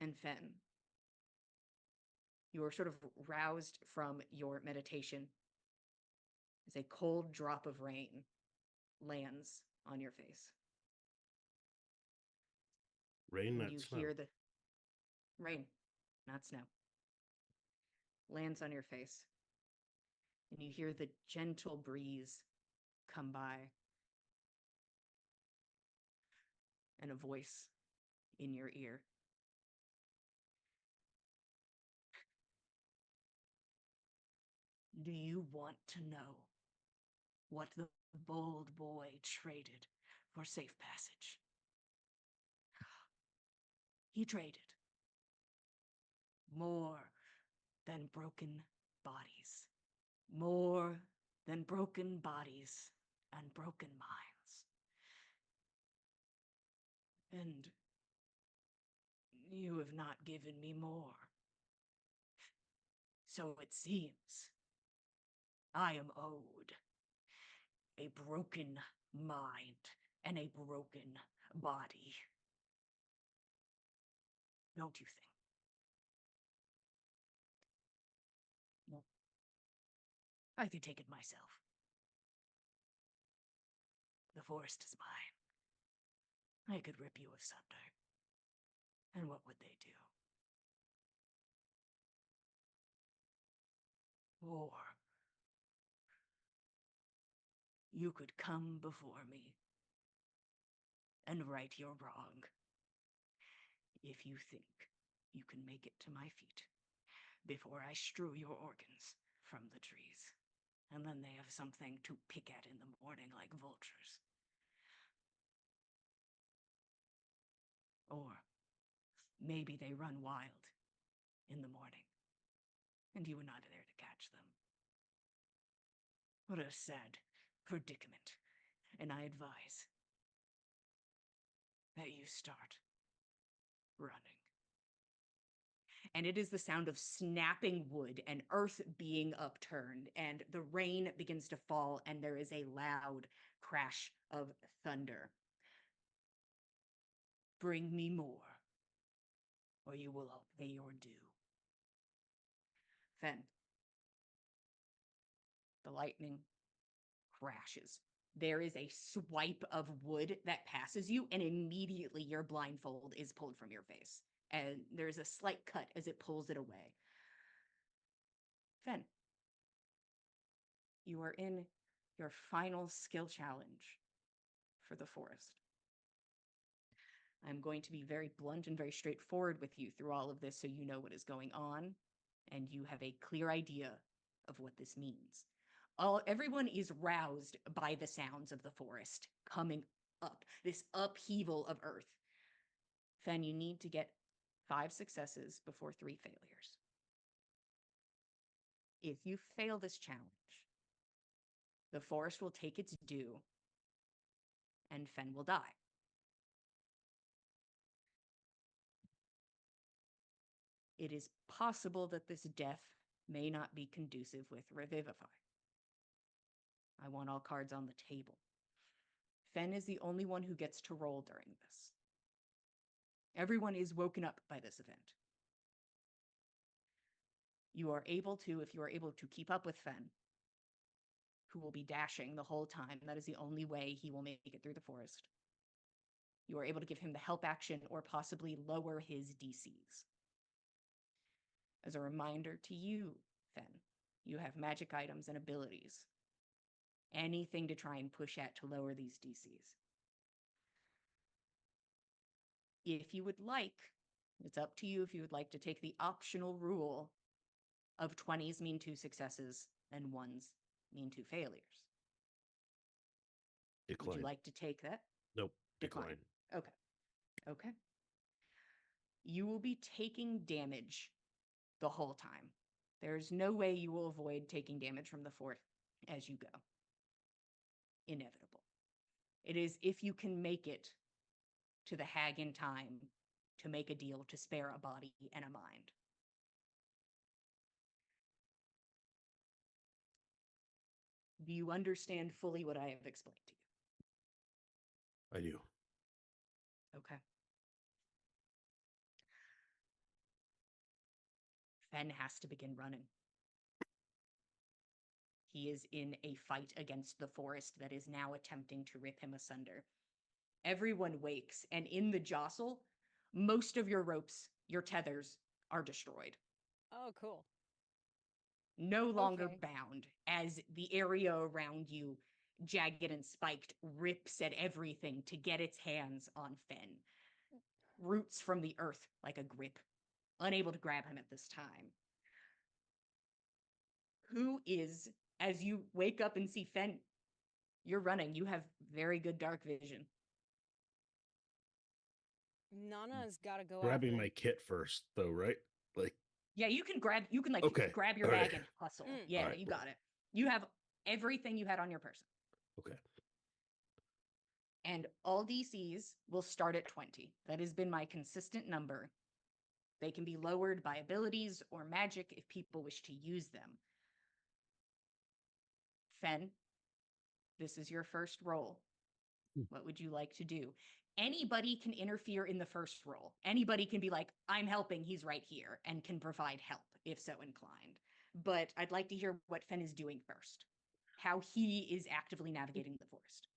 And Fen, you are sort of roused from your meditation as a cold drop of rain lands on your face. Rain, And not you snow. hear the rain, not snow, lands on your face. And you hear the gentle breeze come by. And a voice in your ear. Do you want to know what the bold boy traded for safe passage? He traded more than broken bodies. More than broken bodies and broken minds. And you have not given me more. So it seems I am owed a broken mind and a broken body. Don't you think? Well, I could take it myself. The forest is mine. I could rip you asunder. And what would they do? Or you could come before me and right your wrong. If you think you can make it to my feet before I strew your organs from the trees. and then they have something to pick at in the morning like vultures. Or maybe they run wild in the morning, and you were not there to catch them. What a sad predicament, and I advise that you start running. And it is the sound of snapping wood and earth being upturned, and the rain begins to fall, and there is a loud crash of thunder. Bring me more, or you will all pay your due. Fen, the lightning crashes. There is a swipe of wood that passes you, and immediately your blindfold is pulled from your face. And there's a slight cut as it pulls it away. Fen, you are in your final skill challenge for the forest. I'm going to be very blunt and very straightforward with you through all of this so you know what is going on and you have a clear idea of what this means. Everyone is roused by the sounds of the forest coming up, this upheaval of earth. Fen, you need to get 5 successes before 3 failures. If you fail this challenge, the forest will take its due and Fen will die. It is possible that this death may not be conducive with Revivify. I want all cards on the table. Fen is the only one who gets to roll during this. Everyone is woken up by this event. You are able to, if you are able to keep up with Fen, who will be dashing the whole time, that is the only way he will make it through the forest. You are able to give him the help action or possibly lower his DCs. As a reminder to you, Fen, you have magic items and abilities. Anything to try and push at to lower these DCs. If you would like, it's up to you if you would like to take the optional rule of 20s mean 2 successes and 1s mean 2 failures. Decline. Would you like to take that? Nope. Decline. Decline. Okay. Okay. You will be taking damage the whole time. There's no way you will avoid taking damage from the fort as you go. Inevitable. It is if you can make it to the hag in time to make a deal to spare a body and a mind. Do you understand fully what I have explained to you? I do. Okay. Fen has to begin running. He is in a fight against the forest that is now attempting to rip him asunder. Everyone wakes, and in the jostle, most of your ropes, your tethers, are destroyed. Oh, cool. No longer Okay. bound, as the area around you, jagged and spiked, rips at everything to get its hands on Fen. Roots from the earth like a grip, unable to grab him at this time. Who is, as you wake up and see Fen, you're running, you have very good dark vision. Nana's got to go Grabbing after my him. kit first, though, right? Like, Yeah, you can grab Okay, grab your all right. bag and hustle. Mm. Yeah, All right. you got it. You have everything you had on your person. okay. And all DCs will start at 20. That has been my consistent number. They can be lowered by abilities or magic if people wish to use them. Fen, this is your first roll. What would you like to do? Anybody can interfere in the first roll. Anybody can be like, I'm helping, he's right here, and can provide help if so inclined. But I'd like to hear what Fen is doing first. How he is actively navigating the forest.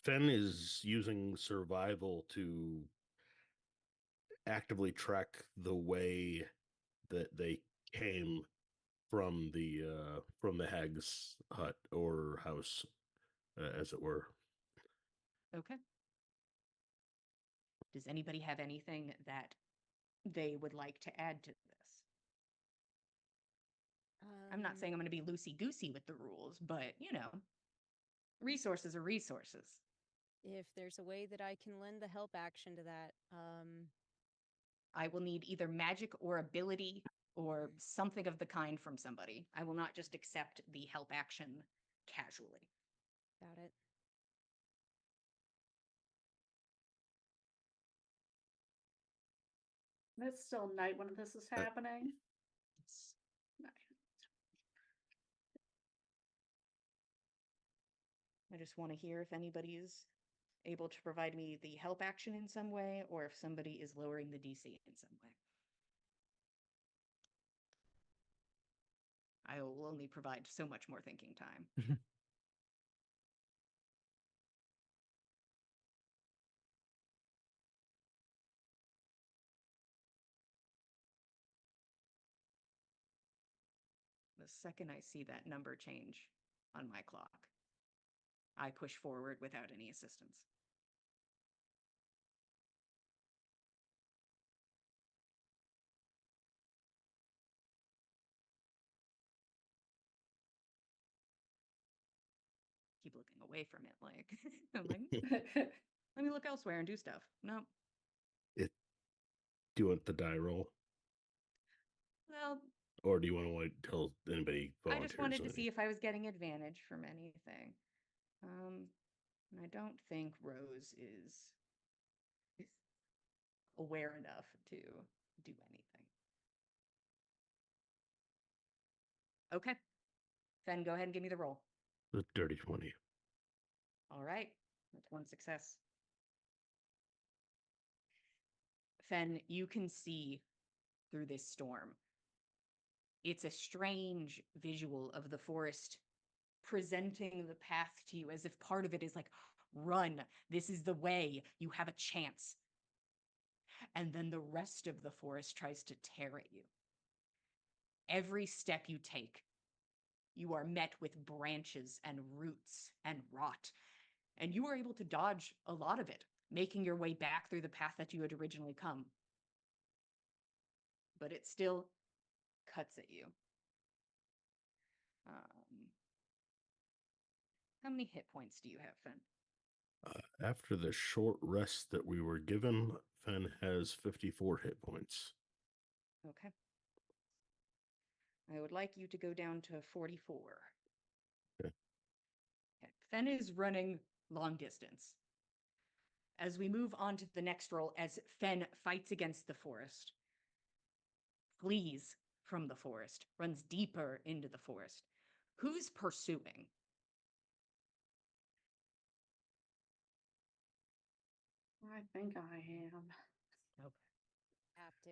Fen is using survival to actively track the way that they came from the hag's hut or house, as it were. Okay. Does anybody have anything that they would like to add to this? I'm not saying I'm going to be loosey-goosey with the rules, but, you know, resources are resources. If there's a way that I can lend the help action to that, I will need either magic or ability or something of the kind from somebody. I will not just accept the help action casually. got it. It's still night when this is happening. Night. I just want to hear if anybody is able to provide me the help action in some way, or if somebody is lowering the DC in some way. I will only provide so much more thinking time. The second I see that number change on my clock, I push forward without any assistance. Keep looking away from it, like, I'm like, let me look elsewhere and do stuff. No. Do you want the die roll, Well, or do you want to wait till anybody I volunteers? just wanted to anything? see if I was getting advantage from anything. And I don't think Rose is aware enough to do anything. Okay. Fen, go ahead and give me the roll. The dirty 20. All right. That's one success. Fen, you can see through this storm. It's a strange visual of the forest presenting the path to you as if part of it is like, run, this is the way, you have a chance. And then the rest of the forest tries to tear at you. Every step you take, you are met with branches and roots and rot, and you are able to dodge a lot of it, making your way back through the path that you had originally come. But it still cuts at you. How many hit points do you have, Fen? After the short rest that we were given, Fen has 54 hit points. Okay. I would like you to go down to 44. Okay. Okay. Fen is running long distance. As we move on to the next roll, as Fen fights against the forest, flees from the forest, runs deeper into the forest. Who's pursuing? I think I am. Okay. Have to.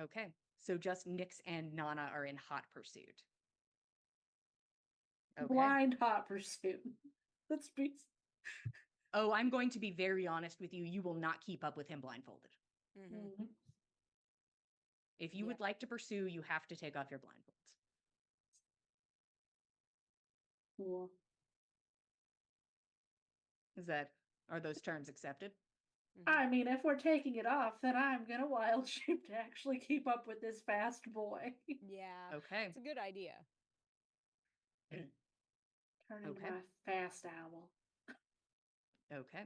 Okay. So just Nyx and Nana are in hot pursuit. Okay. Blind hot pursuit. Let's be. Oh, I'm going to be very honest with you. You will not keep up with him blindfolded. Mm-hmm. If you Yeah. would like to pursue, you have to take off your blindfolds. Cool. Are those terms accepted? I mean, if we're taking it off, then I'm gonna wild shape to actually keep up with this fast boy. Yeah. Okay. It's a good idea. Turn into Okay. my fast owl. Okay.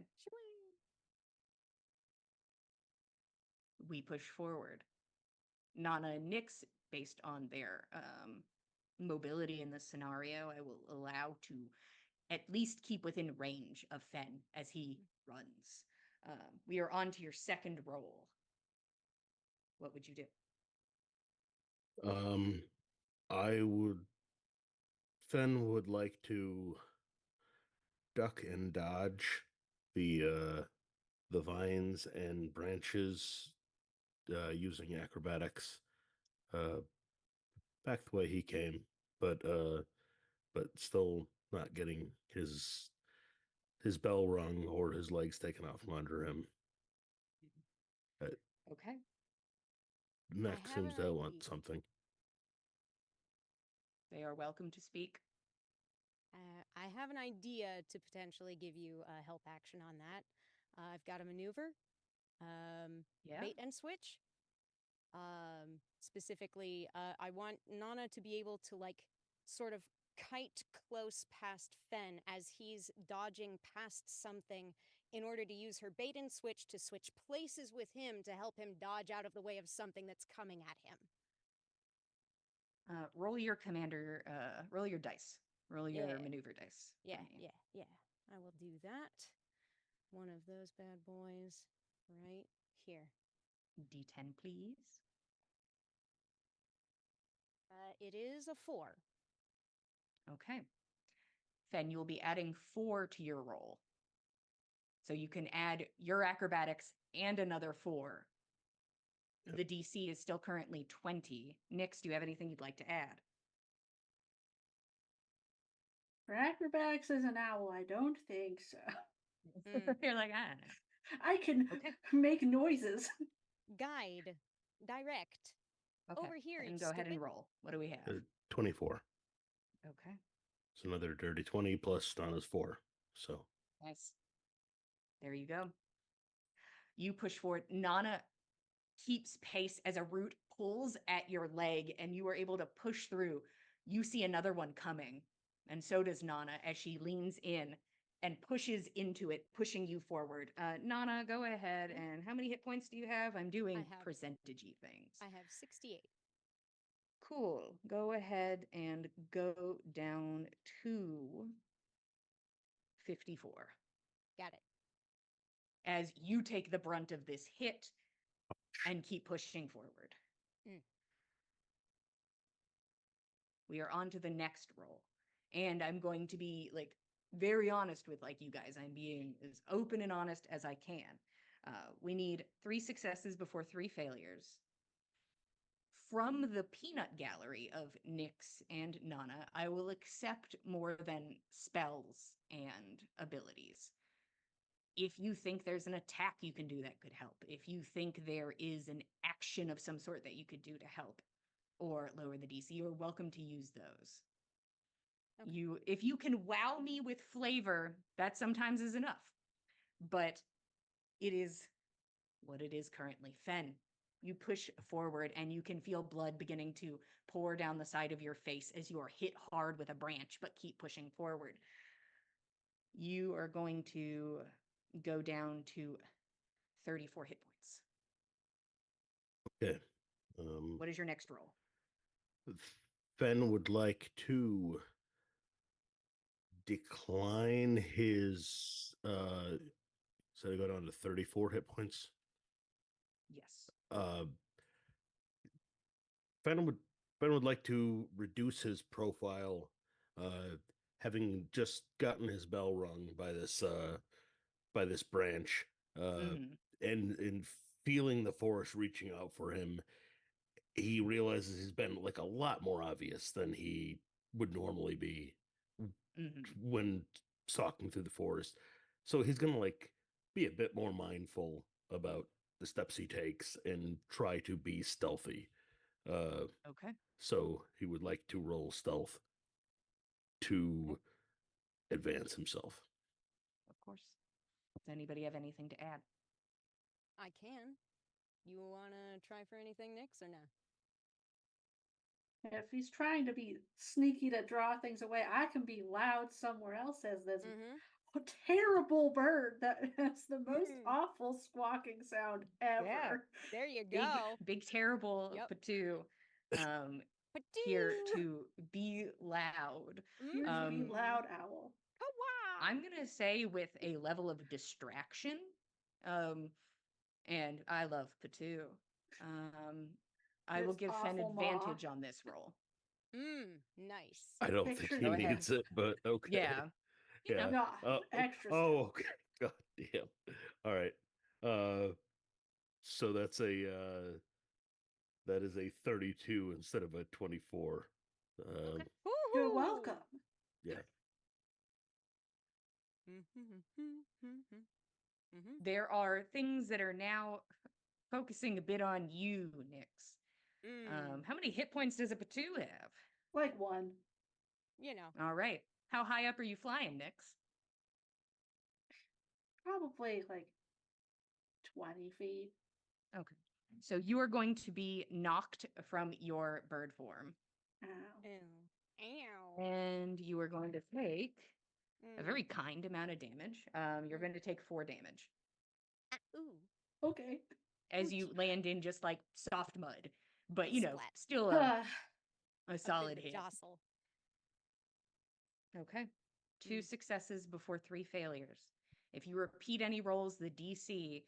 We push forward. Nana and Nyx, based on their mobility in the scenario, I will allow to at least keep within range of Fen as he runs. We are on to your second roll. What would you do? Fen would like to duck and dodge the vines and branches using acrobatics back the way he came, but still not getting his bell rung or his legs taken out from under him. Okay. Mac have seems an to want idea. something. They are welcome to speak. I have an idea to potentially give you a help action on that. I've got a maneuver, Yeah. bait and switch, specifically, I want Nana to be able to like sort of kite close past Fen as he's dodging past something in order to use her bait and switch to switch places with him to help him dodge out of the way of something that's coming at him. Roll your commander, roll your dice. Roll your Yeah. maneuver dice. for Yeah, me. yeah. I will do that. One of those bad boys right here. D10, please. It is a 4. Okay. Fen, you'll be adding 4 to your roll. So you can add your acrobatics and another 4. Yep. The DC is still currently 20. Nix, do you have anything you'd like to add? For acrobatics as an owl, I don't think so. You're like, ah. I can Okay. make noises. Guide. Direct. Okay. Over here, And you go ahead and stupid. roll. What do we have? 24. Okay. It's another dirty 20 plus Donna's 4. So Nice. There you go. You push forward. Nana keeps pace as a root pulls at your leg and you are able to push through. You see another one coming, and so does Nana as she leans in and pushes into it, pushing you forward. Nana, go ahead. And how many hit points do you have? I'm doing have- percentage-y things. I have 68. Cool. Go ahead and go down to 54 Got it. as you take the brunt of this hit and keep pushing forward. Mm. We are on to the next roll. And I'm going to be like very honest with like you guys. I'm being as open and honest as I can. We need 3 successes before 3 failures. From the peanut gallery of Nyx and Nana, I will accept more than spells and abilities. If you think there's an attack you can do that could help, if you think there is an action of some sort that you could do to help or lower the DC, you're welcome to use those. Okay. If you can wow me with flavor, that sometimes is enough. But it is what it is currently. Fen, you push forward and you can feel blood beginning to pour down the side of your face as you are hit hard with a branch, but keep pushing forward. You are going to go down to 34 hit points. okay. What is your next roll? Fen would like to decline his so I go down to 34 hit points. Yes. Fen would like to reduce his profile, having just gotten his bell rung by this branch, Mhm. and in feeling the forest reaching out for him, he realizes he's been like a lot more obvious than he would normally be Mhm. when stalking through the forest. So he's gonna like be a bit more mindful about the steps he takes and try to be stealthy. Okay. So he would like to roll stealth to advance himself. Of course. Does anybody have anything to add? I can. You want to try for anything, Nyx, or no? If he's trying to be sneaky to draw things away, I can be loud somewhere else as this Mm-hmm. terrible bird that has the most Mm. awful squawking sound ever. Yeah. There you Big, go. big terrible Yep. Patu. Here to be loud. Here to be Um, loud owl. Ka-wow! I'm gonna say with a level of distraction, and I love Patu. I will It's give Fen awful, Ma. advantage on this roll. Nice. I don't Picture think he Go ahead. needs it, but okay. Yeah. You Yeah. know, No, extra Oh, okay. God damn. All right. So that is a 32 instead of a 24. Okay. You're Woohoo! welcome. Yeah. there are things that are now focusing a bit on you, Nyx. How many hit points does a Patu have? Like one. You know. All right. How high up are you flying, Nyx? Probably like 20 feet. Okay. So you are going to be knocked from your bird form, Ow. Ew. Ow. and you are going to take a Mm. very kind amount of damage. You're going to take 4 damage Ah, ooh. Okay. as you Ouchie. land in just like soft mud, but And you know, splat. still Ah, a A bit solid of a hit. jostle. Okay. 2 Mm. successes before 3 failures. If you repeat any rolls, the DC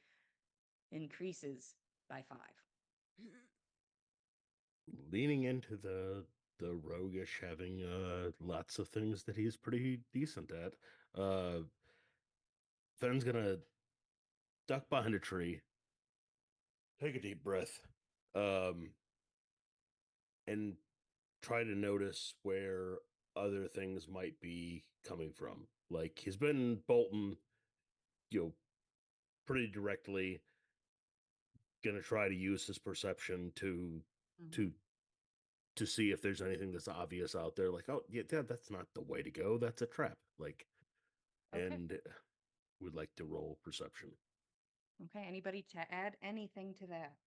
increases by 5. Leaning into the roguish, having lots of things that he's pretty decent at. Fenn's gonna duck behind a tree, take a deep breath, um, and try to notice where other things might be coming from. Like he's been bolting, pretty directly. Gonna try to use his perception to to see if there's anything that's obvious out there. Like, oh yeah, that's not the way to go. That's a trap. Like, Okay. and would like to roll perception. Okay. Anybody to add anything to that?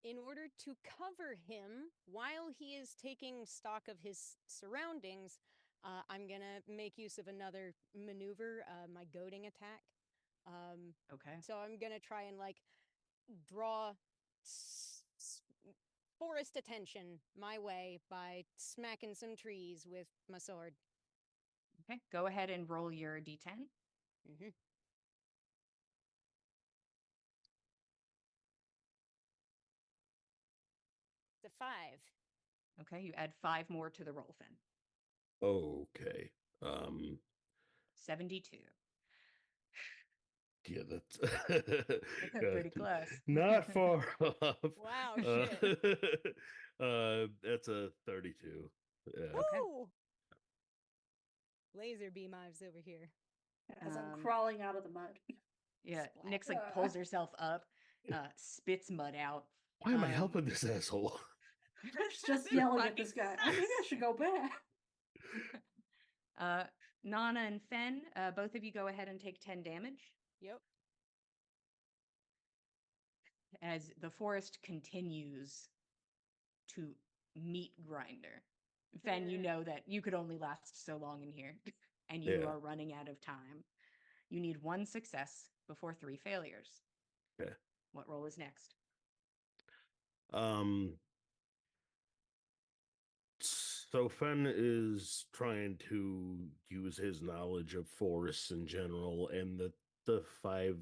In order to cover him while he is taking stock of his surroundings, I'm gonna make use of another maneuver, my goading attack. Okay. So I'm gonna try and like draw forest attention my way by smacking some trees with my sword. Okay. Go ahead and roll your d10. Mm-hmm. It's a 5. Okay. You add 5 more to the roll, Finn. Okay. Um 72. yeah, that's Pretty close. Not far off. Wow, That's a 32. Yeah. Okay. Woo! Laser beam eyes over here. as I'm Um, crawling out of the mud. Yeah. Splat. Nyx like pulls herself up, spits mud out. Why am I Um, helping this asshole? It's just They're yelling at fucking this guy. Maybe I sus. should go back. Nana and Fen, both of you go ahead and take 10 damage Yep. as the forest continues to meet Grinder. Fen, you know that you could only last so long in here, and you Yeah. are running out of time. You need 1 success before 3 failures. Okay. What roll is next? So Fen is trying to use his knowledge of forests in general and the 5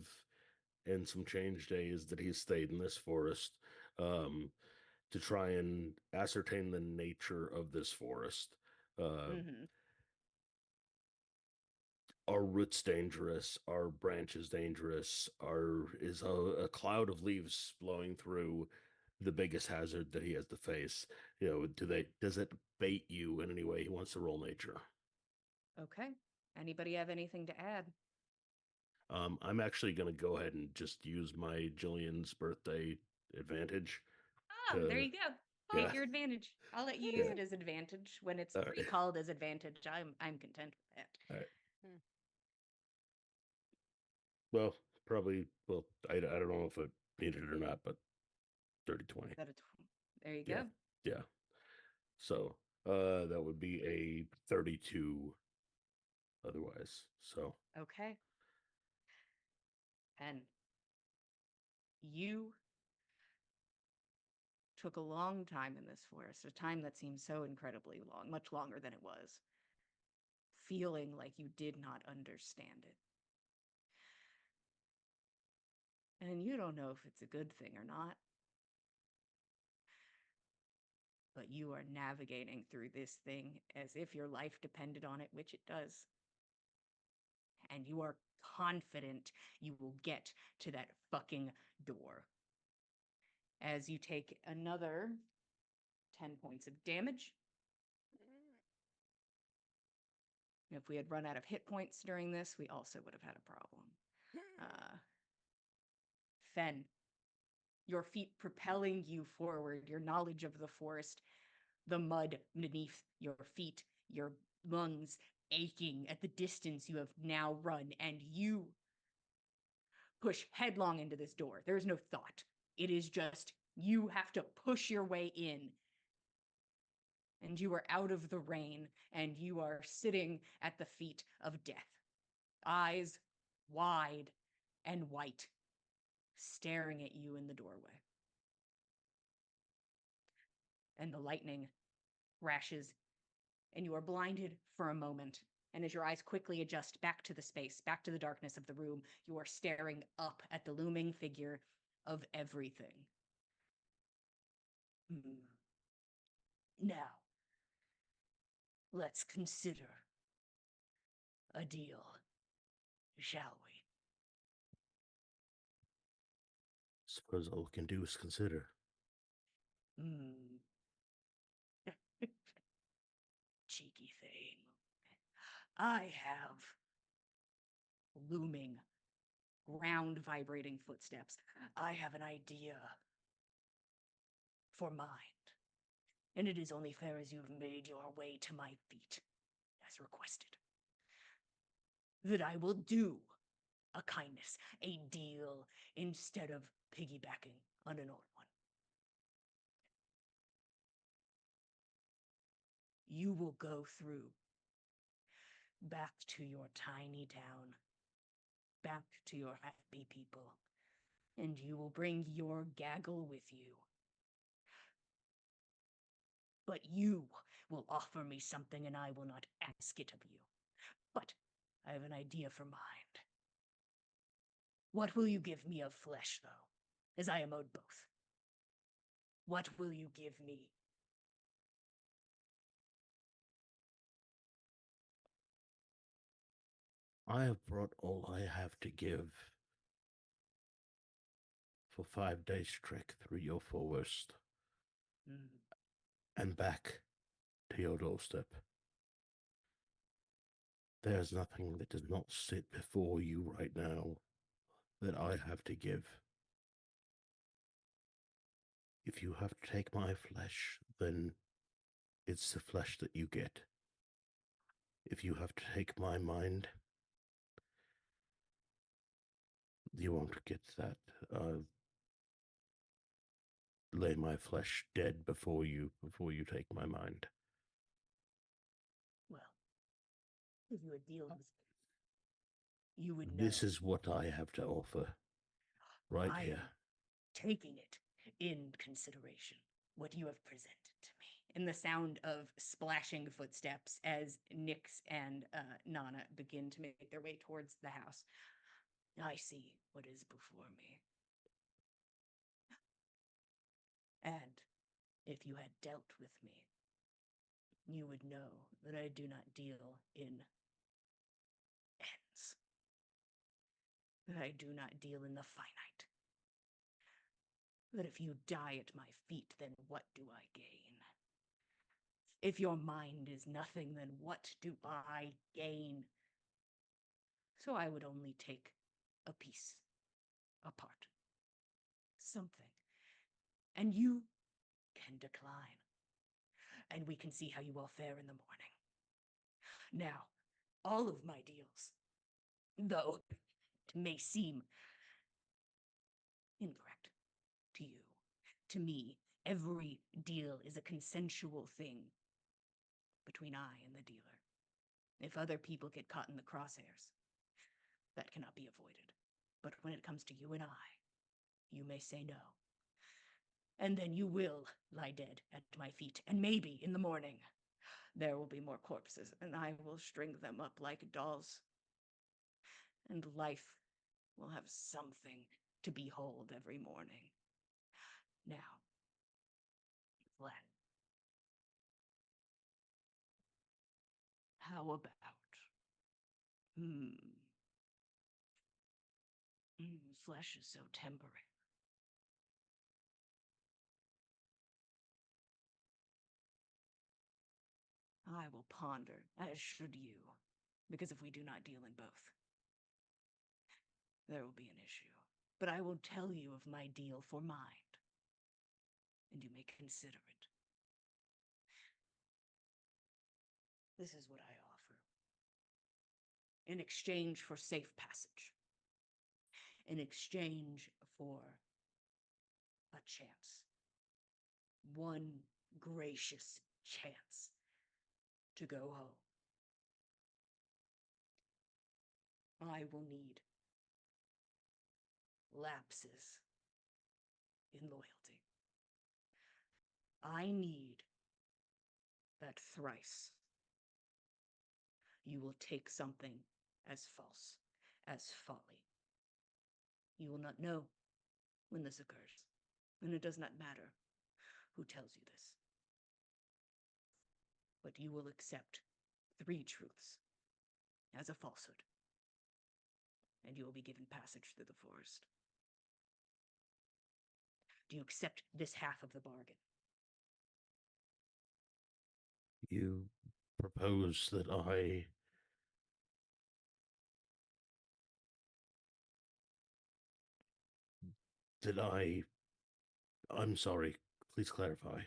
and some change days that he's stayed in this forest, to try and ascertain the nature of this forest. Mm-hmm. Are roots dangerous? Are branches dangerous? Is a cloud of leaves blowing through the biggest hazard that he has to face? Does it bait you in any way? He wants to roll nature. Okay. Anybody have anything to add? I'm actually going to go ahead and just use my Jillian's birthday advantage. Oh, there to- you go. yeah. Take your advantage. I'll let you use Yeah. it as advantage when it's All right. pre-called as advantage. I'm content with that. All right. Hmm. Well, probably. Well, I don't know if it needed it or not, but 30-20. Is that a there you Yeah. go. Yeah. So that would be a 32 otherwise. So Okay. And you took a long time in this forest, a time that seemed so incredibly long, much longer than it was, feeling like you did not understand it. And you don't know if it's a good thing or not. But you are navigating through this thing as if your life depended on it, which it does. And you are confident you will get to that fucking door. As you take another 10 points of damage. If we had run out of hit points during this, we also would have had a problem. Fen, your feet propelling you forward, your knowledge of the forest, the mud beneath your feet, your lungs aching at the distance you have now run, and you push headlong into this door. There is no thought. It is just You have to push your way in. And you are out of the rain, and you are sitting at the feet of death, eyes wide and white, staring at you in the doorway. And the lightning rashes, and you are blinded for a moment. And as your eyes quickly adjust back to the space, back to the darkness of the room, you are staring up at the looming figure of everything. Now, let's consider a deal, shall we? Suppose all we can do is consider. Cheeky thing. I have looming, ground vibrating footsteps. I have an idea for mind. And it is only fair as you've made your way to my feet, as requested, that I will do a kindness, a deal, instead of piggybacking on an old one. You will go through back to your tiny town, back to your happy people, and you will bring your gaggle with you. But you will offer me something, and I will not ask it of you. But I have an idea for mind. What will you give me of flesh, though, as I am owed both? What will you give me? I have brought all I have to give for 5 days trek through your forest and back to your doorstep. There's nothing that does not sit before you right now that I have to give. If you have to take my flesh, then it's the flesh that you get. If you have to take my mind, you won't get that. Lay my flesh dead before you take my mind. Well, if you would deal with you would know. This is what I have to offer. Right I here. am taking it in consideration, what you have presented to me. And the sound of splashing footsteps as Nyx and Nana begin to make their way towards the house. I see what is before me. And if you had dealt with me, you would know that I do not deal in ends. That I do not deal in the finite. That if you die at my feet, then what do I gain? If your mind is nothing, then what do I gain? So I would only take a piece, a part, something. And you can decline. And we can see how you all fare in the morning. Now, all of my deals, though it may seem incorrect to you, to me, every deal is a consensual thing between I and the dealer. If other people get caught in the crosshairs, that cannot be avoided. But when it comes to you and I, you may say no. And then you will lie dead at my feet, and maybe in the morning there will be more corpses, and I will string them up like dolls. And life will have something to behold every morning. Now, Glenn, how about flesh is so temporary. I will ponder, as should you, because if we do not deal in both, there will be an issue. But I will tell you of my deal for mind, and you may consider it. This is what I offer. In exchange for safe passage. In exchange for a chance. One gracious chance to go home. I will need lapses in loyalty. I need that thrice you will take something as false as folly. You will not know when this occurs, and it does not matter who tells you this. But you will accept 3 truths as a falsehood, and you will be given passage through the forest. Do you accept this half of the bargain? You propose that I'm sorry, please clarify.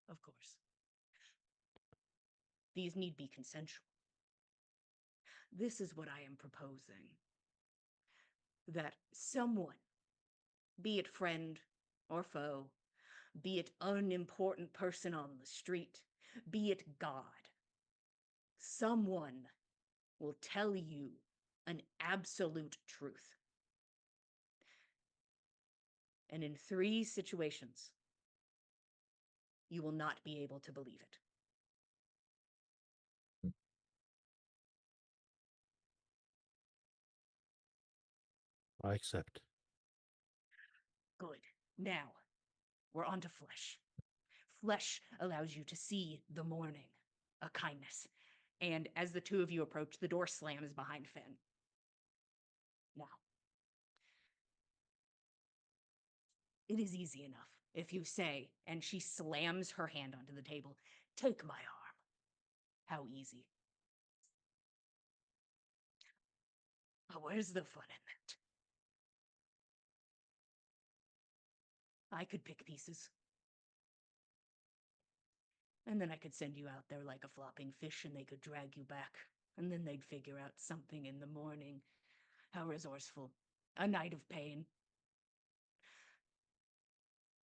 Of course. These need be consensual. This is what I am proposing. That someone, be it friend or foe, be it unimportant person on the street, be it God, someone will tell you an absolute truth. And in 3 situations, you will not be able to believe it. I accept. Good. Now, we're on to flesh. Flesh allows you to see the morning, a kindness. And as the 2 of you approach, the door slams behind Finn. Now, it is easy enough if you say, and she slams her hand onto the table, take my arm. How easy. But where's the fun in that? I could pick pieces. And then I could send you out there like a flopping fish and they could drag you back. And then they'd figure out something in the morning. How resourceful. A night of pain.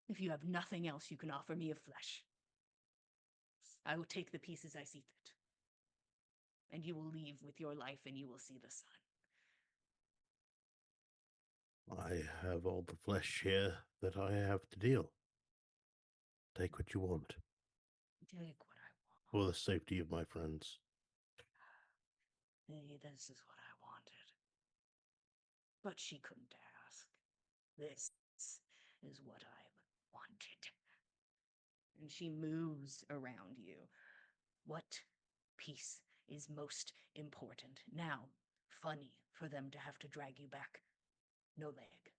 If you have nothing else you can offer me of flesh, I will take the pieces I see fit. And you will leave with your life and you will see the sun. I have all the flesh here that I have to deal. Take what you want. Take what I want. For the safety of my friends. This is what I wanted. But she couldn't ask. This is what I wanted. And she moves around you. What piece is most important? Now, funny for them to have to drag you back. No leg.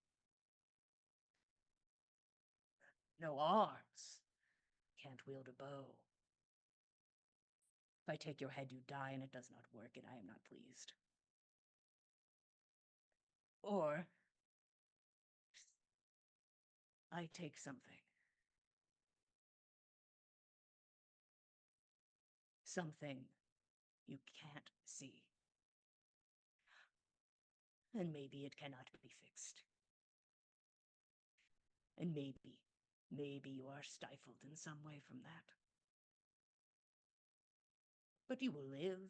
No arms. Can't wield a bow. If I take your head, you die, and it does not work, and I am not pleased. Or I take something. Something you can't see. And maybe it cannot be fixed. And maybe you are stifled in some way from that. But you will live.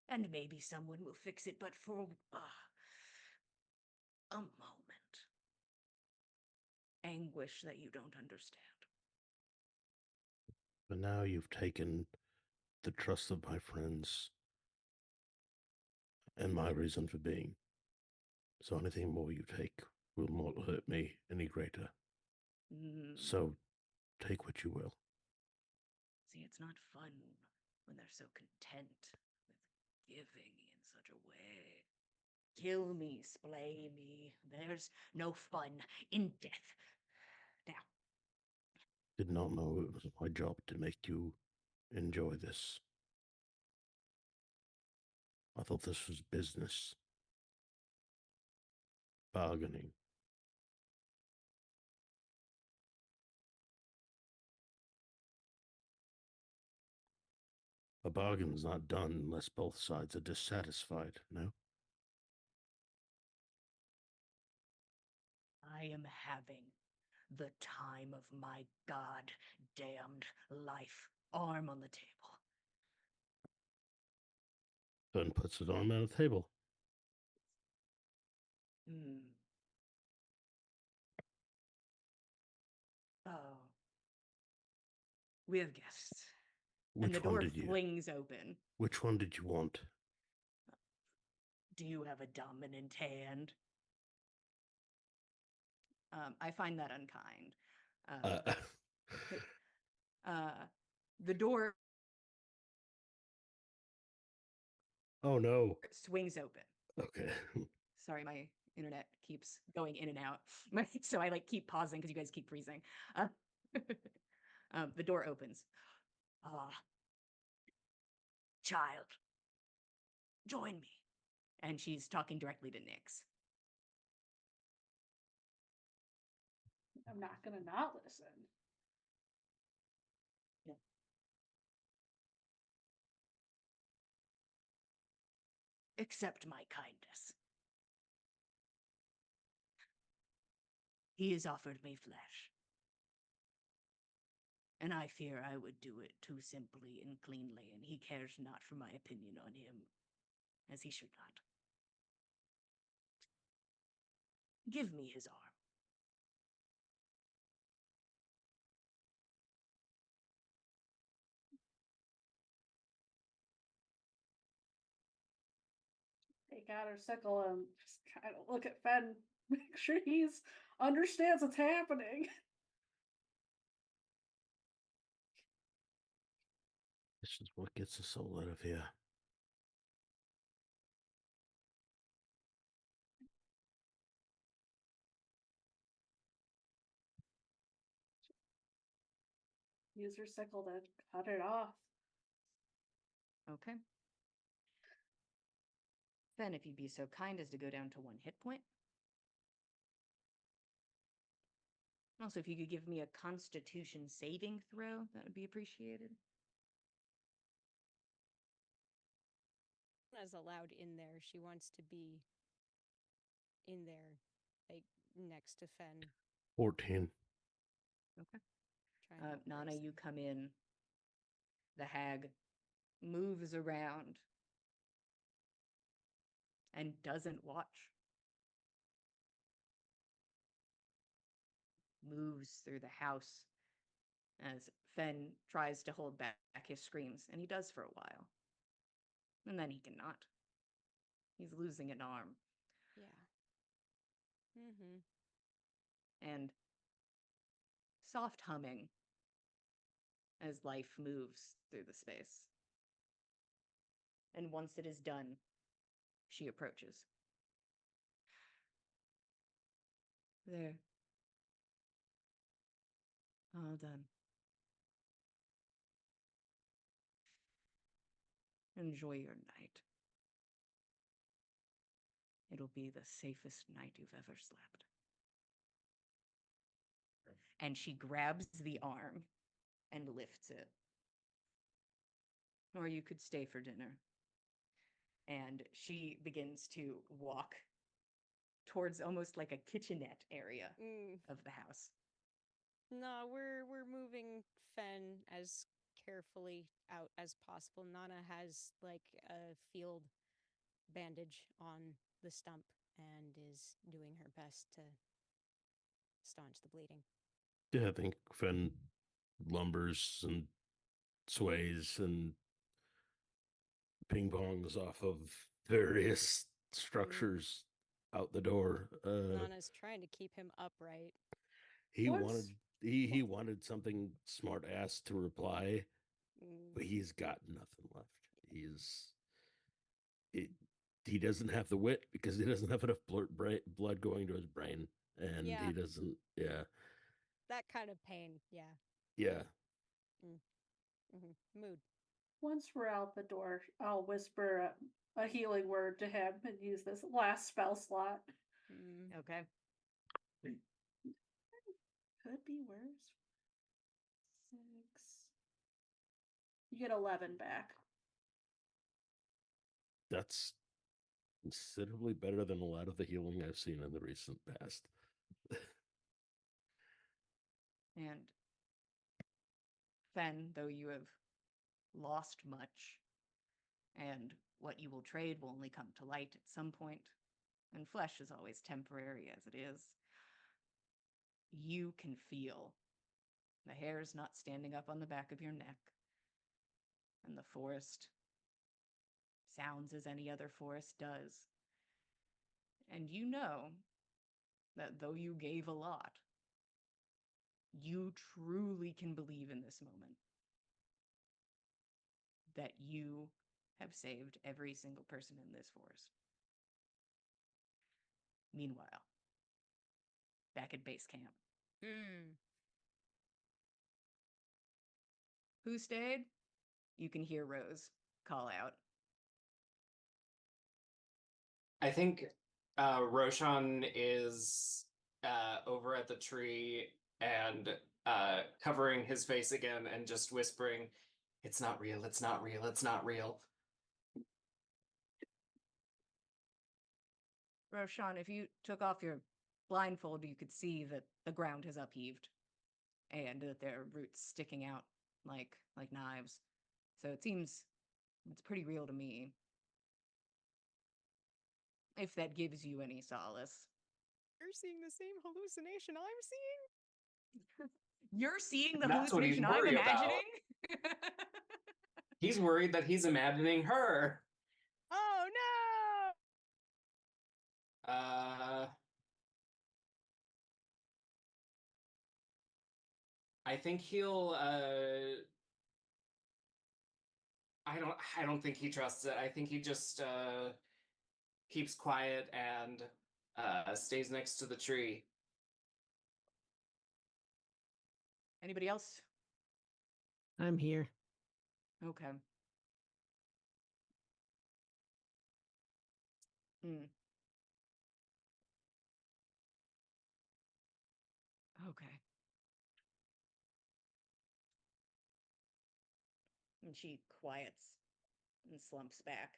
And maybe someone will fix it, but for a moment. Anguish that you don't understand. But now you've taken the trust of my friends and my reason for being. So anything more you take will not hurt me any greater. So take what you will. See, it's not fun when they're so content with giving in such a way. Kill me, splay me. There's no fun in death. Now. Did not know it was my job to make you enjoy this. I thought this was business. Bargaining. A bargain's not done unless both sides are dissatisfied, no? I am having the time of my god-damned life. Arm on the table. Fen puts his arm on the table. Hmm. Oh. We have guests. Which And the one door did you? flings open. Which one did you want? Do you have a dominant hand? I find that unkind. The door Oh no. swings open. Okay. Sorry, my internet keeps going in and out. So I like keep pausing because you guys keep freezing. The door opens. Ah, child, join me. And she's talking directly to Nyx. I'm not gonna not listen. Accept my kindness. He has offered me flesh. And I fear I would do it too simply and cleanly, and he cares not for my opinion on him, as he should not. Give me his arm. Take out her sickle and just kind of look at Fen, make sure he's understands what's happening. This is what gets the soul out of here. Use her sickle to cut it off. Okay. Then, if you'd be so kind as to go down to 1 hit point. Also, if you could give me a Constitution saving throw, that would be appreciated. As allowed in there. She wants to be in there, like next to Fen. 14. Okay. Trying to Nana, brace you him. come in. The hag moves around and doesn't watch. Moves through the house as Fen tries to hold back his screams, and he does for a while. And then he cannot. He's losing an arm. Yeah. Mm-hmm. And soft humming as life moves through the space. And once it is done, she approaches. There. All done. Enjoy your night. It'll be the safest night you've ever slept. And she grabs the arm and lifts it. Or you could stay for dinner. And she begins to walk towards almost like a kitchenette area of the house. No, we're moving Fen as carefully out as possible. Nana has like a field bandage on the stump and is doing her best to staunch the bleeding. Yeah, I think Fen lumbers and sways and ping pongs off of various structures out the door. Nana's trying to keep him upright. He What's- wanted he wanted something smart ass to reply, but he's got nothing left. He doesn't have the wit because he doesn't have enough blood going to his brain, and Yeah. he doesn't. Yeah, That kind of pain, yeah. yeah. Mood. Once we're out the door, I'll whisper a healing word to him and use this last spell slot. Okay. Could be worse. 6. You get 11 back. That's considerably better than a lot of the healing I've seen in the recent past. And Fen, though you have lost much, and what you will trade will only come to light at some point, and flesh is always temporary as it is, you can feel the hairs not standing up on the back of your neck, and the forest sounds as any other forest does. And you know that though you gave a lot, you truly can believe in this moment that you have saved every single person in this forest. Meanwhile, back at base camp, who stayed? You can hear Rose call out. I think Roshan is over at the tree and covering his face again and just whispering, "It's not real, it's not real, it's not real." Roshan, if you took off your blindfold, you could see that the ground has upheaved and that there are roots sticking out like knives. So it seems it's pretty real to me. If that gives you any solace. You're seeing the same hallucination I'm seeing? You're seeing the That's what he's hallucination I'm worried about. imagining? He's worried that he's imagining her. Oh no! I think he'll I don't think he trusts it. I think he just keeps quiet and stays next to the tree. Anybody else? I'm here. Okay. Okay. And she quiets and slumps back.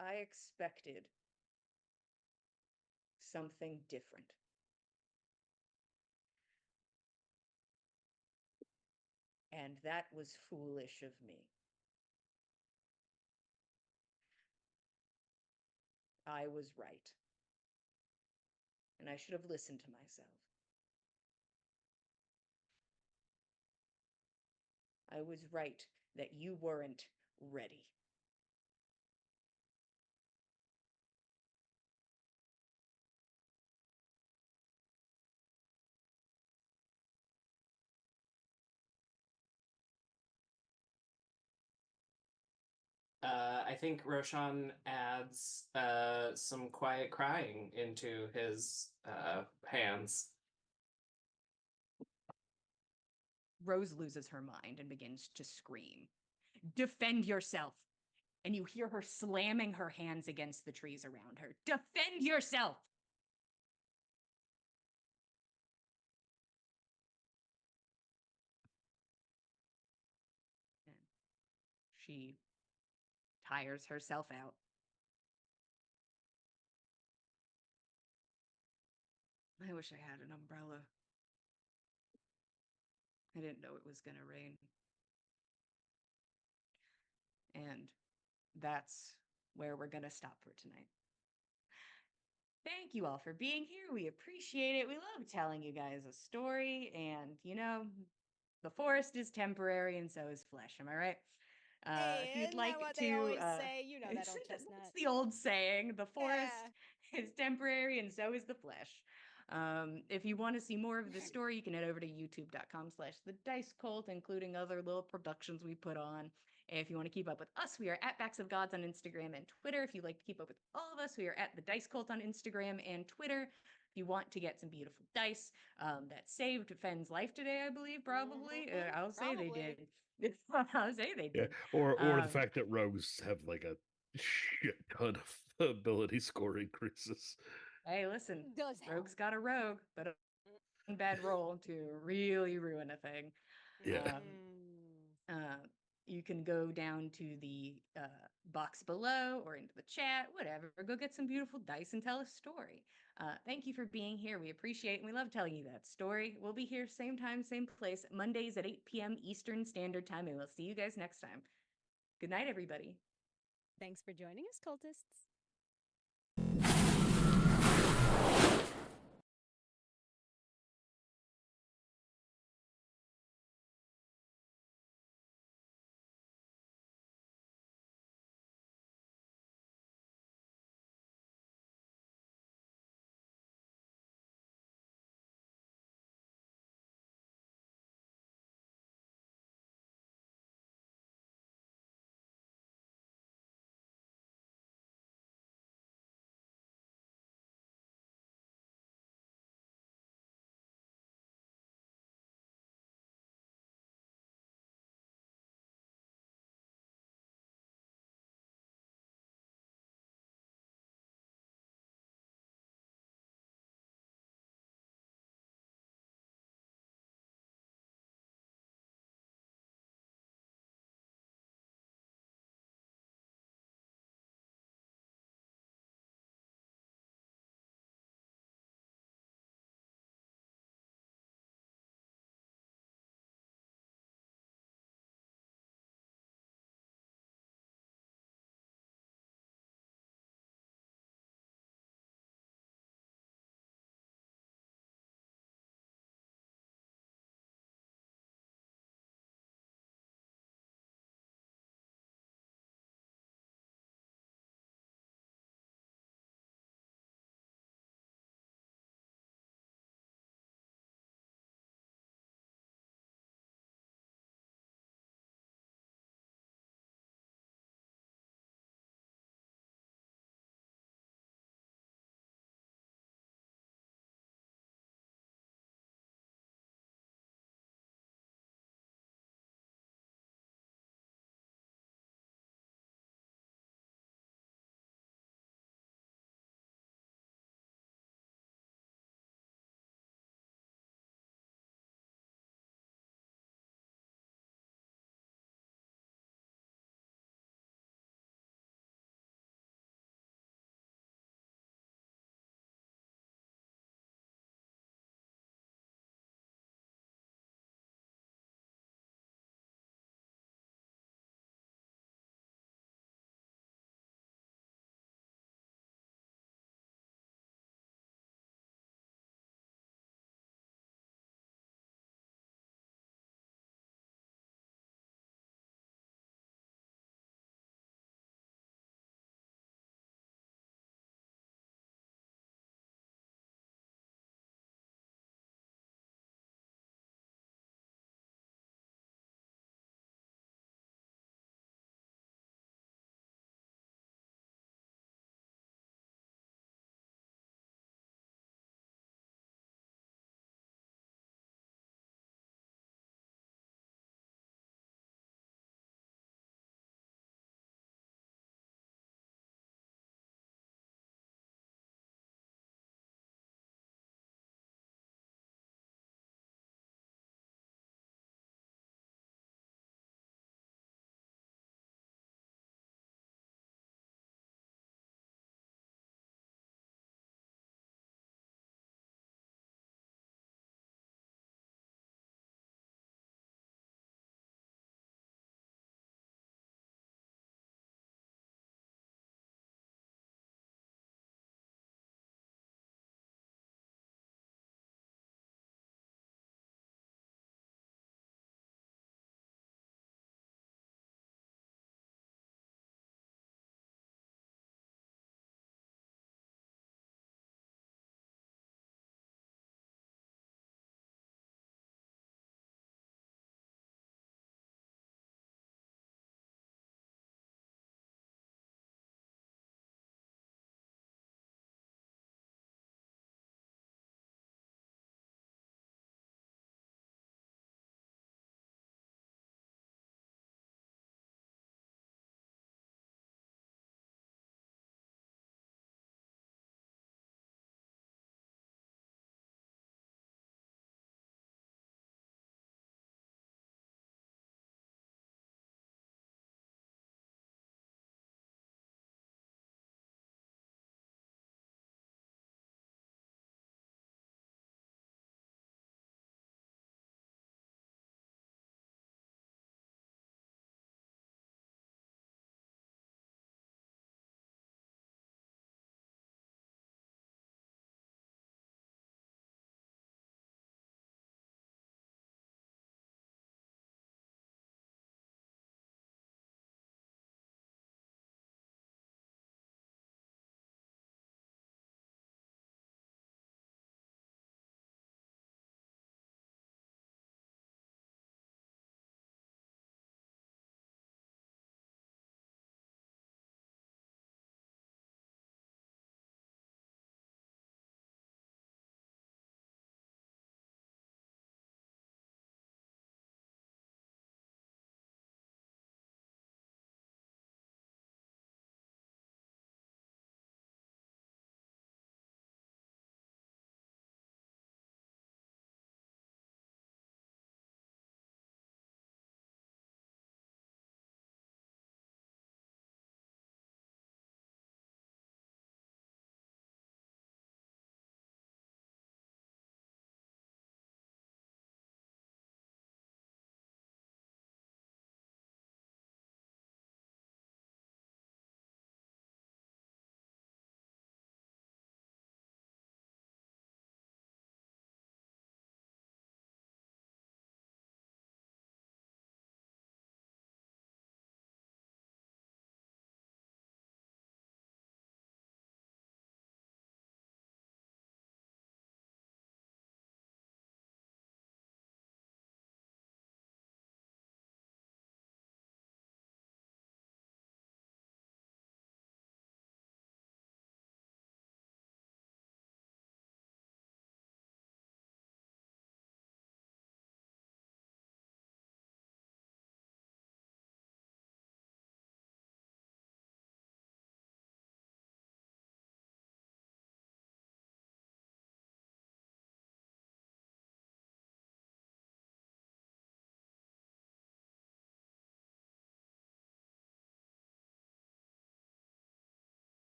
I expected something different. And that was foolish of me. I was right. And I should have listened to myself. I was right that you weren't ready. I think Roshan adds some quiet crying into his hands. Rose loses her mind and begins to scream. Defend yourself! And you hear her slamming her hands against the trees around her. Defend yourself! And she tires herself out. I wish I had an umbrella. I didn't know it was gonna rain. And that's where we're gonna stop for tonight. Thank you all for being here. We appreciate it. We love telling you guys a story. And, you know, the forest is temporary and so is flesh. Am I right? If you'd Isn't like that what to, they always say? You know that it's, old that's chestnut. the old saying. The forest Yeah. is temporary and so is the flesh. If you want to see more of the story, you can head over to youtube.com/the Dice Cult, including other little productions we put on. If you want to keep up with us, we are at Backs of Gods on Instagram and Twitter. If you'd like to keep up with all of us, we are at the Dice Cult on Instagram and Twitter. If you want to get some beautiful dice that saved Fenn's life today, I believe, probably. I'll say they did. I'll say they Yeah, did. or the Um, fact that rogues have like a shit ton of ability score increases. Hey, listen, Does rogue's help. got a rogue, but a bad roll to really ruin a thing. Yeah. You can go down to the box below or into the chat, whatever. Go get some beautiful dice and tell a story. Thank you for being here. We appreciate and we love telling you that story. We'll be here same time, same place, Mondays at 8 p.m. Eastern Standard Time, and we'll see you guys next time. Good night, everybody. Thanks for joining us, cultists.